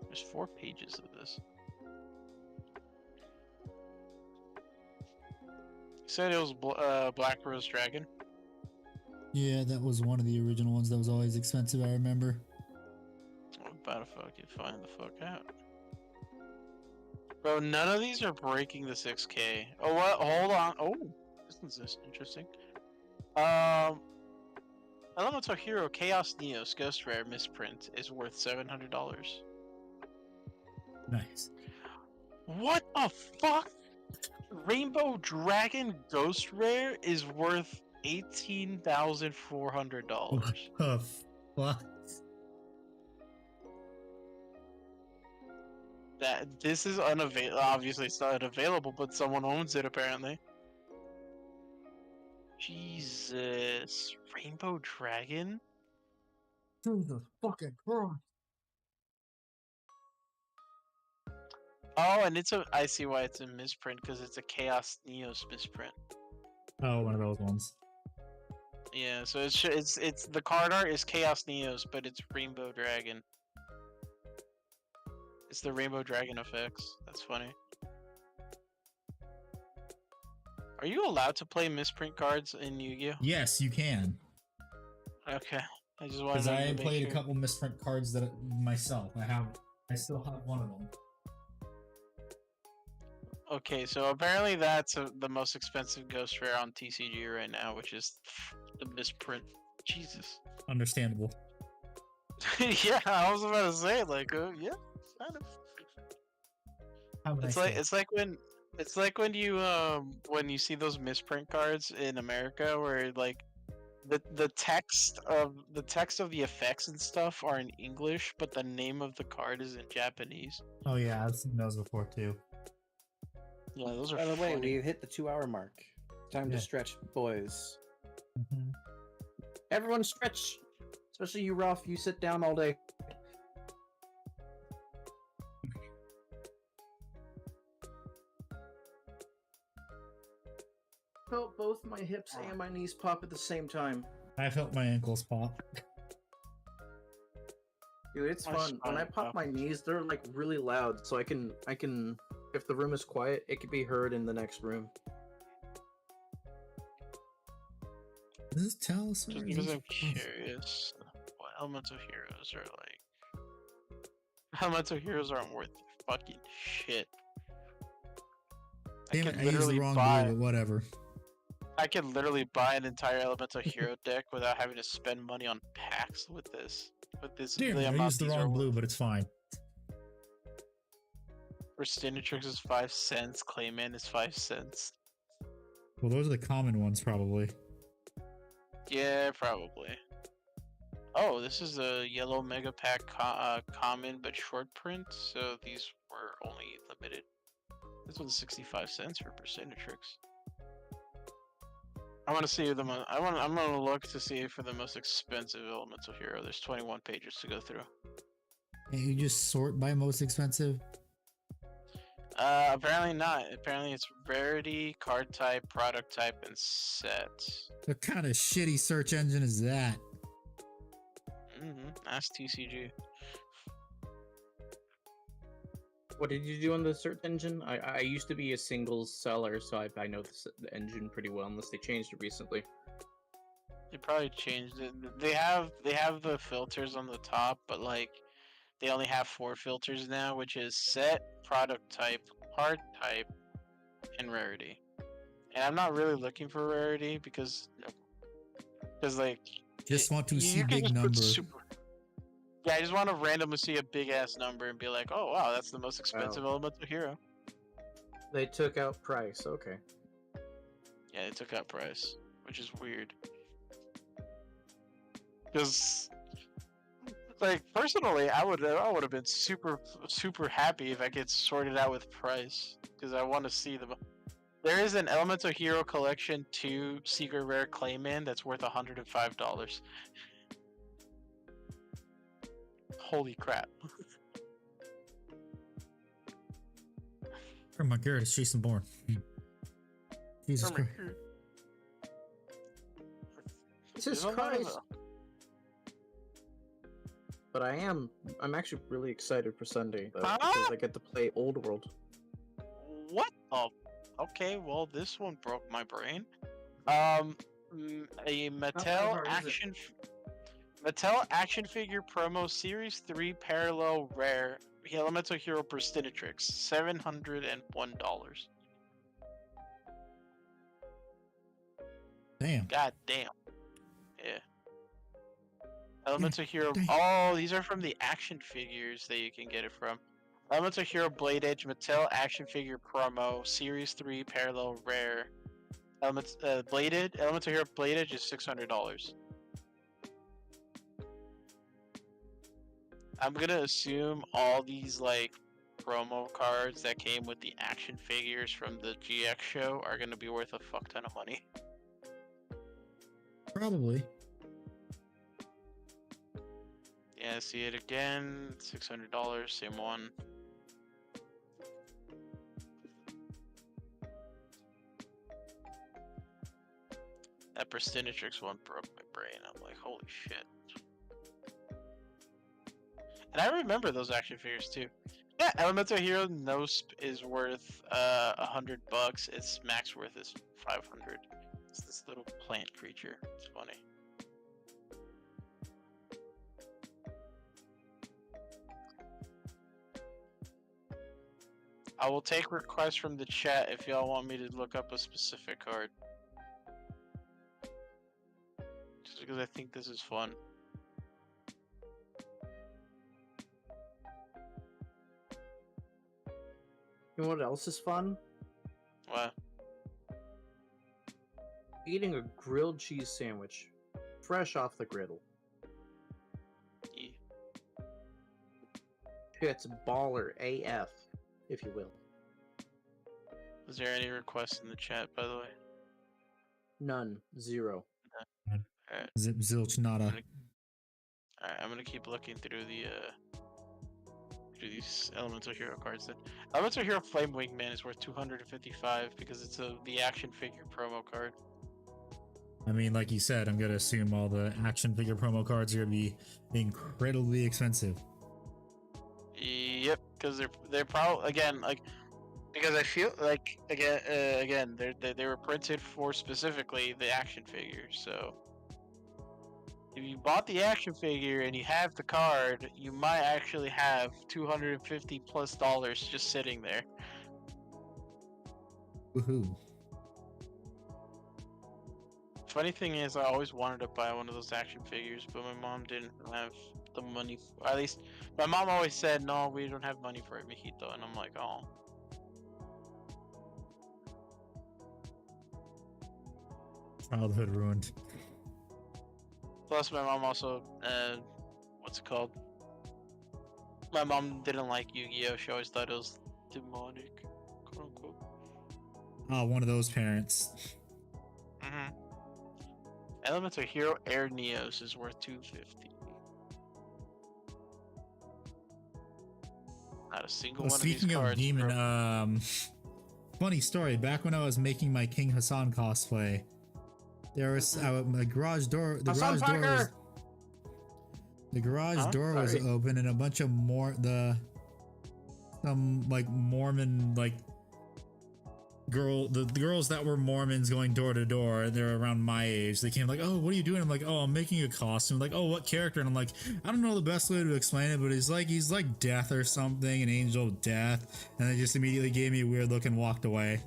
There's 4 pages of this. You said it was Black Rose Dragon? Yeah, that was one of the original ones that was always expensive, I remember. I'm about to fucking find the fuck out. Bro, none of these are breaking the 6K. Oh, what? Hold on. Oh, this is interesting. Elemental Hero Chaos Neos Ghost Rare misprint is worth $700. Nice. What the fuck? Rainbow Dragon Ghost Rare is worth $18,400. What the fuck? This is unavailable. Obviously, it's not available, but someone owns it apparently. Jesus, Rainbow Dragon. Jesus fucking Christ. Oh, and I see why it's a misprint because it's a Chaos Neos misprint. Oh, one of those ones. Yeah, so it's the card art is Chaos Neos, but it's Rainbow Dragon. It's the Rainbow Dragon effects. That's funny. Are you allowed to play misprint cards in Yu-Gi-Oh? Yes, you can. Okay, I just wanted Because to I make played sure. a couple misprint cards that myself. I still have one of them. Okay, so apparently that's the most expensive Ghost Rare on TCG right now, which is the misprint. Jesus. Understandable. Yeah, I was about to say yeah, kind of. Have a It's nice like day. it's like when you see those misprint cards in America where like the text of the effects and stuff are in English, but the name of the card is in Japanese. Oh yeah, I've seen those before too. Yeah, those are By the way, funny. we've hit the 2-hour mark. Time Yeah. to stretch, boys. Mm-hmm. Everyone stretch! Especially you, Ralph. You sit down all day. felt both my hips and my knees pop at the same time. I felt my ankles pop. Dude, it's My fun. When I spine pop my popped. knees, they're like really loud, so I can if the room is quiet, it can be heard in the next room. Does this tell us? Just because I'm curious what elemental heroes are like. Elemental heroes aren't worth fucking shit. Damn it, I used the wrong blue, but whatever. I could literally buy an entire elemental hero deck without having to spend money on packs with this. Damn it, I used the wrong blue, but it's fine. Pristinatrix is 5 cents. Clayman is 5 cents. Well, those are the common ones, probably. Yeah, probably. Oh, this is a yellow mega pack common but short print, so these were only limited. This one's 65 cents for Pristinatrix. I want to see the most. I'm gonna look to see for the most expensive elemental hero. There's 21 pages to go through. And you just sort by most expensive? Apparently not. Apparently it's rarity, card type, product type, and set. What kind of shitty search engine is that? Ask TCG. What did you do on the search engine? I used to be a singles seller, so I know the engine pretty well, unless they changed it recently. They probably changed it. They have the filters on the top, but like they only have 4 filters now, which is set, product type, card type, and rarity. And I'm not really looking for rarity because like Just want to see you can big just put number. Yeah, I just want to randomly see a big ass number and be like, oh wow, that's the most expensive elemental hero. They took out price. Okay. Yeah, they took out price, which is weird. Because, like, personally, I would have been super happy if I could sort it out with price, because I want to see them. There is an Elemental Hero Collection 2 Secret Rare Clayman that's worth $105. Holy crap! Oh my god, it's Jason Bourne. Jesus Christ. Jesus Christ! But I'm actually really excited for Sunday, though, because I get to play Old World. What? Oh, okay. Well, this one broke my brain. A Mattel action figure promo Series 3 Parallel Rare Elemental Hero Pristinatrix, $701. Damn. God damn. Yeah. Elemental Hero. Damn. Oh, these are from the action figures that you can get it from. Elemental Hero Blade Edge Mattel action figure promo Series 3 Parallel Rare. Elemental Hero Blade Edge is $600. I'm gonna assume all these like promo cards that came with the action figures from the GX show are gonna be worth a fuck ton of money. Probably. Yeah, see it again. $600, same one. That Pristinatrix one broke my brain. I'm like, holy shit. And I remember those action figures too. Yeah, Elemental Hero Nosp is worth $100. Its max worth is 500. It's this little plant creature. It's funny. I will take requests from the chat if y'all want me to look up a specific card. Just because I think this is fun. You know what else is fun? What? Eating a grilled cheese sandwich, fresh off the griddle. Yeah. It's baller AF, if you will. Is there any requests in the chat, by the way? None. Zero. Alright. Zilch nada. Alright, I'm gonna keep looking through the through these Elemental Hero cards. Then Elemental Hero Flame Wingman is worth 255 because it's the action figure promo card. I mean, like you said, I'm gonna assume all the action figure promo cards are gonna be incredibly expensive. Yep, because they're probably again like because I feel like again they were printed for specifically the action figure. So if you bought the action figure and you have the card, you might actually have $250+ just sitting there. Woohoo! Funny thing is, I always wanted to buy one of those action figures, but my mom didn't have the money. At least, my mom always said, "No, we don't have money for it, mijito," and I'm like, "Oh." Childhood ruined. Plus, my mom also, what's it called? My mom didn't like Yu-Gi-Oh. She always thought it was demonic, quote unquote. Oh, one of those parents. Mm-hmm. Elemental Hero Air Neos is worth 250. Not a single one of these Speaking of cards. demon, funny story. Back when I was making my King Hassan cosplay, there was my garage door. The Hassan garage door was, Parker! the garage door was Sorry. open, and a bunch of some like Mormon like the girls that were Mormons going door to door. They're around my age. They came like, "Oh, what are you doing?" I'm like, "Oh, I'm making a costume." Like, "Oh, what character?" And I'm like, "I don't know the best way to explain it, but he's like death or something, an angel of death." And they just immediately gave me a weird look and walked away.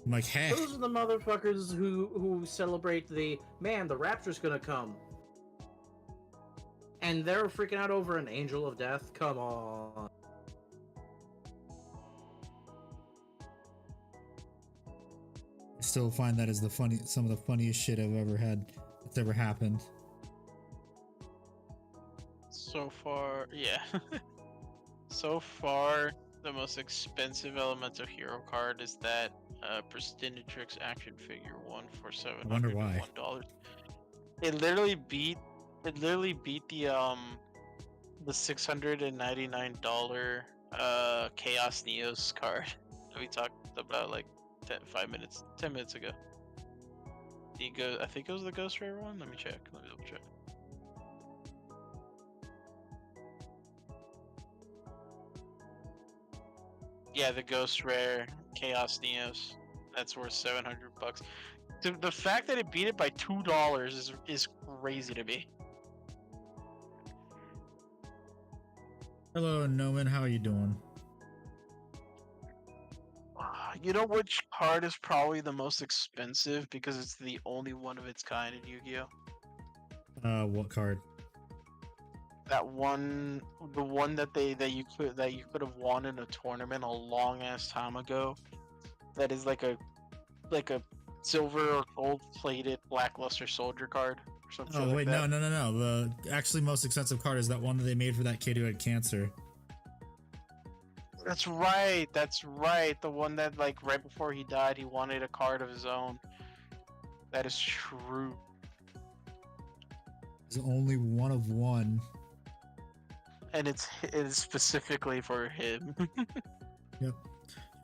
I'm like, "Hey." Those are the motherfuckers who celebrate the rapture's gonna come. And they're freaking out over an angel of death? Come on. I still find that is some of the funniest shit I've ever had that's ever happened. So far, yeah. So far, the most expensive Elemental Hero card is that Prestigitrix action figure one for $701. It literally beat the $699 Chaos Neos card that we talked about like 10 minutes ago. I think it was the Ghost Rare one. Let me check. Let me double check. Yeah, the Ghost Rare Chaos Neos. That's worth $700. The fact that it beat it by $2 is crazy to me. Hello, Noman. How are you doing? You know which card is probably the most expensive because it's the only one of its kind in Yu-Gi-Oh? What card? That one, the one that you could have won in a tournament a long ass time ago. That is like a silver or gold plated Blackluster Soldier card or something. Oh like wait, that. no. The actually most expensive card is that one that they made for that kid who had cancer. That's right. The one that like right before he died, he wanted a card of his own. That is true. There's only one of one. And it is specifically for him. Yep.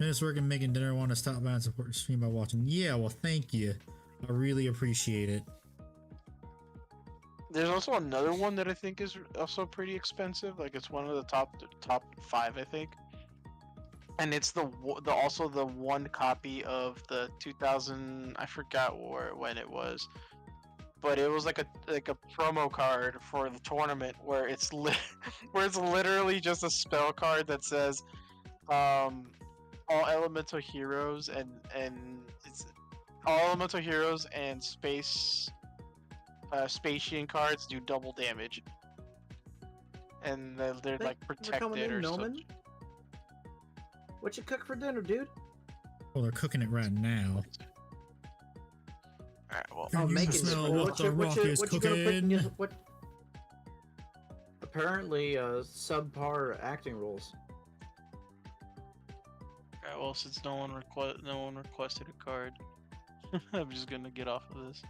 Minutes working making dinner. Want to stop by and support your stream by watching. Yeah, well, thank you. I really appreciate it. There's also another one that I think is also pretty expensive. Like it's one of the top 5, I think. And it's also the one copy of the 2000. I forgot when it was, but it was like a promo card for the tournament where it's literally just a spell card that says, all elemental heroes and it's all elemental heroes and Spacian cards do double damage, and they're like protected or something. What you cook for dinner, dude? Well, they're cooking it right now. Alright, well, Can you smell what the rock is cooking? Apparently, subpar acting roles. Alright, well, since no one requested a card, I'm just gonna get off of this.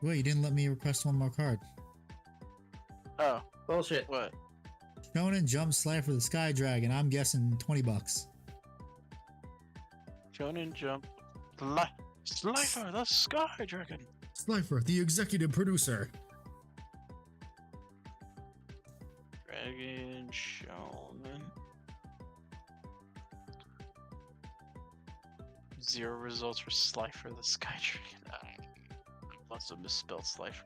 Wait, you didn't let me request one more card. Oh, Bullshit. what? Shonen Jump Slifer the Sky Dragon. I'm guessing $20. Shonen Jump. Slifer, the Sky Dragon. Slifer, the executive producer. Dragon Shonen. 0 results for Slifer, the Sky Dragon. I must have misspelled Slifer.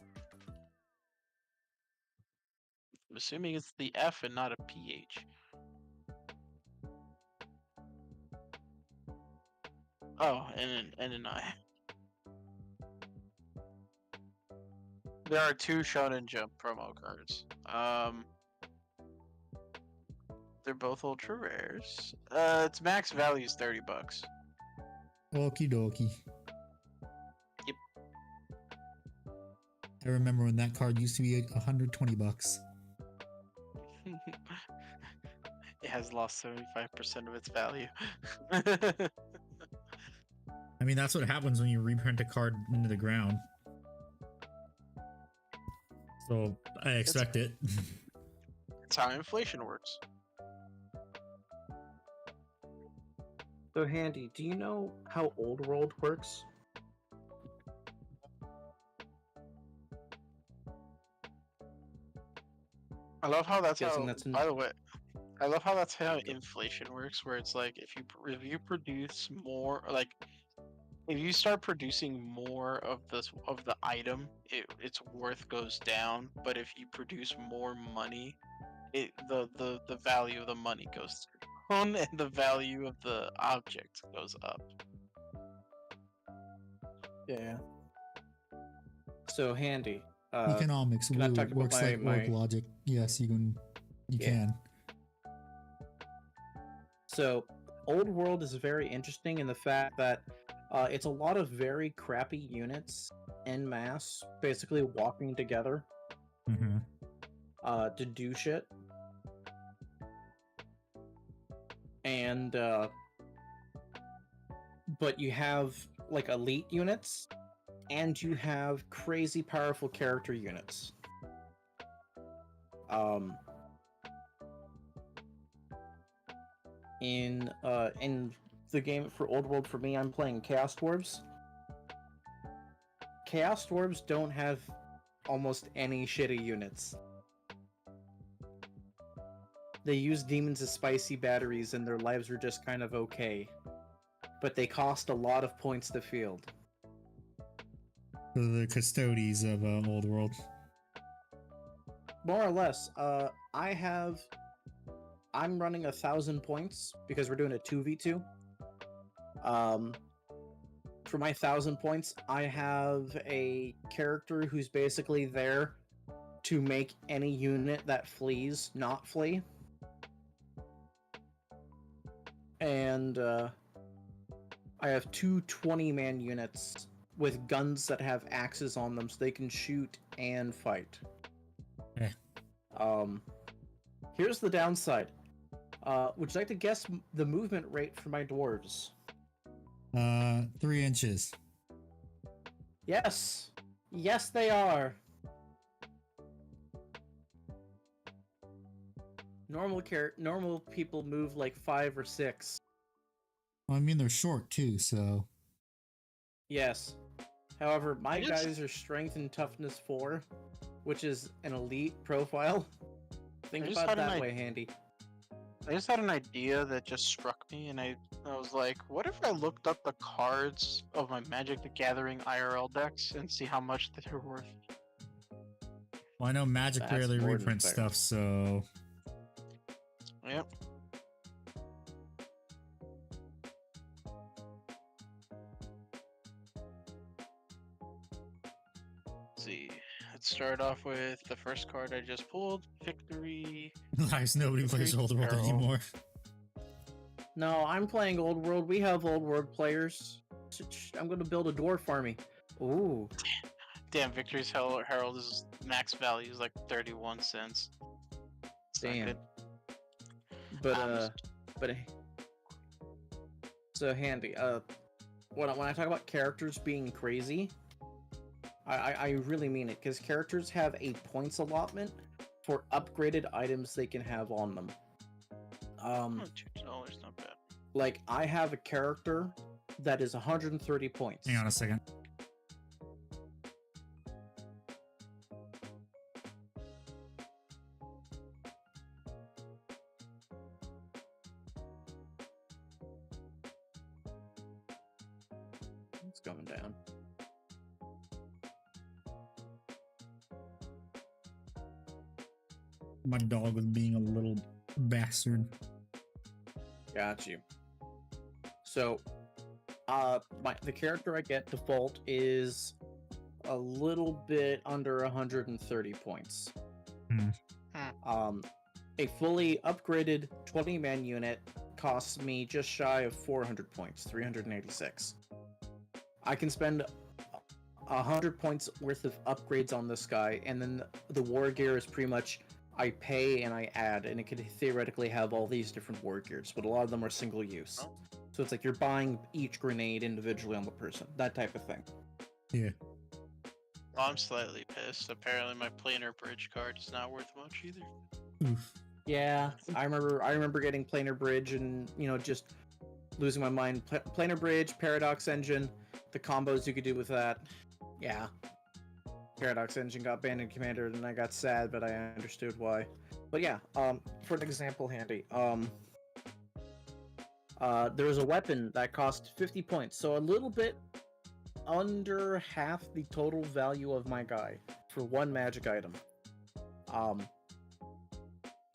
I'm assuming it's the F and not a PH. Oh, and an I. There are 2 Shonen Jump promo cards. They're both ultra rares. Its max value is $30. Okie dokie. Yep. I remember when that card used to be $120. It has lost 75% of its value. I mean, that's what happens when you reprint a card into the ground. So I expect it. That's how inflation works. So, Handy, do you know how Old World works? I love how that's Guessing how. that's By the way, I love how that's how inflation works. Where it's like if you produce more, like if you start producing more of the item, its worth goes down. But if you produce more money, the value of the money goes down, and the value of the object goes up. Yeah. So, Handy. Economics can I talk about works like my- orc logic. Yes, you Yeah. can. So, Old World is very interesting in the fact that it's a lot of very crappy units en masse, basically walking together Mm-hmm. to do shit. And, but you have, like, elite units, and you have crazy powerful character units. In the game for Old World, for me, I'm playing Chaos Dwarves. Chaos Dwarves don't have almost any shitty units. They use demons as spicy batteries and their lives are just kind of okay. But they cost a lot of points to field. So the custodies of Old World. More or less, I'm running 1,000 points because we're doing a 2v2. For my 1,000 points, I have a character who's basically there to make any unit that flees not flee. And I have 2 20-man units with guns that have axes on them so they can shoot and fight. Eh. Here's the downside. Would you like to guess the movement rate for my dwarves? 3 inches. Yes! Yes, they are! Normal people move like 5 or 6. Well, I mean, they're short too, so. Yes. However, my I just- guys are strength and toughness 4, which is an elite profile. Think I just about it had an that way, Handy. I just had an idea that just struck me, and I was like, what if I looked up the cards of my Magic the Gathering IRL decks and see how much they're worth? Well, I know Magic That's rarely more than reprints fair. stuff, so. Yep. Let's see. Let's start off with the first card I just pulled, Victory. Nice, nobody plays Victory Old World Peril. anymore. No, I'm playing Old World. We have Old World players. I'm going to build a dwarf army. Ooh. Damn, Victory's Herald is max value is like 31 cents. It's not Damn. good. But so Handy. When I talk about characters being crazy, I really mean it, because characters have a points allotment for upgraded items they can have on them. $2, not bad. Like, I have a character that is 130 points. Hang on a second. It's going down. My dog was being a little bastard. Got you. So, the character I get default is a little bit under 130 points. A fully upgraded 20-man unit costs me just shy of 400 points, 386. I can spend 100 points worth of upgrades on this guy, and then the war gear is pretty much I pay and I add, and it could theoretically have all these different war gears, but a lot of them are single use. So it's like you're buying each grenade individually on the person, that type of thing. Yeah. Well, I'm slightly pissed. Apparently, my planar bridge card is not worth much either. Oof. Yeah, I remember getting planar bridge and just losing my mind. Planar bridge, paradox engine, the combos you could do with that. Yeah. Paradox engine got banned in Commander, and I got sad, but I understood why. But yeah, for an example handy, there was a weapon that cost 50 points, so a little bit under half the total value of my guy for one magic item.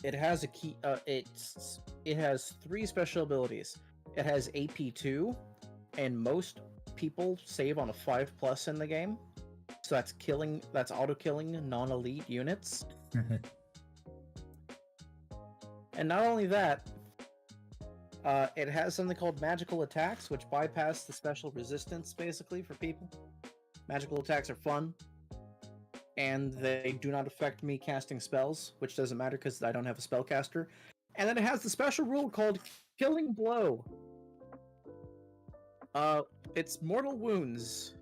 It has a key. It has 3 special abilities. It has AP2, and most people save on a 5+ in the game. So that's auto-killing non-elite units. And not only that, it has something called magical attacks, which bypass the special resistance, basically, for people. Magical attacks are fun, and they do not affect me casting spells, which doesn't matter because I don't have a spellcaster. And then it has the special rule called Killing Blow. It's mortal wounds,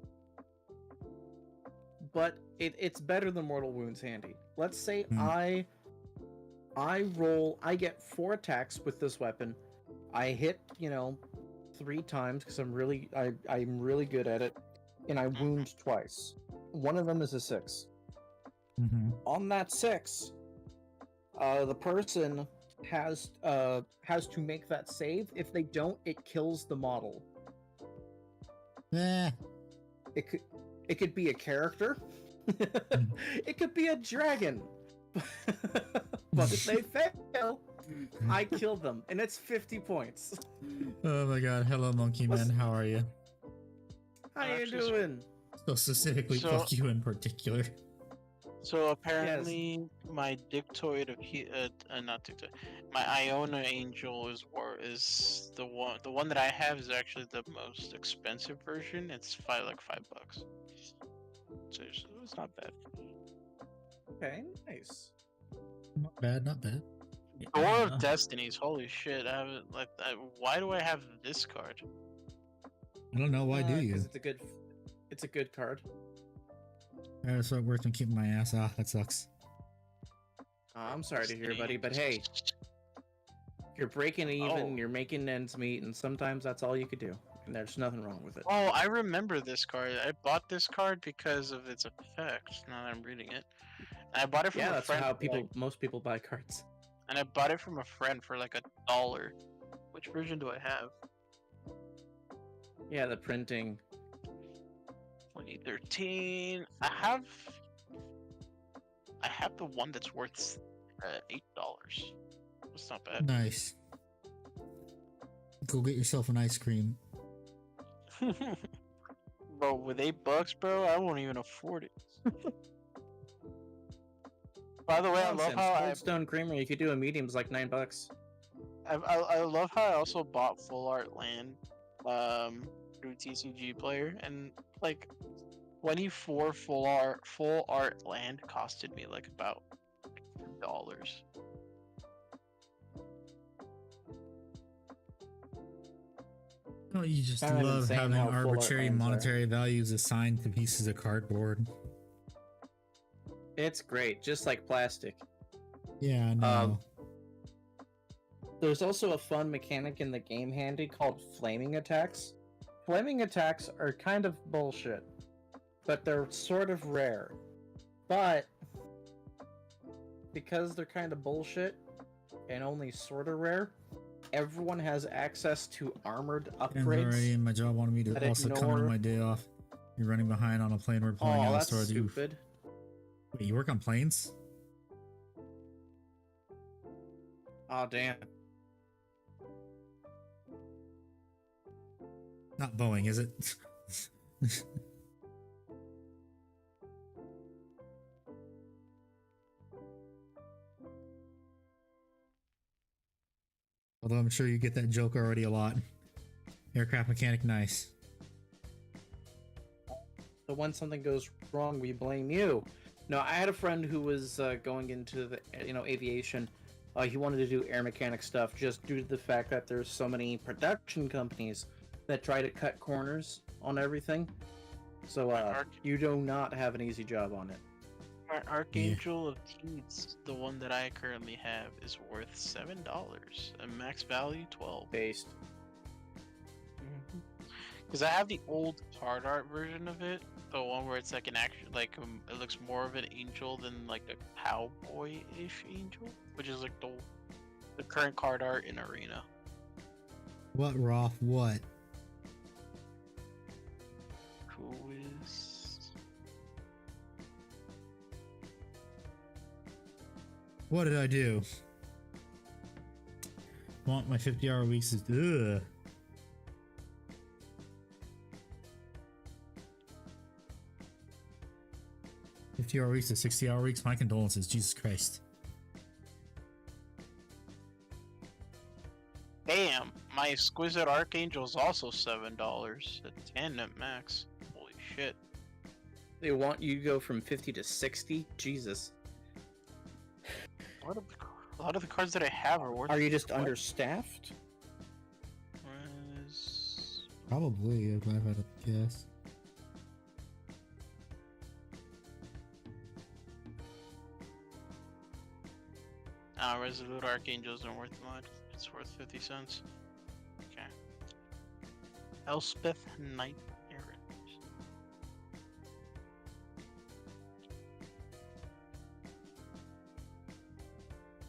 but it's better than mortal wounds handy. Let's say I get 4 attacks with this weapon. I hit, 3 times because I'm really good at it, and I wound twice. One of them is a 6. On that 6, the person has to make that save. If they don't, it kills the model. It could be a character. It could be a dragon. But if they fail, I kill them, and it's 50 points. Oh my god, hello Monkey Man, how are you? How you doing? So specifically, fuck you in particular. So apparently, my Dictoid of not Dictoid, my Iona Angel is the one that I have is actually the most expensive version. It's like $5. So it's not bad. Okay, nice. Not bad, not bad. Door of Destinies, holy shit! I haven't why do I have this card? I don't know. Why do you? It's a good card. That's what worth me keeping my ass off. That sucks. I'm sorry to hear, buddy, but hey, you're breaking even, you're making ends meet, and sometimes that's all you could do, and there's nothing wrong with it. Oh, I remember this card. I bought this card because of its effects. Now that I'm reading it, and I bought it from a friend. Yeah, that's how most people buy cards. And I bought it from a friend for like $1. Which version do I have? Yeah, the printing. 2013. I have the one that's worth $8. That's not bad. Nice. Go get yourself an ice cream. Bro, with $8, bro, I won't even afford it. By the way, I love how Cold Stone Creamery, you could do a medium's like $9. I love how I also bought full art land through TCG Player, and like 24 full art land costed me like about $2. Oh, you just love having arbitrary monetary values assigned to pieces of cardboard. It's great, just like plastic. Yeah, no. There's also a fun mechanic in the game handy called flaming attacks. Flaming attacks are kind of bullshit, but they're sort of rare. But because they're kind of bullshit and only sort of rare, everyone has access to armored And already upgrades. my job wanted me to also come on my day off. You're running behind on a plane. We're pulling out that's stores. stupid. Wait, you work on planes? Oh, damn. Not Boeing, is it? Although I'm sure you get that joke already a lot. Aircraft mechanic, nice. So when something goes wrong, we blame you. No, I had a friend who was going into the aviation. He wanted to do air mechanic stuff just due to the fact that there's so many production companies that try to cut corners on everything. So you do not have an easy job on it. My Archangel of Teats, the one that I currently have, is worth $7 and max value 12. Based. Because I have the old card art version of it, the one where it's like an action, like it looks more of an angel than like a cowboy-ish angel, which is like the current card art in Arena. What, Roth? What? Who is? What did I do? Want my 50-hour weeks is ugh. $50-hour weeks to 60-hour weeks. My condolences. Jesus Christ. Damn, my exquisite Archangel is also $7 at 10 at max. Holy shit. They want you to go from 50 to 60? Jesus. A lot of the cards that I have are worth. Are you just understaffed? Probably, if I had to guess. Resolute Archangel isn't worth much. It's worth 50 cents. Okay. Elspeth Knight Errant.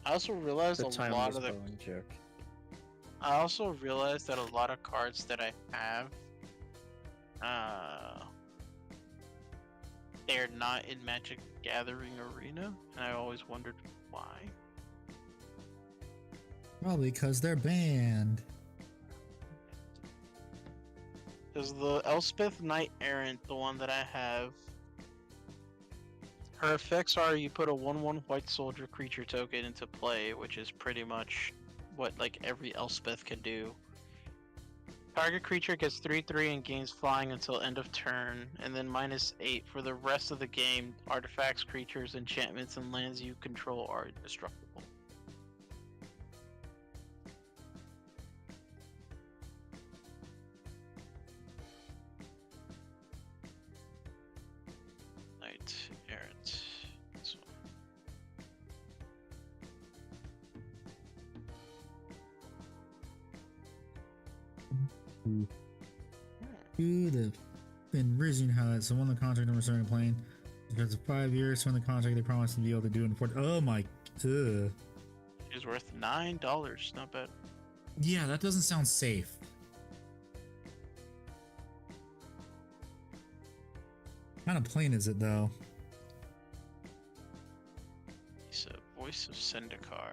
I also realized a lot of the joke. I also realized that a lot of cards that I have, they're not in Magic Gathering Arena, and I always wondered why. Probably because they're banned. Because the Elspeth Knight Errant, the one that I have, her effects are you put a 1/1 white soldier creature token into play, which is pretty much what like every Elspeth can do. Target creature gets 3/3 and gains flying until end of turn, and then -8 for the rest of the game. Artifacts, creatures, enchantments, and lands you control are indestructible. Knight Errant. This one. Could have been reason how that's the one the contract number starting playing. Because of 5 years when the contract they promised to be able to do it in 4. Oh my. Is worth $9. Not bad. Yeah, that doesn't sound safe. What kind of plane is it though? He's a voice of Zendikar.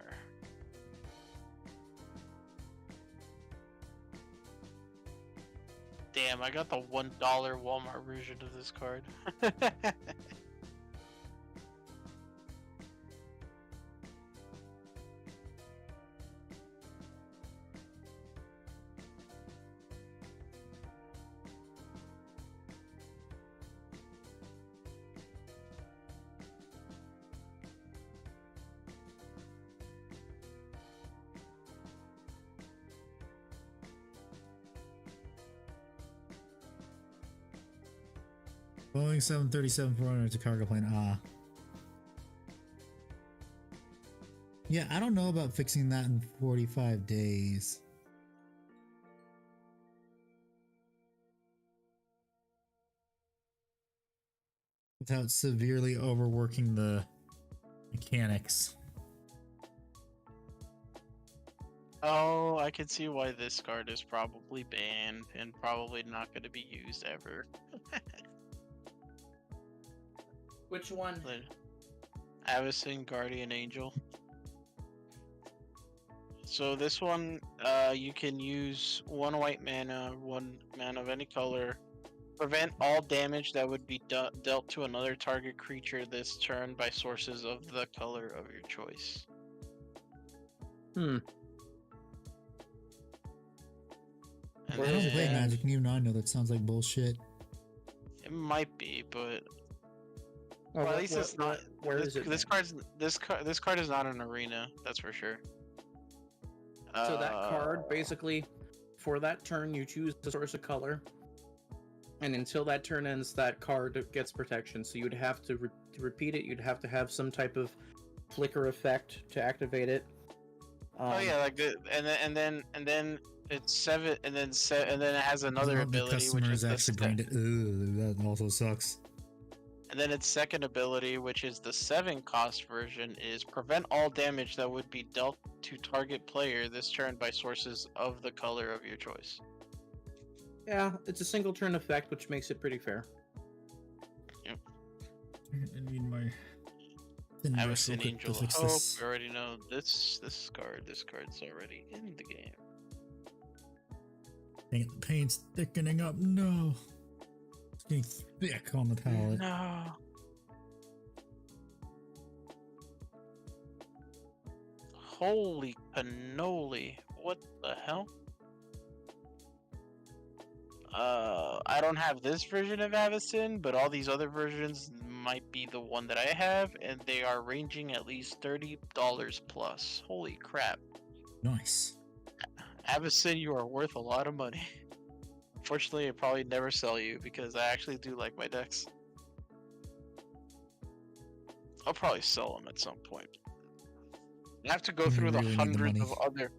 Damn, I got the $1 Walmart version of this card. Boeing 737-400 is a cargo plane. Ah. Yeah, I don't know about fixing that in 45 days. Without severely overworking the mechanics. Oh, I can see why this card is probably banned and probably not going to be used ever. Which one? Avacyn Guardian Angel. So this one, you can use 1 white mana, 1 mana of any color. Prevent all damage that would be dealt to another target creature this turn by sources of the color of your choice. I don't play Magic, and even I know that sounds like bullshit. It might be, but well, at least it's not. Where is it? This card is not an arena. That's for sure. So that card, basically, for that turn, you choose the source of color, and until that turn ends, that card gets protection. So you'd have to repeat it. You'd have to have some type of flicker effect to activate it. Oh yeah, like and then it's 7, and then it has another ability, which is actually brained it. That also sucks. And then its second ability, which is the 7 cost version, is prevent all damage that would be dealt to target player this turn by sources of the color of your choice. Yeah, it's a single turn effect, which makes it pretty fair. Yep. I need my Avacyn Angel of Hope. We already know this card. This card's already in the game. Dang it, the paint's thickening up. No. It's getting thick on the palette. No. Holy cannoli. What the hell? I don't have this version of Avacyn, but all these other versions might be the one that I have, and they are ranging at least $30 plus. Holy crap. Nice. Avacyn, you are worth a lot of money. Fortunately, I probably never sell you because I actually do like my decks. I'll probably sell them at some point. I have to go through the hundreds of other.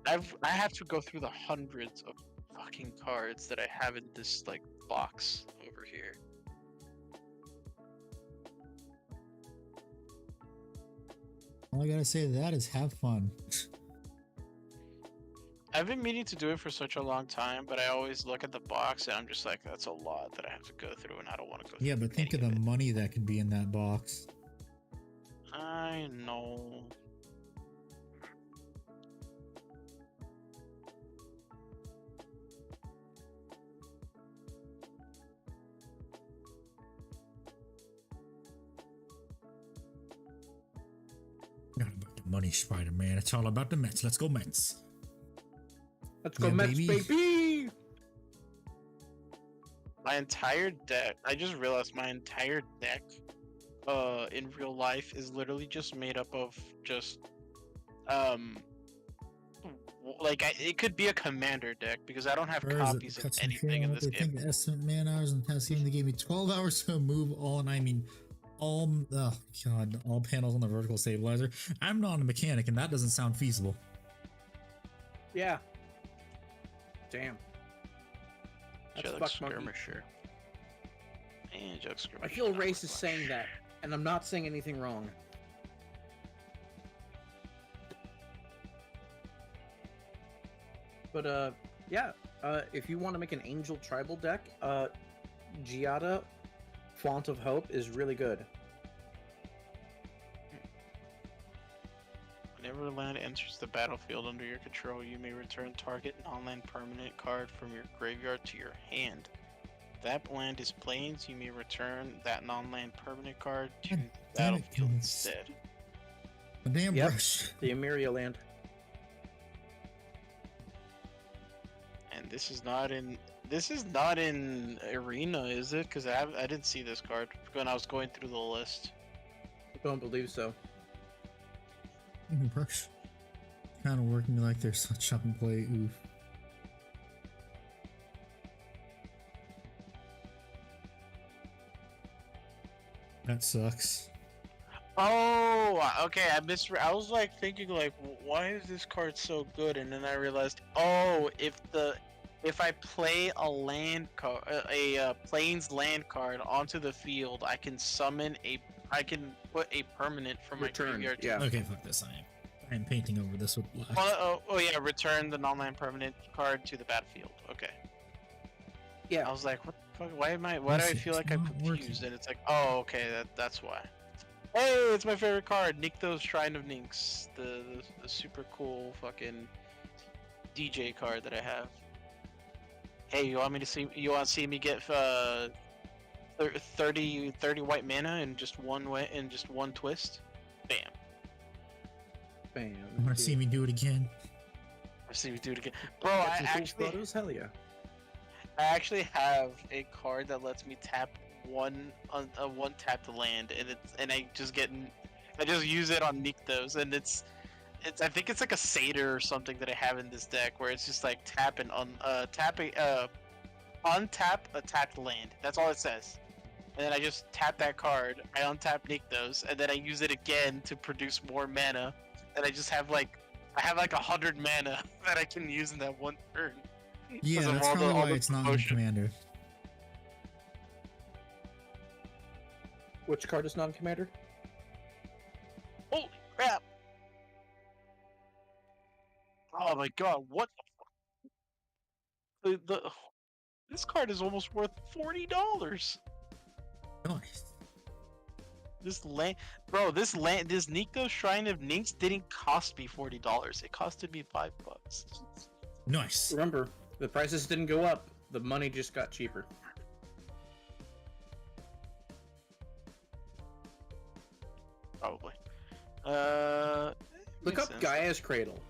I have to go through the hundreds of fucking cards that I have in this like box over here. All I gotta say to that is have fun. I've been meaning to do it for such a long time, but I always look at the box and I'm just like, that's a lot that I have to go through, and I don't want to go through. Yeah, but think of the money that could be in that box. I know. Not about the money, Spider-Man. It's all about the Mets. Let's go Mets. Let's go Mets, baby! My entire deck, I just realized my entire deck in real life is literally just made up of just it could be a commander deck because I don't have copies of anything in this game. The estimate man hours in the past game, they gave me 12 hours to move all, and I mean all, oh god, all panels on the vertical stabilizer. I'm not a mechanic, and that doesn't sound feasible. Yeah. Damn. Jug Skirmisher. And Jug Skirmisher. I feel racist saying that, and I'm not saying anything wrong. But yeah, if you want to make an Angel Tribal deck, Giada, Font of Hope is really good. Whenever land enters the battlefield under your control, you may return target non-land permanent card from your graveyard to your hand. If that land is plains, you may return that non-land permanent card to the battlefield instead. A damn brush. The Emeria land. And this is not in arena, is it? Because I didn't see this card when I was going through the list. I don't believe so. Brush. Kind of working like there's such shop and play. Oof. That sucks. Oh, okay. I was like thinking like, why is this card so good? And then I realized, oh, if I play a land card, plains land card onto the field, I can put a permanent from my Return, graveyard. yeah. Okay, fuck this. I am painting over this with black. Oh yeah, return the non-land permanent card to the battlefield. Okay. Yeah. I was like, what the fuck? Why do I feel like I'm confused? And it's like, oh, okay, that's why. Hey, it's my favorite card, Nykthos Shrine of Ninx, the super cool fucking DJ card that I have. Hey, you want to see me get 30 white mana in just one twist? Bam. Bam. You want to see me do it again? I see me do it again, bro. Got some cool photos? Hell yeah. I actually have a card that lets me tap one tapped land, and I just use it on Nykthos, and it's I think it's like a satyr or something that I have in this deck where it's just like untap a tapped land. That's all it says. And then I just tap that card, I untap Nykthos, and then I use it again to produce more mana. And I just have like 100 mana that I can use in that one turn. Yeah, that's probably why it's not in Commander. Which card is non-commander? Holy crap! Oh my god, what the fuck? This card is almost worth $40. Nice. This Nykthos Shrine of Ninx didn't cost me $40. It costed me $5. Nice. Remember, the prices didn't go up. The money just got cheaper. Probably. Look up Gaia's Cradle.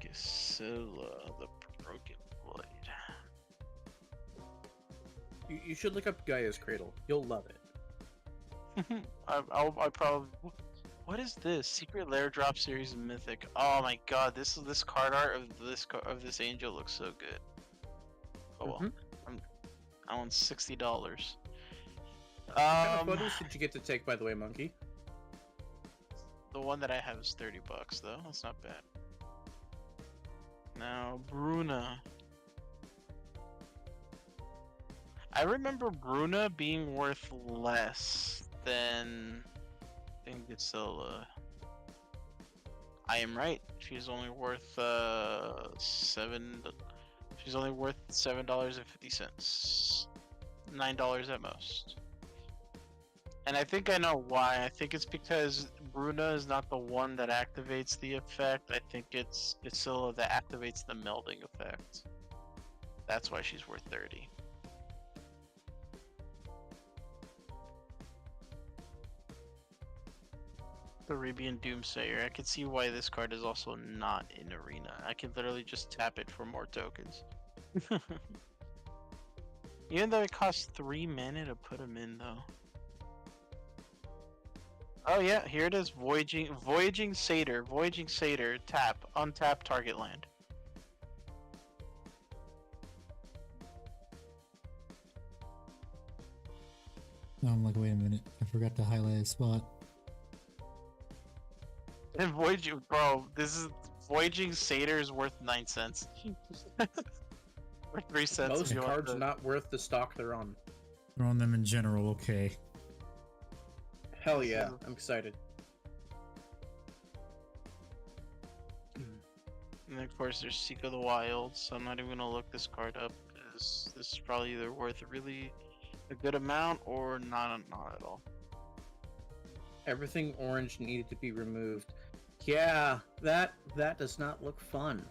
Gisela, the Broken Blade. You should look up Gaia's Cradle. You'll love it. I probably. What is this? Secret Lair Drop Series of Mythic. Oh my god, this card art of this angel looks so good. Oh well, I want $60. What kind of photos did you get to take, by the way, Monkey? The one that I have is $30 though. That's not bad. Now Bruna. I remember Bruna being worth less than Gisela. I am right. She's only worth She's only worth $7.50. $9 at most. And I think I know why. I think it's because Bruna is not the one that activates the effect. I think it's Gisela that activates the melding effect. That's why she's worth 30. The Arabian Doomsayer. I can see why this card is also not in Arena. I can literally just tap it for more tokens. Even though it costs 3 mana to put them in, though. Oh yeah, here it is. Voyaging Satyr. Voyaging Satyr. Tap. Untap target land. No, I'm like, wait a minute. I forgot to highlight a spot. And Voyaging, bro, Voyaging Satyr is worth 9 cents. Or 3 cents. Most cards are not worth the stock they're on. They're on them in general, okay. Hell yeah, I'm excited. And of course there's Seek of the Wild, so I'm not even gonna look this card up, because this is probably either worth really a good amount or not at all. Everything orange needed to be removed. Yeah, that does not look fun.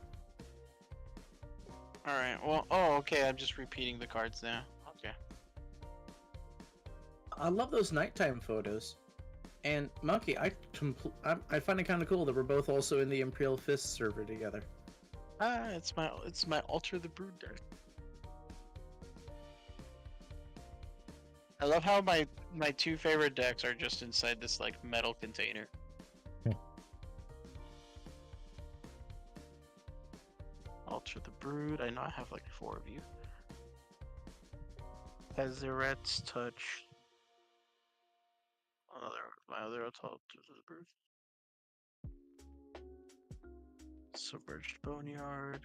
Alright, well, oh, okay, I'm just repeating the cards now. Okay. I love those nighttime photos. And Monkey, I find it kind of cool that we're both also in the Imperial Fist server together. It's my Alter the Brood deck. I love how my two favorite decks are just inside this like metal container. Alter the Brood. I know I have like 4 of you. Tezeret's Touch. My other Altar to the Brute. Submerged Boneyard.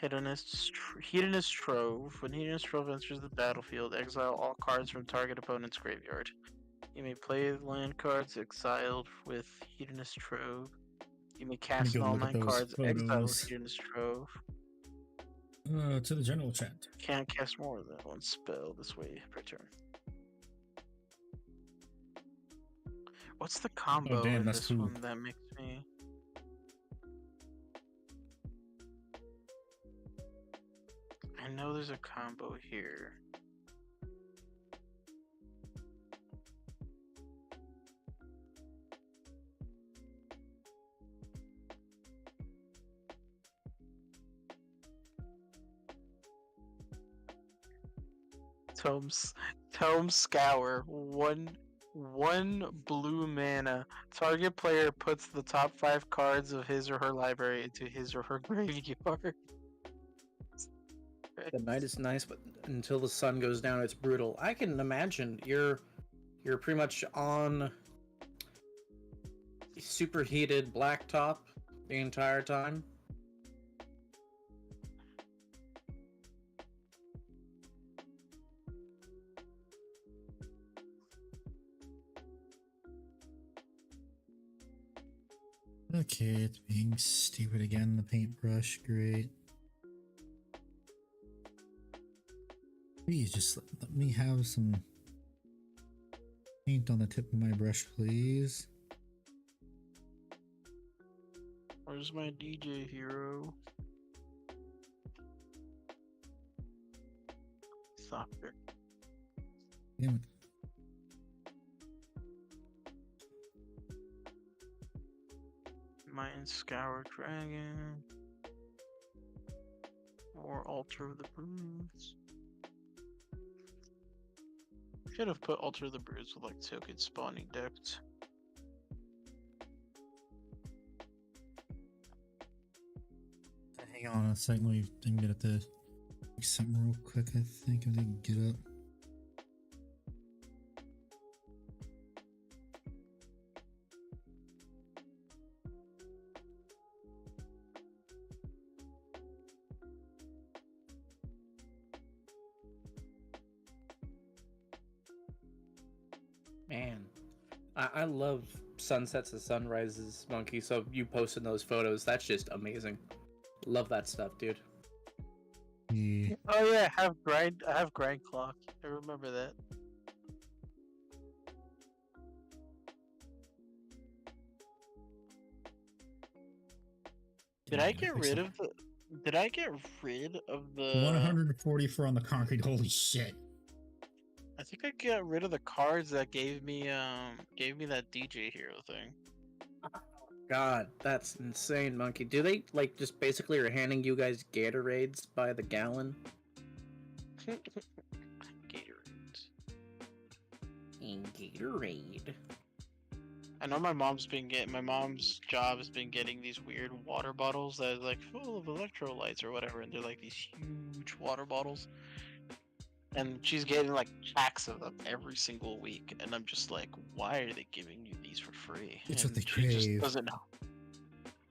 Hedonist Trove. When Hedonist Trove enters the battlefield, exile all cards from target opponent's graveyard. You may play land cards exiled with Hedonist Trove. You may Let me cast go all look at 9 those cards exiled with photos. Hedonist Trove. To the general chat. Can't cast more than one spell this way per turn. What's the combo damn, in that's this cool. one that makes me... I know there's a combo here. Tome Scour. One blue mana. Target player puts the top 5 cards of his or her library into his or her graveyard. The night is nice, but until the sun goes down, it's brutal. I can imagine you're pretty much on superheated blacktop the entire time. Okay, it's being stupid again. The paintbrush, great. Please just let me have some paint on the tip of my brush, please. Where's my DJ hero? Soccer. Damn it. Mind Scour Dragon. Or Altar of the Brutes. Should have put Altar of the Brutes with like token spawning decks. Hang on a second, we can get at the something real quick. I think I didn't get up. Man, I love sunsets and sunrises, Monkey. So you posting those photos, that's just amazing. Love that stuff, dude. Yeah. Oh yeah, I have grind clock. I remember that. Did I get rid of the 144 on the concrete? Holy shit! I think I got rid of the cards that gave me that DJ hero thing. God, that's insane, Monkey. Do they like just basically are handing you guys Gatorades by the gallon? Gatorade. Gatorade. I know my mom's job has been getting these weird water bottles that are like full of electrolytes or whatever, and they're like these huge water bottles. And she's getting like packs of them every single week, and I'm just like, why are they giving you these for free? It's and what they she crave. just doesn't know.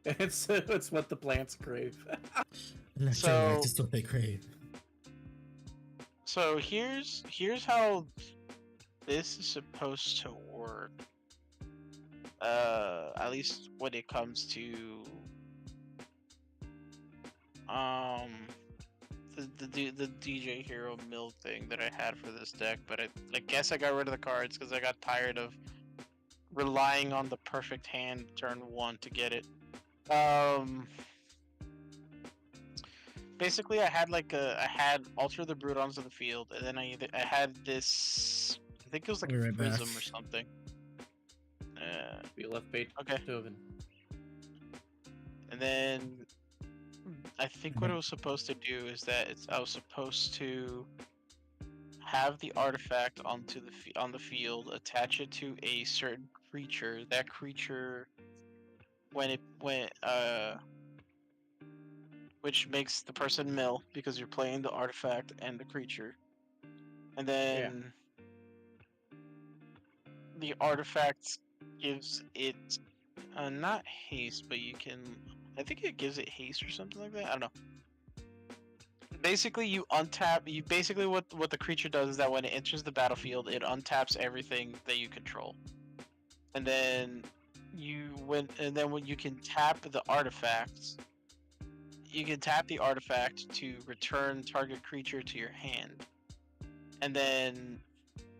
It's what the plants crave. Electrolytes is what they crave. So here's how this is supposed to work. At least when it comes to the DJ Hero mill thing that I had for this deck, but I guess I got rid of the cards because I got tired of relying on the perfect hand turn 1 to get it. Basically I had Alter the Brute onto the field, and then I had this, I think it was like a prism or something. We left page. Okay. And then I think what it was supposed to do is that I was supposed to have the artifact on the field, attach it to a certain creature. That creature, which makes the person mill because you're playing the artifact and the creature. and then the artifact gives it not haste, but you can. I think it gives it haste or something like that. I don't know. Basically, you untap. You basically what the creature does is that when it enters the battlefield, it untaps everything that you control, and then when you can tap the artifacts. You can tap the artifact to return target creature to your hand, and then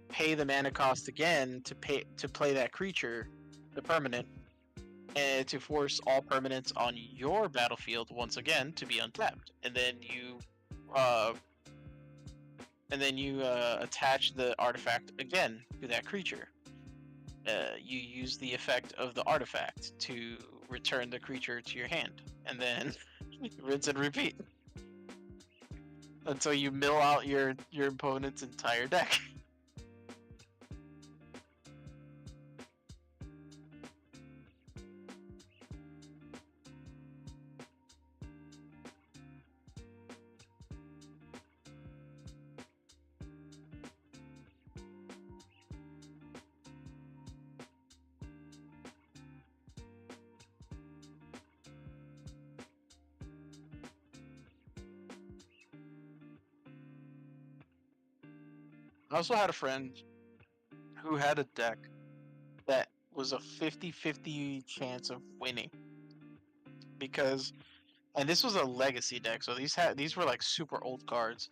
pay the mana cost again to play that creature, the permanent, and to force all permanents on your battlefield once again to be untapped, and then you attach the artifact again to that creature. You use the effect of the artifact to return the creature to your hand, and then rinse and repeat until you mill out your opponent's entire deck. I also had a friend who had a deck that was a 50-50 chance of winning because, and this was a legacy deck, so these were like super old cards.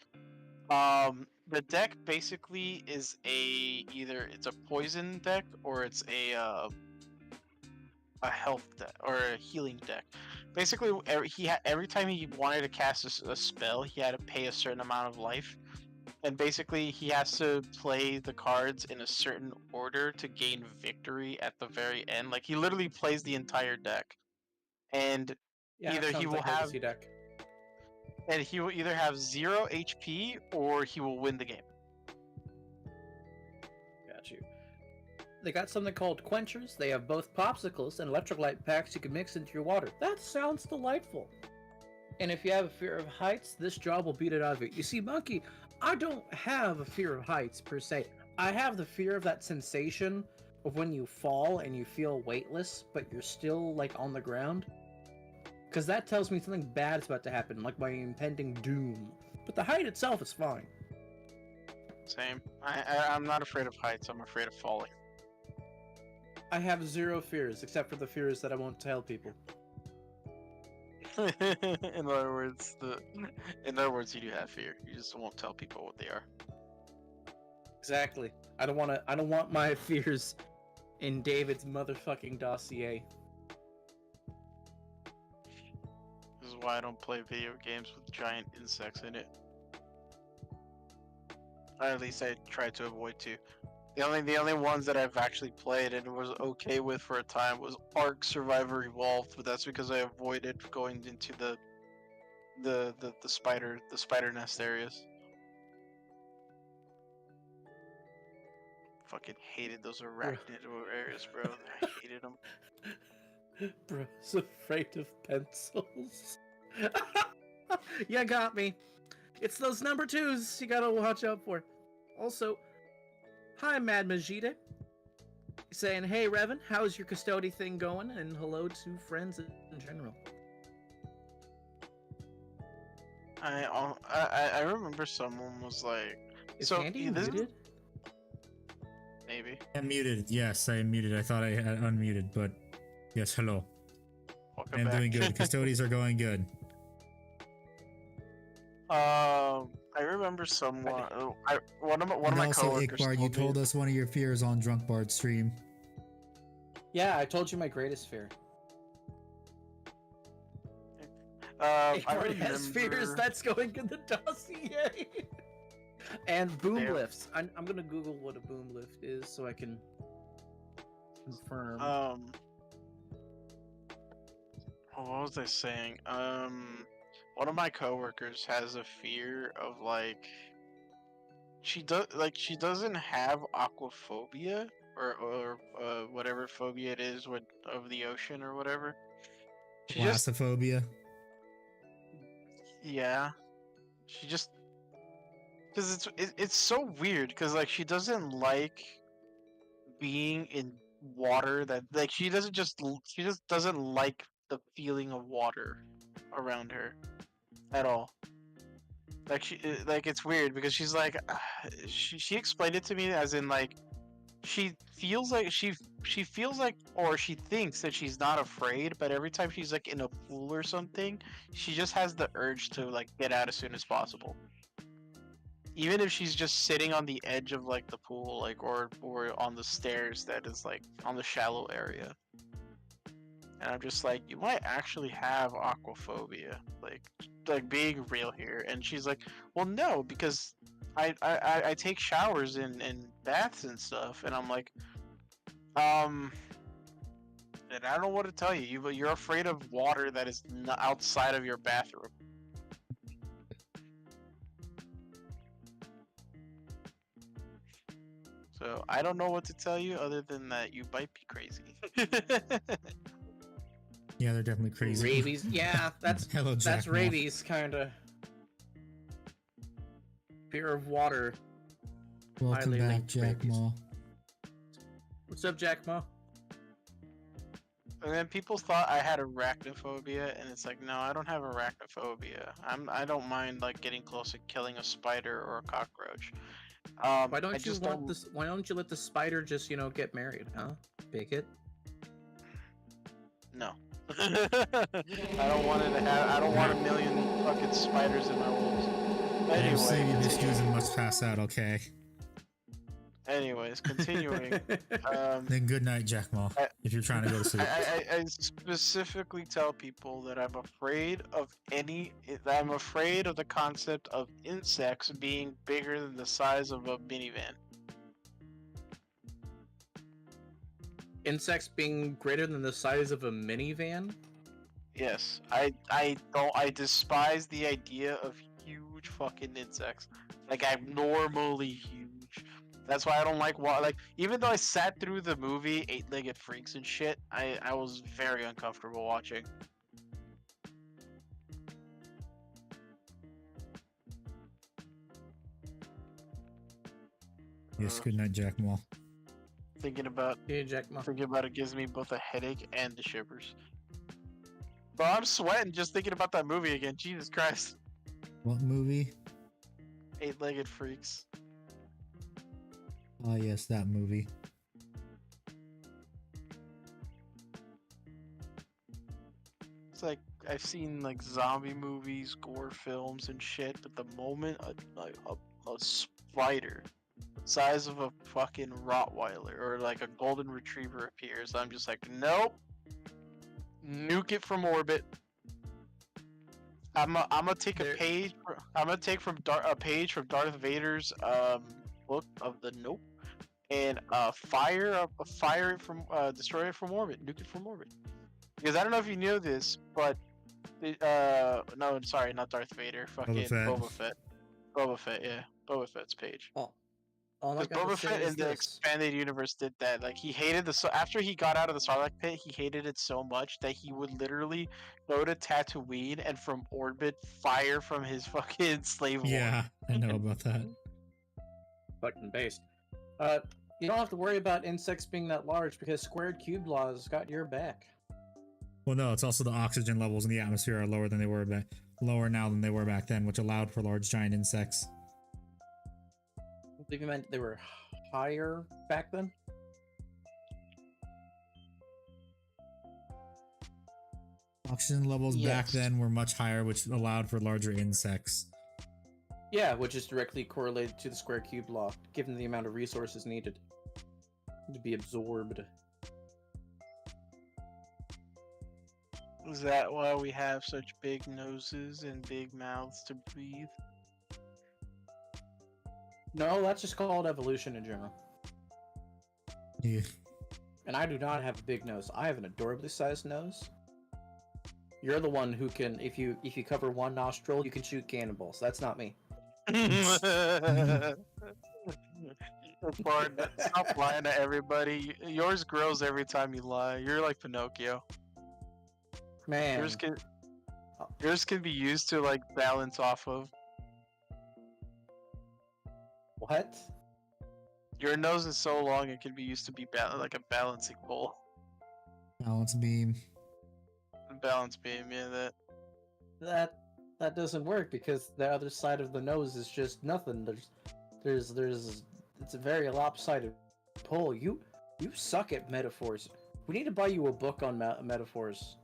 The deck basically is either it's a poison deck or it's a health deck or a healing deck. Basically, every time he wanted to cast a spell, he had to pay a certain amount of life. And basically, he has to play the cards in a certain order to gain victory at the very end. Like, he literally plays the entire deck. And either he will have deck. And he will either have 0 HP or he will win the game. Got you. They got something called quenchers. They have both popsicles and electrolyte packs you can mix into your water. That sounds delightful. And if you have a fear of heights, this job will beat it out of it. You see, Monkey, I don't have a fear of heights per se. I have the fear of that sensation of when you fall and you feel weightless, but you're still like on the ground. Because that tells me something bad is about to happen, like my impending doom. But the height itself is fine. Same. I'm not afraid of heights, I'm afraid of falling. I have 0 fears, except for the fears that I won't tell people. In other words, you do have fear. You just won't tell people what they are. Exactly. I don't want my fears in David's motherfucking dossier. This is why I don't play video games with giant insects in it. Or at least I try to avoid to. The only ones that I've actually played and was okay with for a time was Ark Survivor Evolved, but that's because I avoided going into the spider nest areas. Fucking hated those arachnid areas, bro. I hated them. Bro's afraid of pencils. You got me. It's those number 2s you gotta watch out for. Also, hi, Mad Majida. Saying, hey, Revan, how's your custody thing going? And hello to friends in general. I remember someone was like, is Andy muted? Maybe. I'm muted. Yes, I am muted. I thought I had unmuted, but yes, hello. I'm doing good. Custodies are going good. I remember someone. One of my also, coworkers. Ikbar, you told us one of your fears on Drunk Bard's stream. Yeah, I told you my greatest fear. Ikbar has fears. That's going in the dossier. And boom lifts. I'm gonna Google what a boom lift is so I can confirm. What was I saying? One of my coworkers has a fear of like she doesn't have aquaphobia or whatever phobia it is of the ocean or whatever. Thalassophobia. Yeah. She just because it's so weird because like she doesn't like being in water that like she just doesn't like the feeling of water around her at all. Like like it's weird because she's like she explained it to me as in like she feels like she feels like or she thinks that she's not afraid, but every time she's like in a pool or something, she just has the urge to like get out as soon as possible. Even if she's just sitting on the edge of like the pool, like or on the stairs that is like on the shallow area. And I'm just like, you might actually have aquaphobia, like being real here. And she's like, well, no, because I take showers and baths and stuff. And I'm like, and I don't know what to tell you, but you're afraid of water that is outside of your bathroom. So I don't know what to tell you other than that you might be crazy. Yeah, they're definitely crazy. Rabies. Yeah, that's Hello, Jack that's Moth. rabies, kind of. Fear of water. Welcome highly back, linked Jack rabies. Ma. What's up, Jack Ma? And then people thought I had arachnophobia, and it's like, no, I don't have arachnophobia. I don't mind like getting close and killing a spider or a cockroach. Why I don't you just want don't- this? Why don't you let the spider just get married, huh? Bigot. No. I don't want it to have. I don't want a million fucking spiders in my walls. I'm saving Anyway, this news and must pass out, okay? continuing. Then good night, Jack Ma, I- if you're trying to go to sleep. I specifically tell people that I'm afraid of I'm afraid of the concept of insects being bigger than the size of a minivan. Insects being greater than the size of a minivan? Yes, I despise the idea of huge fucking insects. Like abnormally huge. That's why I don't like like even though I sat through the movie Eight-Legged Freaks and shit, I was very uncomfortable watching. Yes, good night, Jack Ma. Thinking about Yeah, Jack Ma. it gives me both a headache and the shivers. Bro, I'm sweating just thinking about that movie again. Jesus Christ. What movie? Eight-Legged Freaks. Ah, yes, that movie. It's like I've seen like zombie movies, gore films, and shit, but the moment a spider the size of a fucking Rottweiler or like a golden retriever appears, I'm just like, nope, nuke it from orbit. I'm gonna take a There- page. I'm gonna take a page from Darth Vader's book of the Nope, and fire it from destroy it from orbit, nuke it from orbit. Because I don't know if you knew this, but no, sorry, not Darth Vader, fucking Fett. Boba Fett. Boba Fett, yeah, Boba Fett's page. All I Because gotta Boba say Fett is in the this. expanded universe did that. Like he hated after he got out of the Sarlacc pit, he hated it so much that he would literally go to Tatooine and from orbit fire from his fucking slave war. Yeah, I know about that. Fucking based. You don't have to worry about insects being that large because squared cube laws got your back. Well, no, it's also the oxygen levels in the atmosphere are lower now than they were back then, which allowed for large giant insects. I think you meant they were higher back then. Oxygen levels back Yes. then were much higher, which allowed for larger insects. Yeah, which is directly correlated to the square cube law, given the amount of resources needed to be absorbed. Is that why we have such big noses and big mouths to breathe? No, that's just called evolution in general. Yeah. And I do not have a big nose. I have an adorably sized nose. You're the one who can, if you cover one nostril, you can shoot cannonballs. That's not me. Stop lying to everybody. Yours grows every time you lie. You're like Pinocchio. Man, Yours can be used to like balance off of. What? Your nose is so long it can be used to be like a balancing pole. Balance beam. Balance beam, yeah, that. That doesn't work because the other side of the nose is just nothing. There's it's a very lopsided pole. You suck at metaphors. We need to buy you a book on metaphors.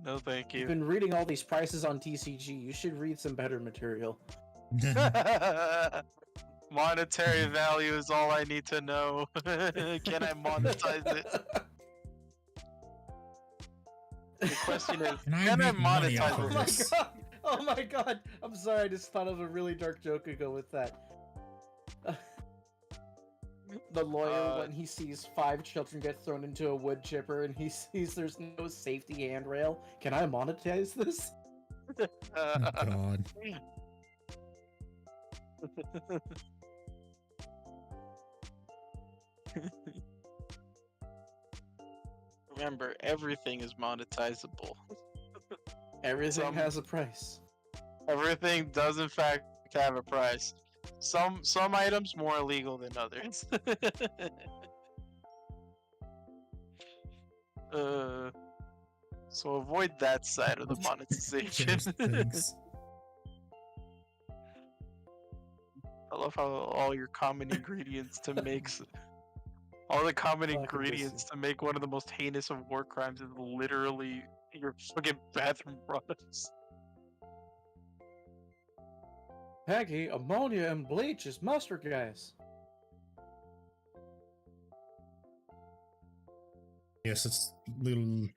No, thank You've you. been reading all these prices on TCG. You should read some better material. Monetary value is all I need to know. Can I monetize it? The question is, Can I can I make money off monetize of Oh my it? this? god! Oh my god! I'm sorry, I just thought of a really dark joke to go with that. The lawyer, when he sees 5 children get thrown into a wood chipper and he sees there's no safety handrail, can I monetize this? Oh, God. Remember, everything is monetizable. Everything has a price. Everything does in fact have a price. Some items more illegal than others. So avoid that side of the monetization. Cheers, thanks. I love how all your common ingredients to make all the common Fucking ingredients to make one of the most heinous of war crimes is literally your fucking bathroom products. Peggy, ammonia and bleach is mustard gas. Yes, it's little.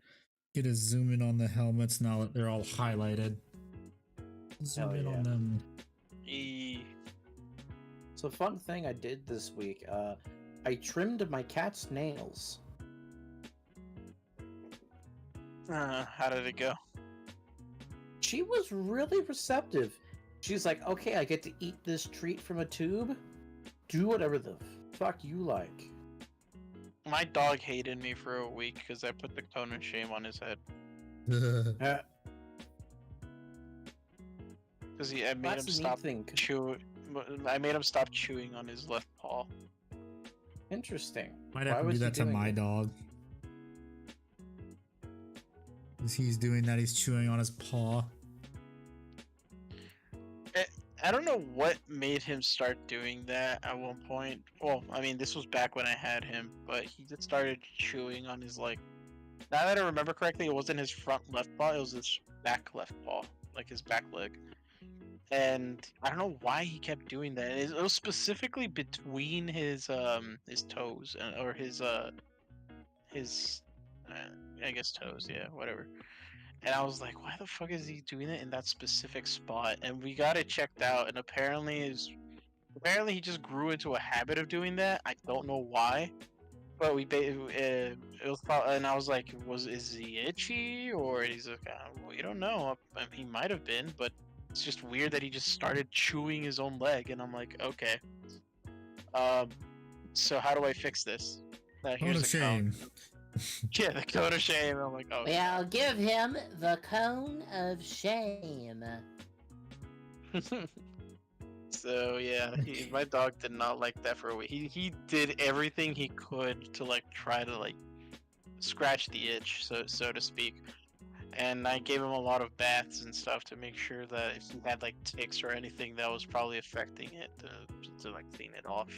Get a zoom in on the helmets now that they're all highlighted. Zoom Hell in yeah. on them. So fun thing I did this week, I trimmed my cat's nails. How did it go? She was really receptive. She's like, okay, I get to eat this treat from a tube. Do whatever the fuck you like. My dog hated me for a week because I put the cone of shame on his head. Because I made him stop chewing. I made him stop chewing on his left paw. Interesting. Might Why have to was do he that to doing my it? dog. As he's doing that, he's chewing on his paw. I don't know what made him start doing that at one point. Well, I mean, this was back when I had him, but he just started chewing on his, like... Now that I remember correctly, it wasn't his front left paw, it was his back left paw. Like his back leg. And I don't know why he kept doing that. It was specifically between his toes, or his I guess toes, yeah, whatever. And I was like, why the fuck is he doing it in that specific spot? And we got it checked out, and apparently he just grew into a habit of doing that. I don't know why, but it was probably, and I was like, is he itchy, or he's like, we don't know. I mean, he might have been, but it's just weird that he just started chewing his own leg, and I'm like, okay. So how do I fix this? What a shame. Yeah, the cone of shame. I'm like, oh. Well, give him the cone of shame. So yeah, my dog did not like that for a week. He did everything he could to like try to like scratch the itch, so to speak. And I gave him a lot of baths and stuff to make sure that if he had like ticks or anything that was probably affecting it to like clean it off.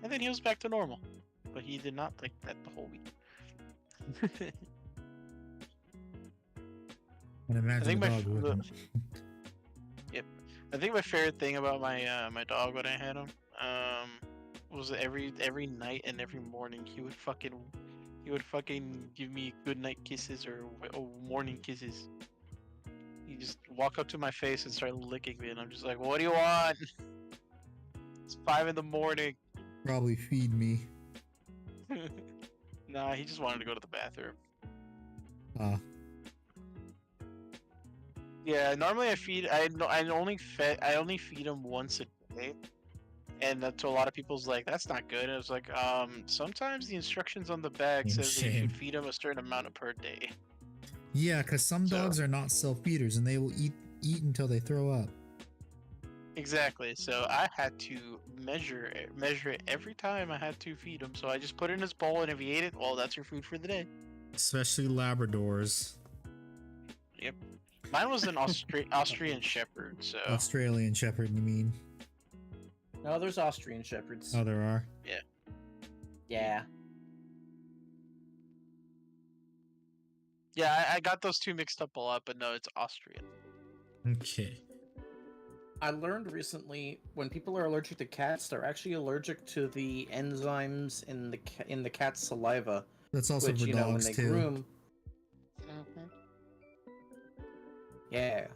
And then he was back to normal. But he did not like that the whole week. I imagine the dog wouldn't. Yep. I think my favorite thing about my my dog when I had him was every night and every morning he would fucking give me good night kisses or morning kisses. He just walk up to my face and start licking me, and I'm just like, what do you want? It's 5 in the morning. Probably feed me. Nah, he just wanted to go to the bathroom. Yeah, normally I only feed him once a day, and to a lot of people's like, that's not good. And I was like, sometimes the instructions on the bag says that you should feed him a certain amount per day. Yeah, because some dogs are not self-feeders and they will eat until they throw up. Exactly. So I had to measure it every time I had to feed him. So I just put it in his bowl, and if he ate it, well, that's your food for the day. Especially Labradors. Yep. Mine was an Austrian Shepherd. So Australian Shepherd, you mean? No, there's Austrian Shepherds. Oh, there are? Yeah. yeah, I got those two mixed up a lot, but no, it's Austrian. Okay. I learned recently when people are allergic to cats, they're actually allergic to the enzymes in the cat's saliva. That's also Which, for you know, when dogs, they too. groom. Mhm. Yeah.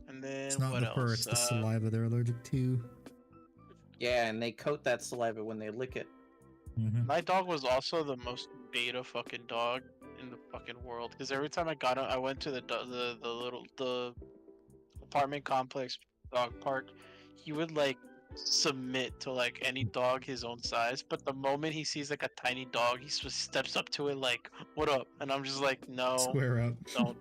And then It's not what the else? fur, it's the saliva they're allergic to. Yeah, and they coat that saliva when they lick it. Mm-hmm. My dog was also the most beta fucking dog in the fucking world. Because every time I got him, I went to the apartment complex dog park. He would like submit to like any dog his own size, but the moment he sees like a tiny dog, he just steps up to it like, "What up?" And I'm just like, "No, Square up. don't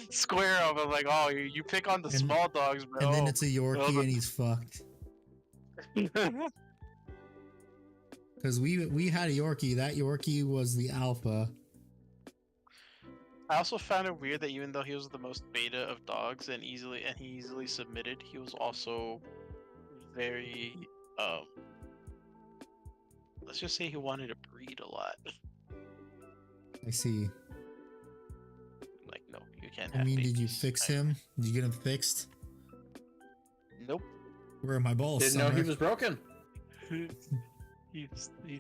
square up." I'm like, "Oh, you pick on the And- small dogs, bro." And then it's a Yorkie the- and he's fucked. Because we had a Yorkie. That Yorkie was the alpha. I also found it weird that even though he was the most beta of dogs and he easily submitted, he was also very let's just say he wanted to breed a lot. I see. Like, no, you can't I have mean, did you babies. fix him? Did you get him fixed? Nope. Where are my balls? Didn't know he Summer? was broken. he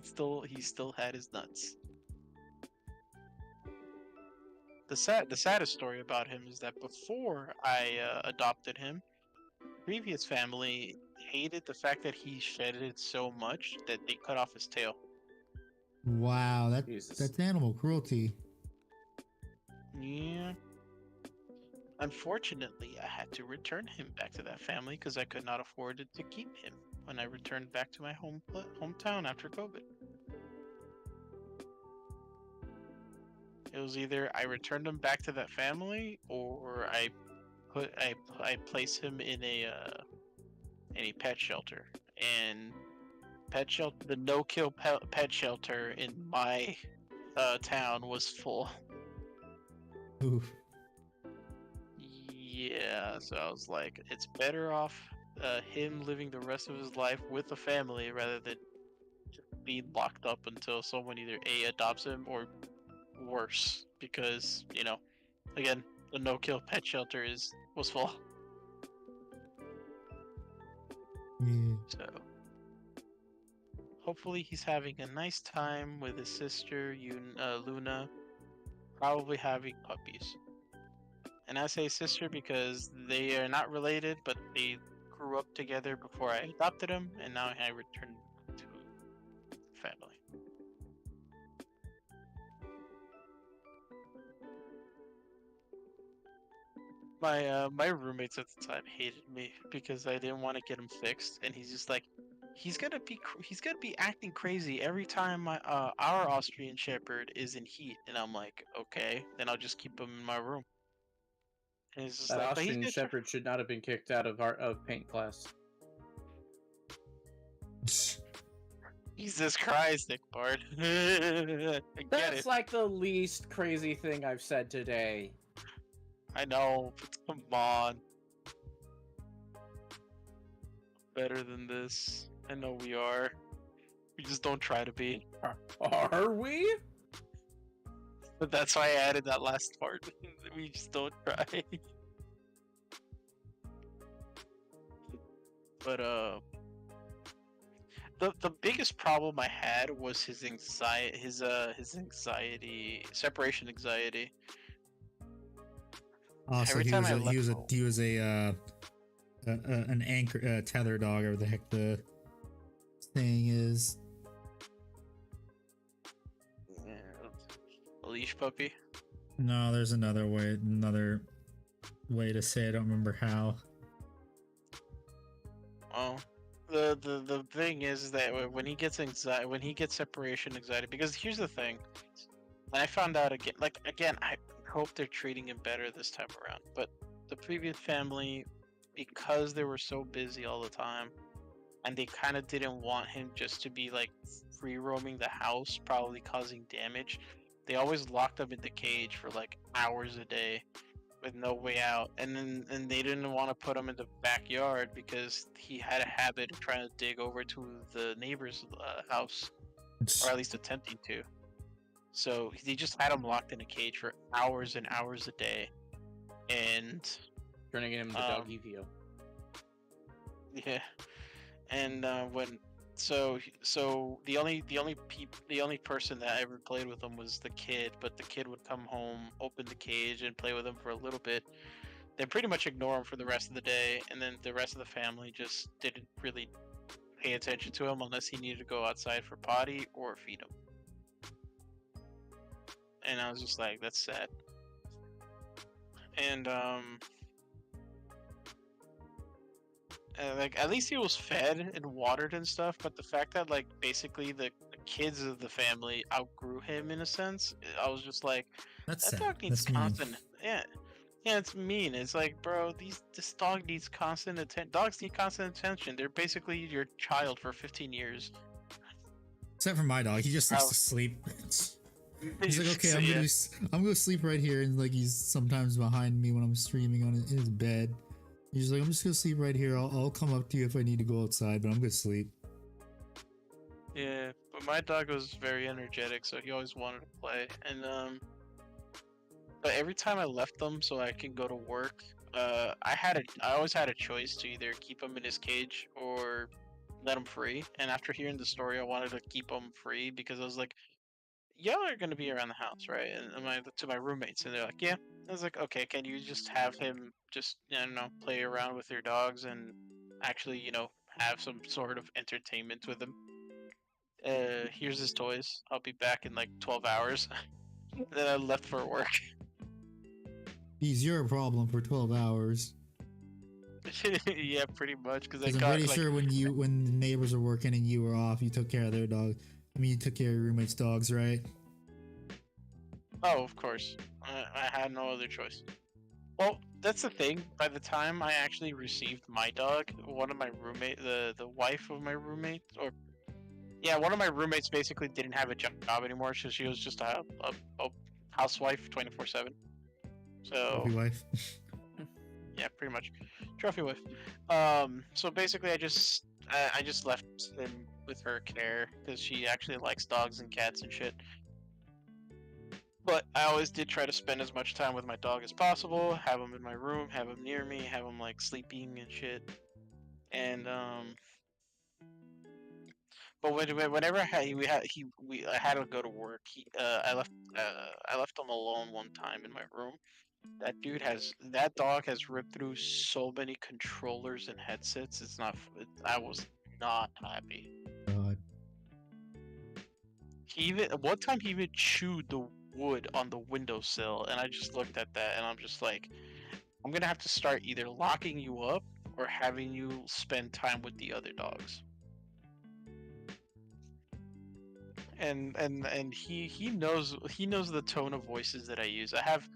still had his nuts. The saddest story about him is that before I adopted him, previous family hated the fact that he shedded so much that they cut off his tail. Wow, Jesus. that's animal cruelty. Yeah. Unfortunately, I had to return him back to that family because I could not afford to keep him when I returned back to my hometown after COVID. It was either I returned him back to that family or I place him in a pet shelter. And the no-kill pet shelter in my town was full. Oof. Yeah, so I was like, it's better off him living the rest of his life with a family rather than being locked up until someone either A, adopts him or worse. Because, you know, again, the no-kill pet shelter was full. Yeah. So, hopefully he's having a nice time with his sister, Luna, probably having puppies. And I say sister because they are not related, but they grew up together before I adopted them, and now I returned to family. My roommates at the time hated me because I didn't want to get him fixed, and he's just like, he's gonna be acting crazy every time our Austrian Shepherd is in heat, and I'm like, okay, then I'll just keep him in my room. And it's just That like, but he's Austrian gonna Shepherd should not have been kicked out of paint class. Jesus Christ, Nick Bard. I get That's it. like the least crazy thing I've said today. I know, but come on. Better than this. I know we are. We just don't try to be. Are we? But that's why I added that last part. We just don't try. But the biggest problem I had was his anxiety, separation anxiety. Oh, so Every he time was I a, let he was a go. he was an anchor tether dog, or the heck the thing is. A leash puppy. No, there's another way to say it. I don't remember how. Oh, the thing is that when he gets separation anxiety, because here's the thing, and I found out again, I hope they're treating him better this time around. But the previous family, because they were so busy all the time, and they kind of didn't want him just to be like free roaming the house, probably causing damage. They always locked him in the cage for like hours a day with no way out, and they didn't want to put him in the backyard because he had a habit of trying to dig over to the neighbor's house, or at least attempting to. So they just had him locked in a cage for hours and hours a day, and Trying to get him the doggy view. yeah, and so the only person that ever played with him was the kid, but the kid would come home, open the cage, and play with him for a little bit, then pretty much ignore him for the rest of the day, and then the rest of the family just didn't really pay attention to him unless he needed to go outside for potty or feed him. And I was just like, that's sad. And like, at least he was fed and watered and stuff, but the fact that like basically the kids of the family outgrew him in a sense, I was just like, That's that sad. dog needs That's mean. constant. Yeah, it's mean. It's like, bro, this dog needs constant attention. Dogs need constant attention. They're basically your child for 15 years. Except for my dog, he just likes to sleep. He's like, okay, So, yeah. I'm gonna sleep right here, and like he's sometimes behind me when I'm streaming on his bed. He's like, I'm just gonna sleep right here. I'll come up to you if I need to go outside, but I'm gonna sleep. Yeah, but my dog was very energetic, so he always wanted to play. And but every time I left them so I can go to work, I always had a choice to either keep him in his cage or let him free. And after hearing the story, I wanted to keep him free because I was like, y'all are gonna be around the house, right? And to my roommates, and they're like, yeah. I was like, okay, can you just have him just, I don't know, play around with your dogs and actually, have some sort of entertainment with him? Here's his toys. I'll be back in like 12 hours. Then I left for work. He's your problem for 12 hours. Yeah, pretty much. Because I'm pretty sure when the neighbors were working and you were off, you took care of their dog. I mean, you took care of your roommates' dogs, right? Oh, of course. I had no other choice. Well, that's the thing. By the time I actually received my dog, one of my the wife of my roommate, one of my roommates basically didn't have a job anymore, so she was just a housewife 24/7. So Trophy wife. yeah, pretty much trophy wife. So basically, I just left him with her care because she actually likes dogs and cats and shit. But I always did try to spend as much time with my dog as possible. Have him in my room, have him near me, have him like sleeping and shit. And but whenever I had to go to work, I left him alone one time in my room. That dog has ripped through so many controllers and headsets. I was not happy. God. One time he even chewed the wood on the windowsill, and I just looked at that and I'm just like, I'm gonna have to start either locking you up or having you spend time with the other dogs. And he knows the tone of voices that I use. I have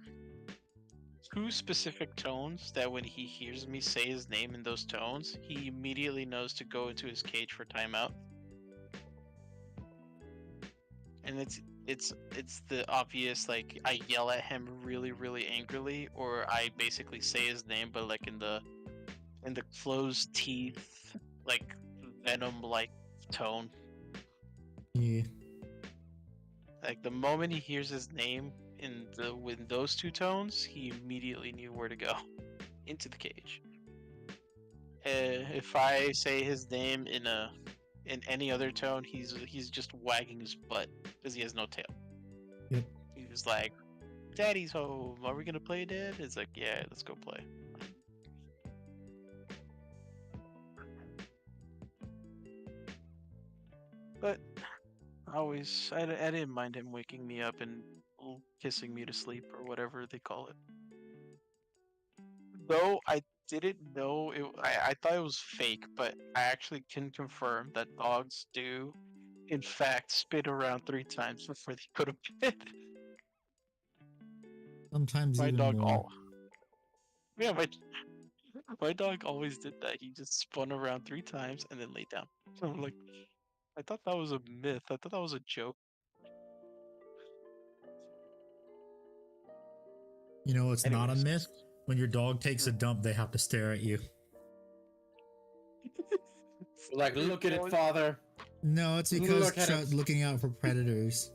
two specific tones that when he hears me say his name in those tones, he immediately knows to go into his cage for timeout. And it's the obvious, like, I yell at him really, really angrily, or I basically say his name, but like in the closed teeth, like venom like tone. Yeah. Like the moment he hears his name with those two tones, he immediately knew where to go, into the cage. If I say his name in any other tone, he's just wagging his butt because he has no tail. Yep. He was like, "Daddy's home. Are we gonna play, Dad?" It's like, "Yeah, let's go play." But I didn't mind him waking me up and kissing me to sleep or whatever they call it. Though I didn't know I thought it was fake, but I actually can confirm that dogs do, in fact, spin around 3 times before they go to bed. Sometimes My even dog more. all. Yeah, My dog always did that. He just spun around 3 times and then laid down. So I'm like, I thought that was a myth. I thought that was a joke. You know, it's not a Anyways. myth. When your dog takes a dump, they have to stare at you. Like, look at it, father. No, it's because Look at it. looking out for predators.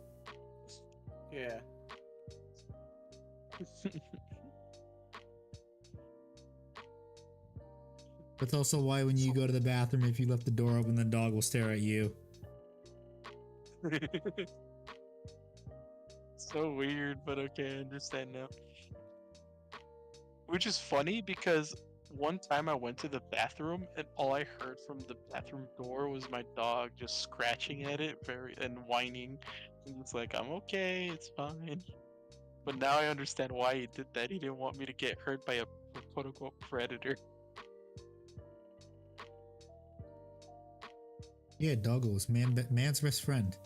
Yeah. That's also why when you go to the bathroom, if you left the door open, the dog will stare at you. So weird, but okay, I understand now. Which is funny because one time I went to the bathroom and all I heard from the bathroom door was my dog just scratching at it and whining. And it's like, I'm okay, it's fine. But now I understand why he did that. He didn't want me to get hurt by a quote unquote predator. Yeah, doggos, man's best friend.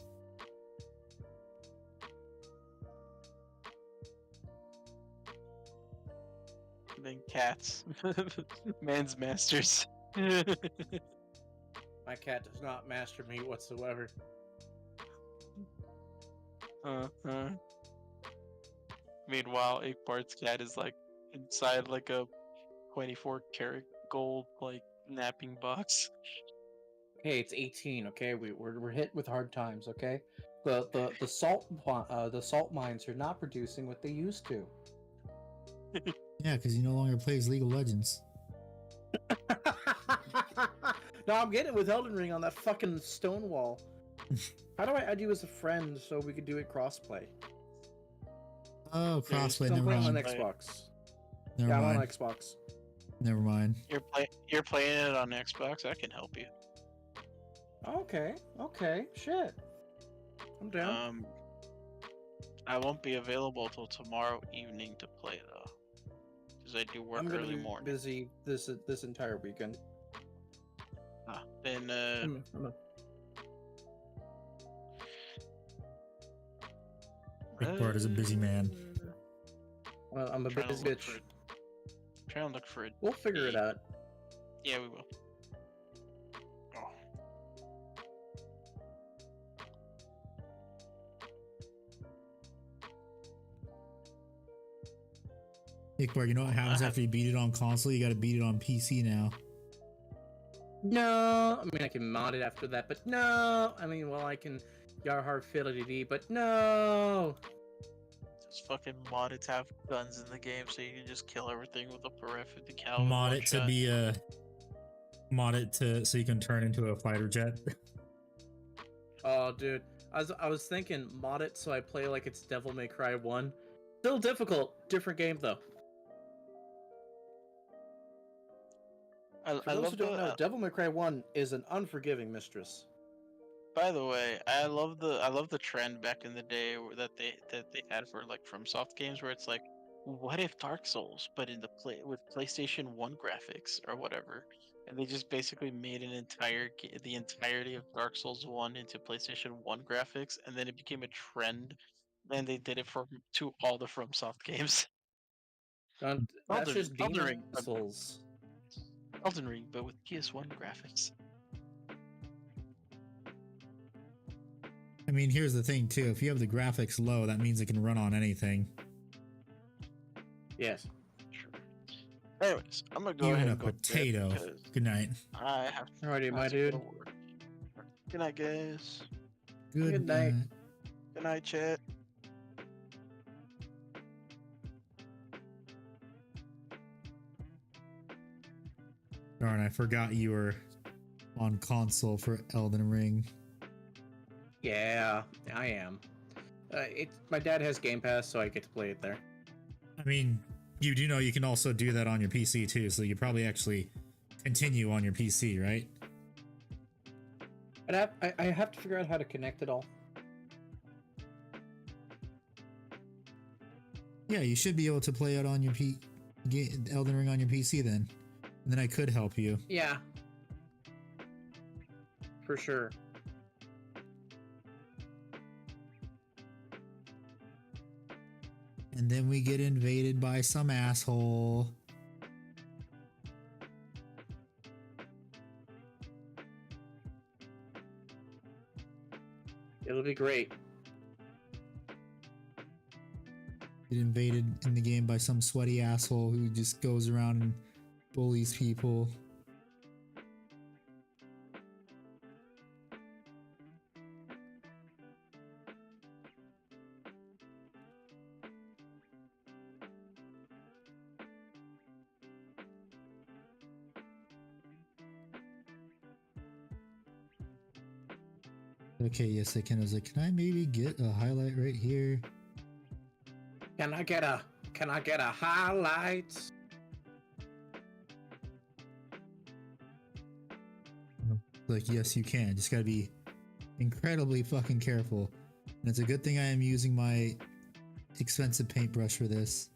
And then cats. Man's masters. My cat does not master me whatsoever. Meanwhile, Igbart's cat is like inside like a 24-karat gold like napping box. Hey, it's 18. Okay, we're hit with hard times. Okay, the salt mines are not producing what they used to. Yeah, because he no longer plays League of Legends. No, I'm getting it with Elden Ring on that fucking stone wall. How do I add you as a friend so we could do it crossplay? Oh, crossplay. Don't Never play on mind. Xbox. Never Yeah, I'm on mind. Xbox. Never mind. You're playing it on Xbox. I can help you. Okay, shit. I'm down. I won't be available till tomorrow evening to play though, because I do work I'm gonna early be morning. busy this entire weekend. Then Bart is a busy man. Well, I'm a trying to busy look bitch. for trying to look for it. We'll figure it out. Yeah, we will. Oh. Bart, you know what happens after you beat it on console? You gotta beat it on PC now. No, I mean I can mod it after that, but no. I mean, well, I can Yarhar Fidelity, but no. Just fucking mod it to have guns in the game so you can just kill everything with a peripheral cal. Mod it to be a. Mod it to so you can turn into a fighter jet. Oh, dude, I was thinking mod it so I play like it's Devil May Cry 1. Still difficult, different game though. For those who don't know, Devil May Cry 1 is an unforgiving mistress. By the way, I love the trend back in the day that they had for like FromSoft games where it's like, what if Dark Souls, but in with PlayStation 1 graphics or whatever, and they just basically made the entirety of Dark Souls 1 into PlayStation 1 graphics, and then it became a trend, and they did it to all the FromSoft games. That's just Demon Souls. Elden Ring, but with PS1 graphics. I mean, here's the thing too. If you have the graphics low, that means it can run on anything. Yes. Sure. Anyways, I'm gonna go Even ahead a and go potato. to bed Good night. I have to. Alrighty, my have to dude. go to work. Good night, guys. Good night. Good night, chat. Darn, I forgot you were on console for Elden Ring. Yeah, I am. My dad has Game Pass, so I get to play it there. I mean, you do know you can also do that on your PC too, so you probably actually continue on your PC, right? I have to figure out how to connect it all. Yeah, you should be able to play it on your Elden Ring on your PC then. And then I could help you. Yeah. For sure. And then we get invaded by some asshole. It'll be great. Get invaded in the game by some sweaty asshole who just goes around and bullies people. Okay, yes, I can. I was like, can I maybe get a highlight right here? Can I get a highlight? Like, yes, you can. Just gotta be incredibly fucking careful. And it's a good thing I am using my expensive paintbrush for this.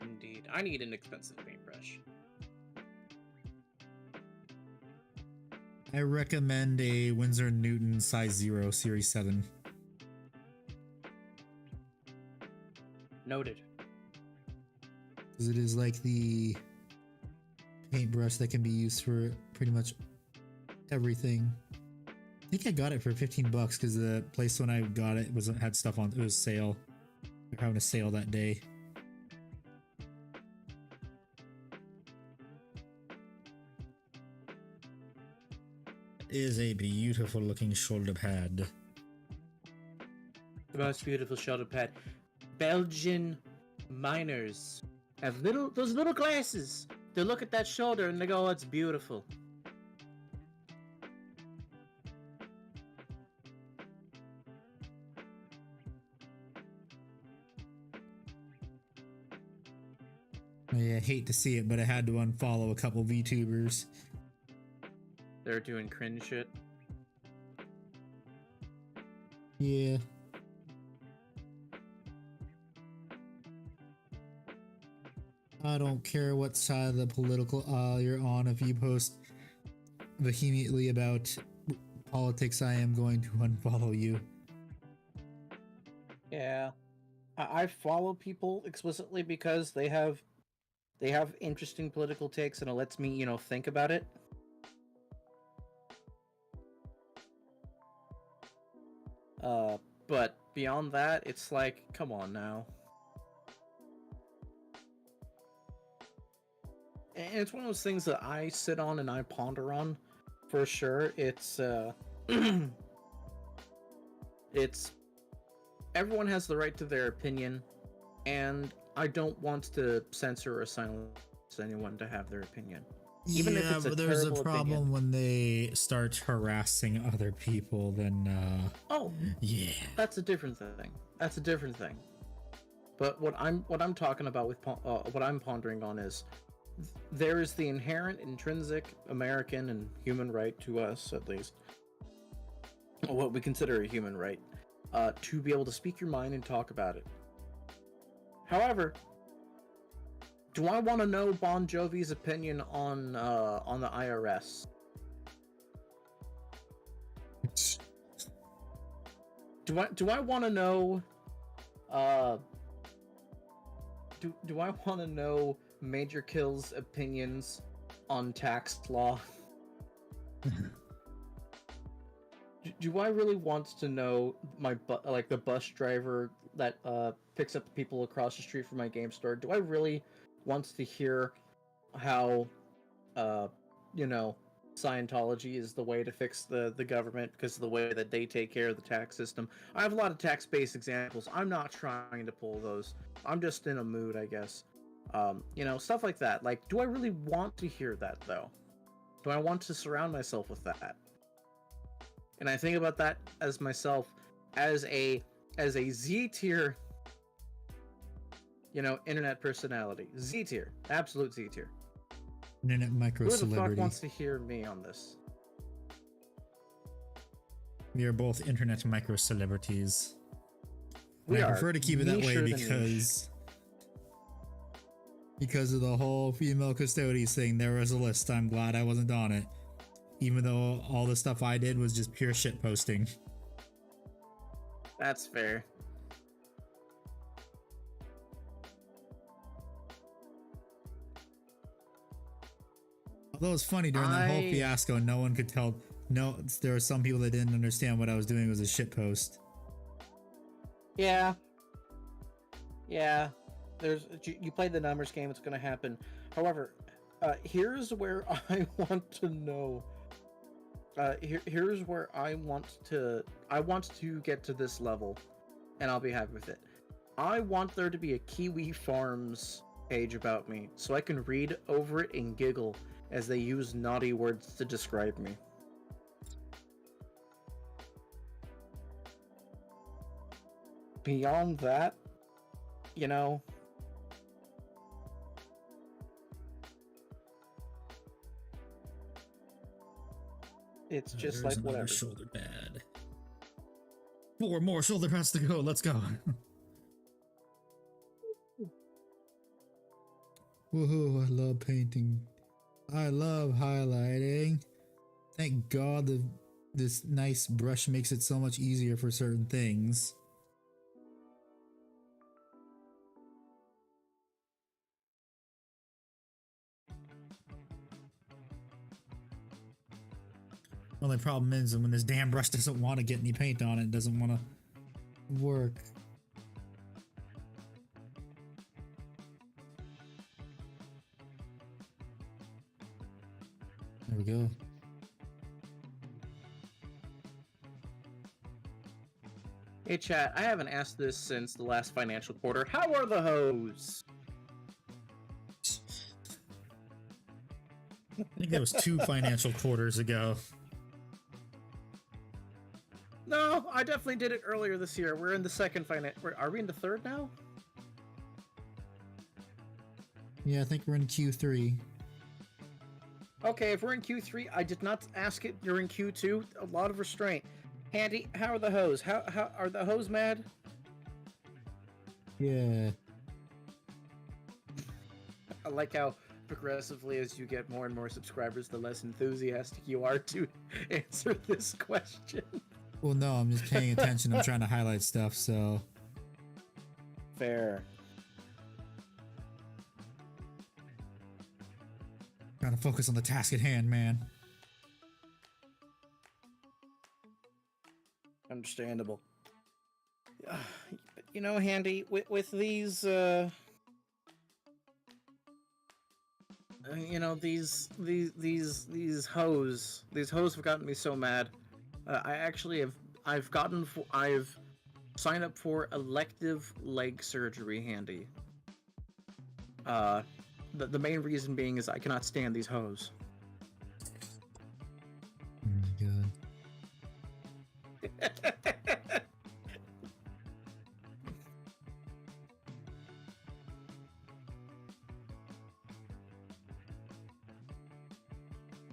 Indeed. I need an expensive paintbrush. I recommend a Winsor & Newton size 0 series 7. Noted. Because it is like the paintbrush that can be used for pretty much everything. I think I got it for 15 bucks because the place when I got it had stuff on. It was sale. They're having a sale that day. It is a beautiful looking shoulder pad. The most beautiful shoulder pad. Belgian miners have those little glasses. They look at that shoulder and they go, "Oh, it's beautiful." I hate to see it, but I had to unfollow a couple VTubers. They're doing cringe shit. Yeah. I don't care what side of the political aisle you're on. If you post vehemently about politics, I am going to unfollow you. Yeah, I follow people explicitly because they have interesting political takes, and it lets me, think about it. But beyond that, it's like, come on now. And it's one of those things that I sit on and I ponder on, for sure. It's it's everyone has the right to their opinion, and I don't want to censor or silence anyone to have their opinion. Even if it's a but there's a terrible problem opinion. when they start harassing other people. Then, Oh, yeah, that's a different thing. That's a different thing. But what I'm talking about with what I'm pondering on is there is the inherent, intrinsic American and human right to us, at least, what we consider a human right, to be able to speak your mind and talk about it. However, do I want to know Bon Jovi's opinion on the IRS? Do I want to know? Do I want to know Major Kill's opinions on tax law? Do I really want to know the bus driver that picks up the people across the street from my game store? Do I really want to hear how Scientology is the way to fix the government because of the way that they take care of the tax system? I have a lot of tax-based examples. I'm not trying to pull those. I'm just in a mood, I guess. Stuff like that. Like, do I really want to hear that, though? Do I want to surround myself with that? And I think about that as myself as a Z tier, internet personality. Z tier. Absolute Z tier. internet micro Who the fuck celebrity. wants to hear me on this? We are both internet micro celebrities. We I are prefer to keep it that way nicher than niche. because of the whole female custodies thing. There was a list. I'm glad I wasn't on it, even though all the stuff I did was just pure shit posting. That's fair. Although it's funny, during that whole fiasco, no one could tell no, there were some people that didn't understand what I was doing was a shit post. Yeah. Yeah. You play the numbers game, it's gonna happen. However, here's where I want to know. Here's where I want to get to this level, and I'll be happy with it. I want there to be a Kiwi Farms page about me, so I can read over it and giggle as they use naughty words to describe me. Beyond that, you know, it's just like whatever. Shoulder pad. 4 more shoulder pads to go. Let's go. Woohoo! I love painting. I love highlighting. Thank God this nice brush makes it so much easier for certain things. Only problem is when this damn brush doesn't want to get any paint on it, it doesn't want to work. There we go. Hey chat, I haven't asked this since the last financial quarter. How are the hoes? I think that was 2 financial quarters ago. No, I definitely did it earlier this year. We're in the second Are we in the third now? Yeah, I think we're in Q3. Okay, if we're in Q3, I did not ask it during Q2. A lot of restraint. Handy, how are the hoes? How are the hoes mad? Yeah. I like how progressively as you get more and more subscribers, the less enthusiastic you are to answer this question. Well, no, I'm just paying attention. I'm trying to highlight stuff, so... Fair. Trying to focus on the task at hand, man. Understandable. You know, Handy, with these, you know, these hoes have gotten me so mad. I've signed up for elective leg surgery, Handy. The main reason being is I cannot stand these hoes. Oh my god.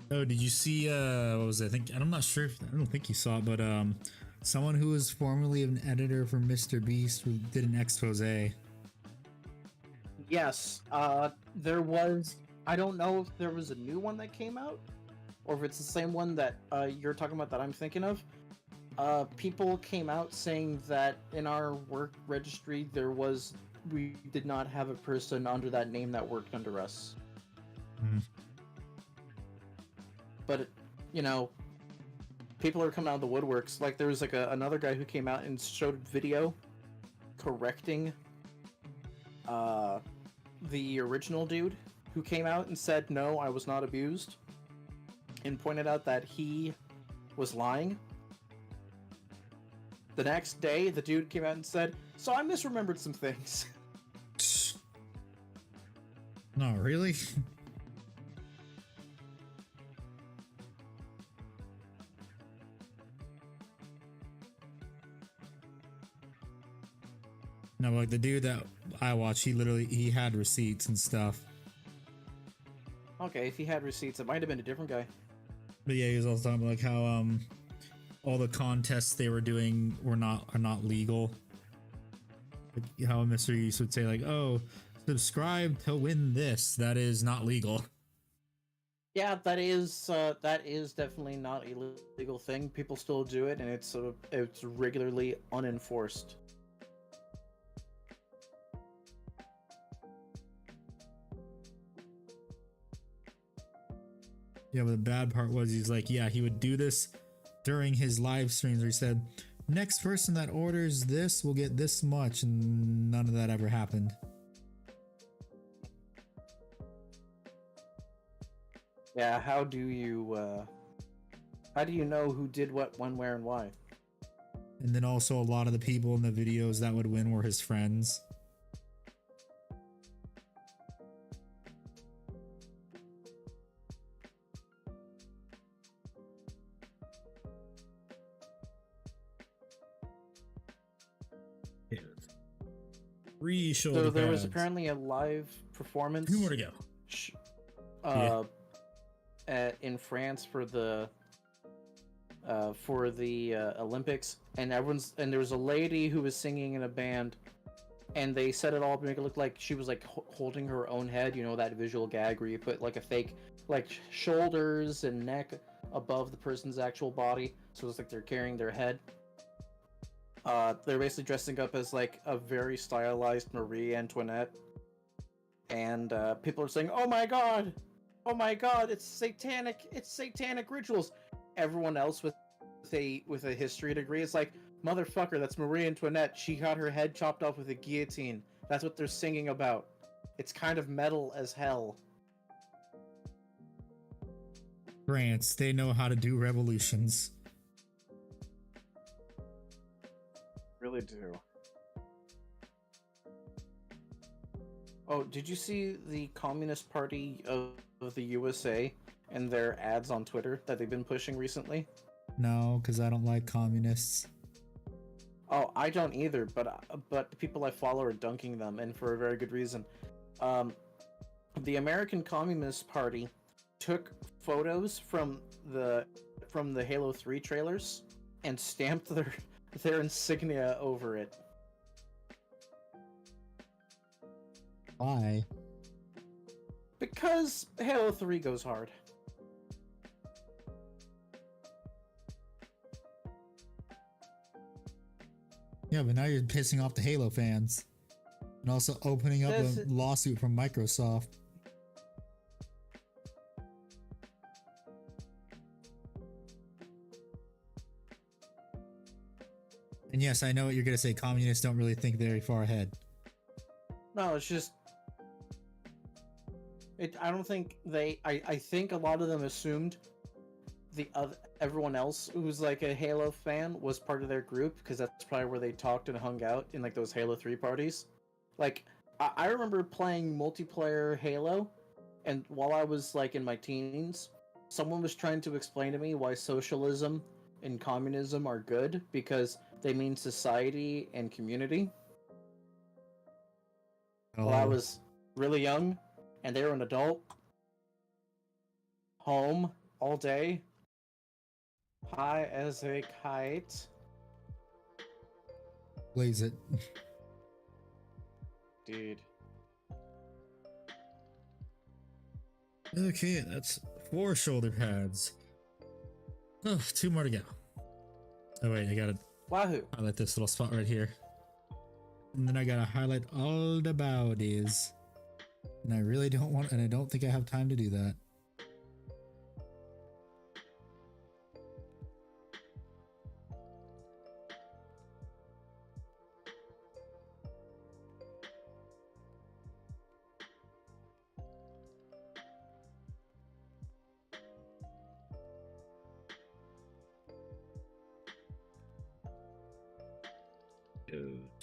Oh, did you see what was it? I'm not sure I don't think you saw it, but someone who was formerly an editor for Mr. Beast did an expose. Yes, there was. I don't know if there was a new one that came out, or if it's the same one that you're talking about that I'm thinking of. People came out saying that in our work registry we did not have a person under that name that worked under us. Mm. But you know, people are coming out of the woodworks. Like there was like another guy who came out and showed video correcting the original dude who came out and said, no, I was not abused, and pointed out that he was lying. The next day, the dude came out and said, so I misremembered some things. No, really? No, like the dude that I watched, he had receipts and stuff. Okay, if he had receipts, it might have been a different guy. But yeah, he was also talking about like how all the contests they were doing are not legal. Like how Mr. East would say like, oh, subscribe to win this. That is not legal. Yeah, that is definitely not a legal thing. People still do it, and it's regularly unenforced. Yeah, but the bad part was he's like, yeah, he would do this during his live streams where he said, next person that orders this will get this much, and none of that ever happened. Yeah, how do you know who did what, when, where, and why? And then also a lot of the people in the videos that would win were his friends. Three shoulder So there was pads. apparently a live performance. 2 more to go. In France for the Olympics, and there was a lady who was singing in a band, and they set it all up to make it look like she was like holding her own head. You know that visual gag where you put like a fake like shoulders and neck above the person's actual body, so it's like they're carrying their head. They're basically dressing up as like a very stylized Marie Antoinette, and people are saying, "Oh my god, it's satanic! It's satanic rituals." Everyone else with a history degree is like, "Motherfucker, that's Marie Antoinette. She got her head chopped off with a guillotine. That's what they're singing about. It's kind of metal as hell." France, they know how to do revolutions. Really do. Oh, did you see the Communist Party of the USA and their ads on Twitter that they've been pushing recently? No, because I don't like communists. Oh, I don't either, but the people I follow are dunking them, and for a very good reason. The American Communist Party took photos from the Halo 3 trailers and stamped their insignia over it. Why? Because Halo 3 goes hard. Yeah, but now you're pissing off the Halo fans. And also opening up a lawsuit from Microsoft. And yes, I know what you're going to say. Communists don't really think very far ahead. No, it's just... I don't think they... I think a lot of them assumed everyone else who's like a Halo fan was part of their group, because that's probably where they talked and hung out in like those Halo 3 parties. Like, I remember playing multiplayer Halo, and while I was like in my teens, someone was trying to explain to me why socialism and communism are good, because they mean society and community. Oh. While I was really young, and they were an adult, home all day, high as a kite. Blaze it. Dude. Okay, that's 4 shoulder pads. Oh, 2 more to go. Oh wait, I gotta Wahoo! highlight this little spot right here. And then I gotta highlight all the bodies. And I really don't want, and I don't think I have time to do that.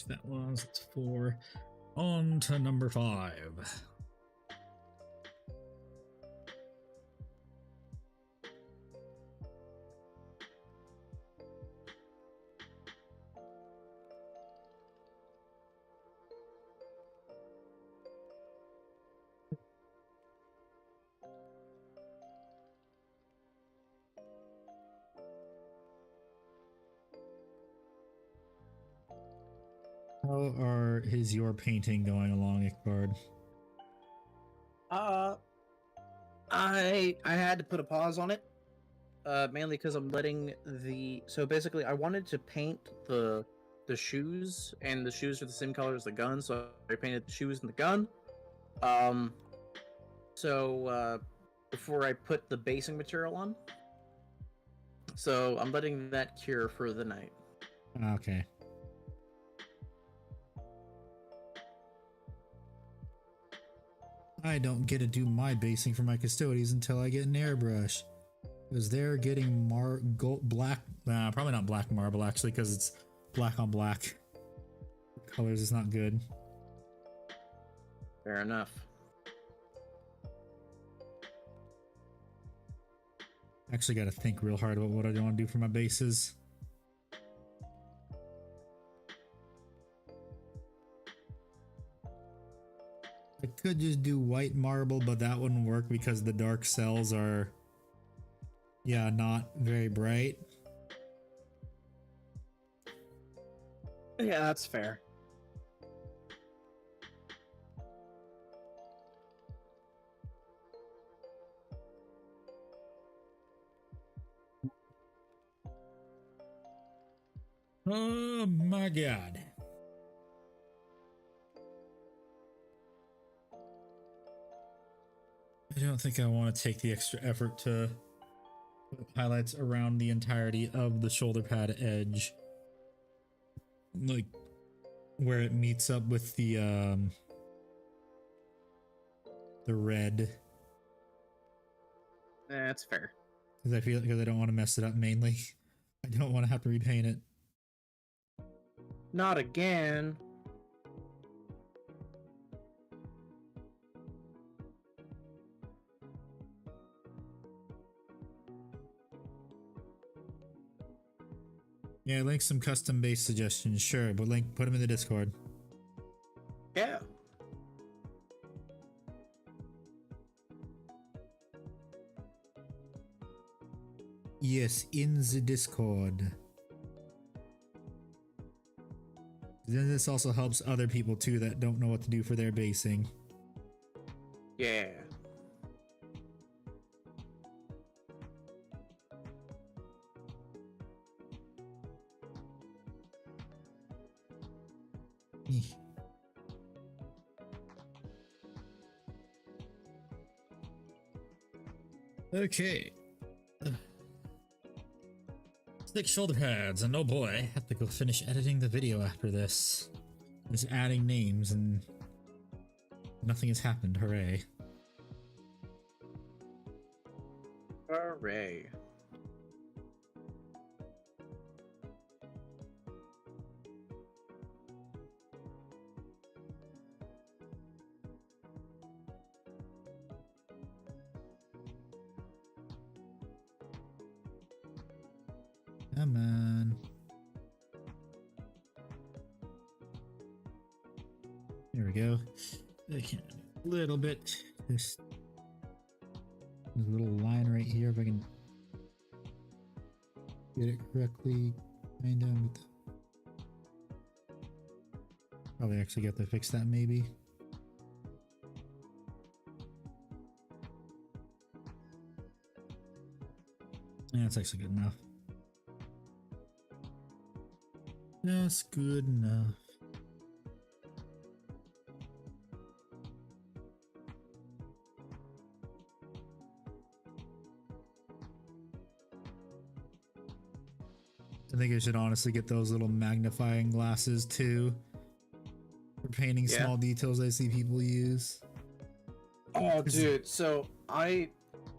That was 4. On to number 5. How is your painting going along, Icbard? I had to put a pause on it, mainly because I'm letting so basically I wanted to paint the shoes, and the shoes are the same color as the gun, so I painted the shoes and the gun. before I put the basing material on. So I'm letting that cure for the night. Okay. I don't get to do my basing for my custodians until I get an airbrush. Because they're getting black, probably not black marble actually, because it's black on black. Colors is not good. Fair enough. Actually got to think real hard about what I want to do for my bases. I could just do white marble, but that wouldn't work because the dark cells are, yeah, not very bright. Yeah, that's fair. Oh my god. I don't think I want to take the extra effort to put highlights around the entirety of the shoulder pad edge. Like where it meets up with the red. That's fair. Because I don't want to mess it up mainly. I don't want to have to repaint it. Not again. Yeah, link some custom base suggestions, sure, but put them in the Discord. Yeah. Yes, in the Discord. Then this also helps other people too that don't know what to do for their basing. Yeah. Okay. 6 shoulder pads, and oh boy, I have to go finish editing the video after this. Just adding names and nothing has happened, hooray. Hooray. Come on. There we go. Okay, a little bit. Just there's a little line right here. If I can get it correctly, kind of. Probably actually get to fix that maybe. Yeah, that's actually good enough. That's good enough. I think I should honestly get those little magnifying glasses too for painting small details I see people use. Oh, dude! So I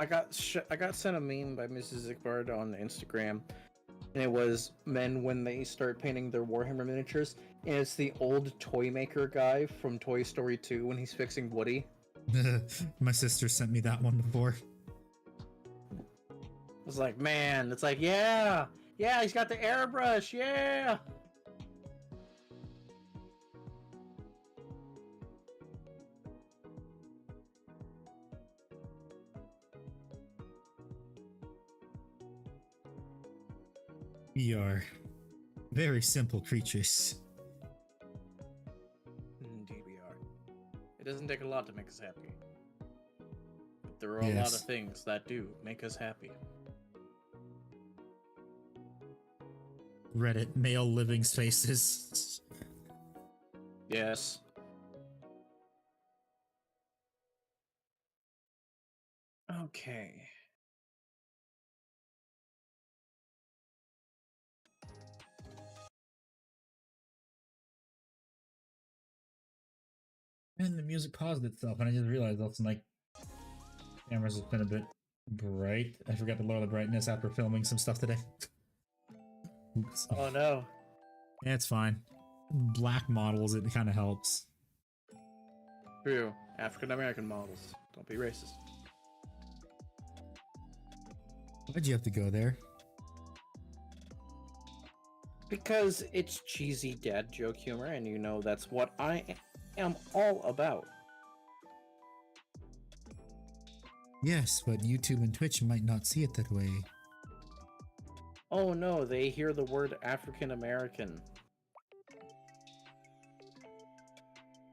got sent a meme by Mrs. Zigbard on Instagram, and it was men when they start painting their Warhammer miniatures, and it's the old toy maker guy from Toy Story 2 when he's fixing Woody. My sister sent me that one before. I was like, man, it's like, yeah, he's got the airbrush, yeah. We are very simple creatures. Indeed we are. It doesn't take a lot to make us happy. But there are a lot of things that do make us happy. Reddit, male living spaces. Yes. Okay. And the music paused itself, and I just realized also my camera's been a bit bright. I forgot to lower the brightness after filming some stuff today. Oops. Oh no. Yeah, it's fine. Black models, it kind of helps. True. African American models. Don't be racist. Why'd you have to go there? Because it's cheesy dad joke humor, and you know that's what I am all about. Yes, but YouTube and Twitch might not see it that way. Oh no, they hear the word African American.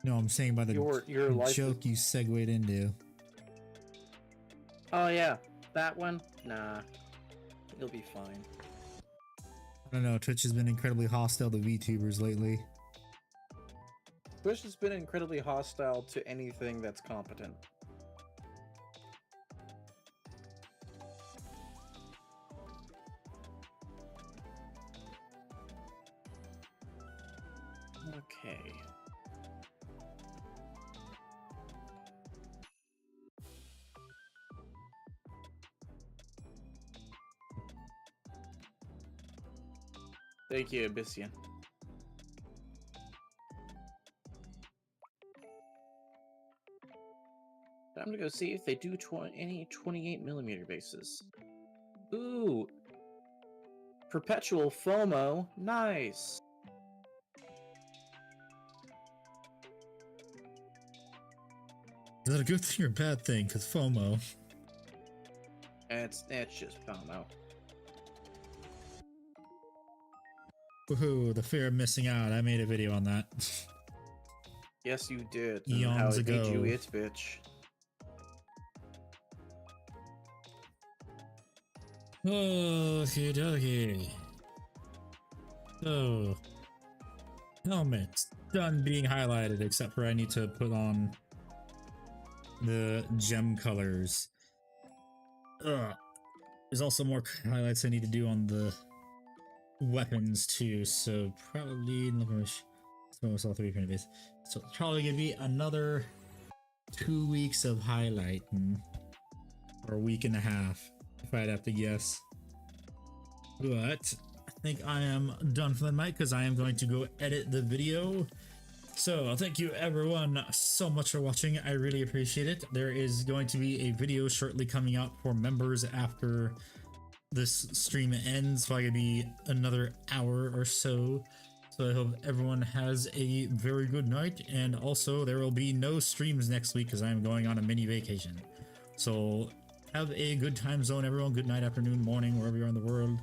No, I'm saying by the Your life joke you segued into. Oh yeah, that one? Nah. It'll be fine. I don't know, Twitch has been incredibly hostile to VTubers lately. Twitch has been incredibly hostile to anything that's competent. Okay. Thank you, Abyssian. I'm gonna go see if they do any 28mm bases. Ooh! Perpetual FOMO. Nice! Is that a good thing or a bad thing? Because FOMO. It's just FOMO. Woohoo, the fear of missing out. I made a video on that. Yes, you did. Eons how it made ago. you its bitch. Okie dokie. So, helmets done being highlighted, except for I need to put on the gem colors. There's also more highlights I need to do on the weapons too, so probably all 3 printed base. So it's probably gonna be another 2 weeks of highlighting, or a week and a half, if I'd have to guess. But I think I am done for the night because I am going to go edit the video. So thank you everyone so much for watching. I really appreciate it. There is going to be a video shortly coming out for members after this stream ends, probably gonna be another hour or so. So I hope everyone has a very good night, and also there will be no streams next week because I am going on a mini vacation. So have a good time zone, everyone. Good night, afternoon, morning, wherever you are in the world.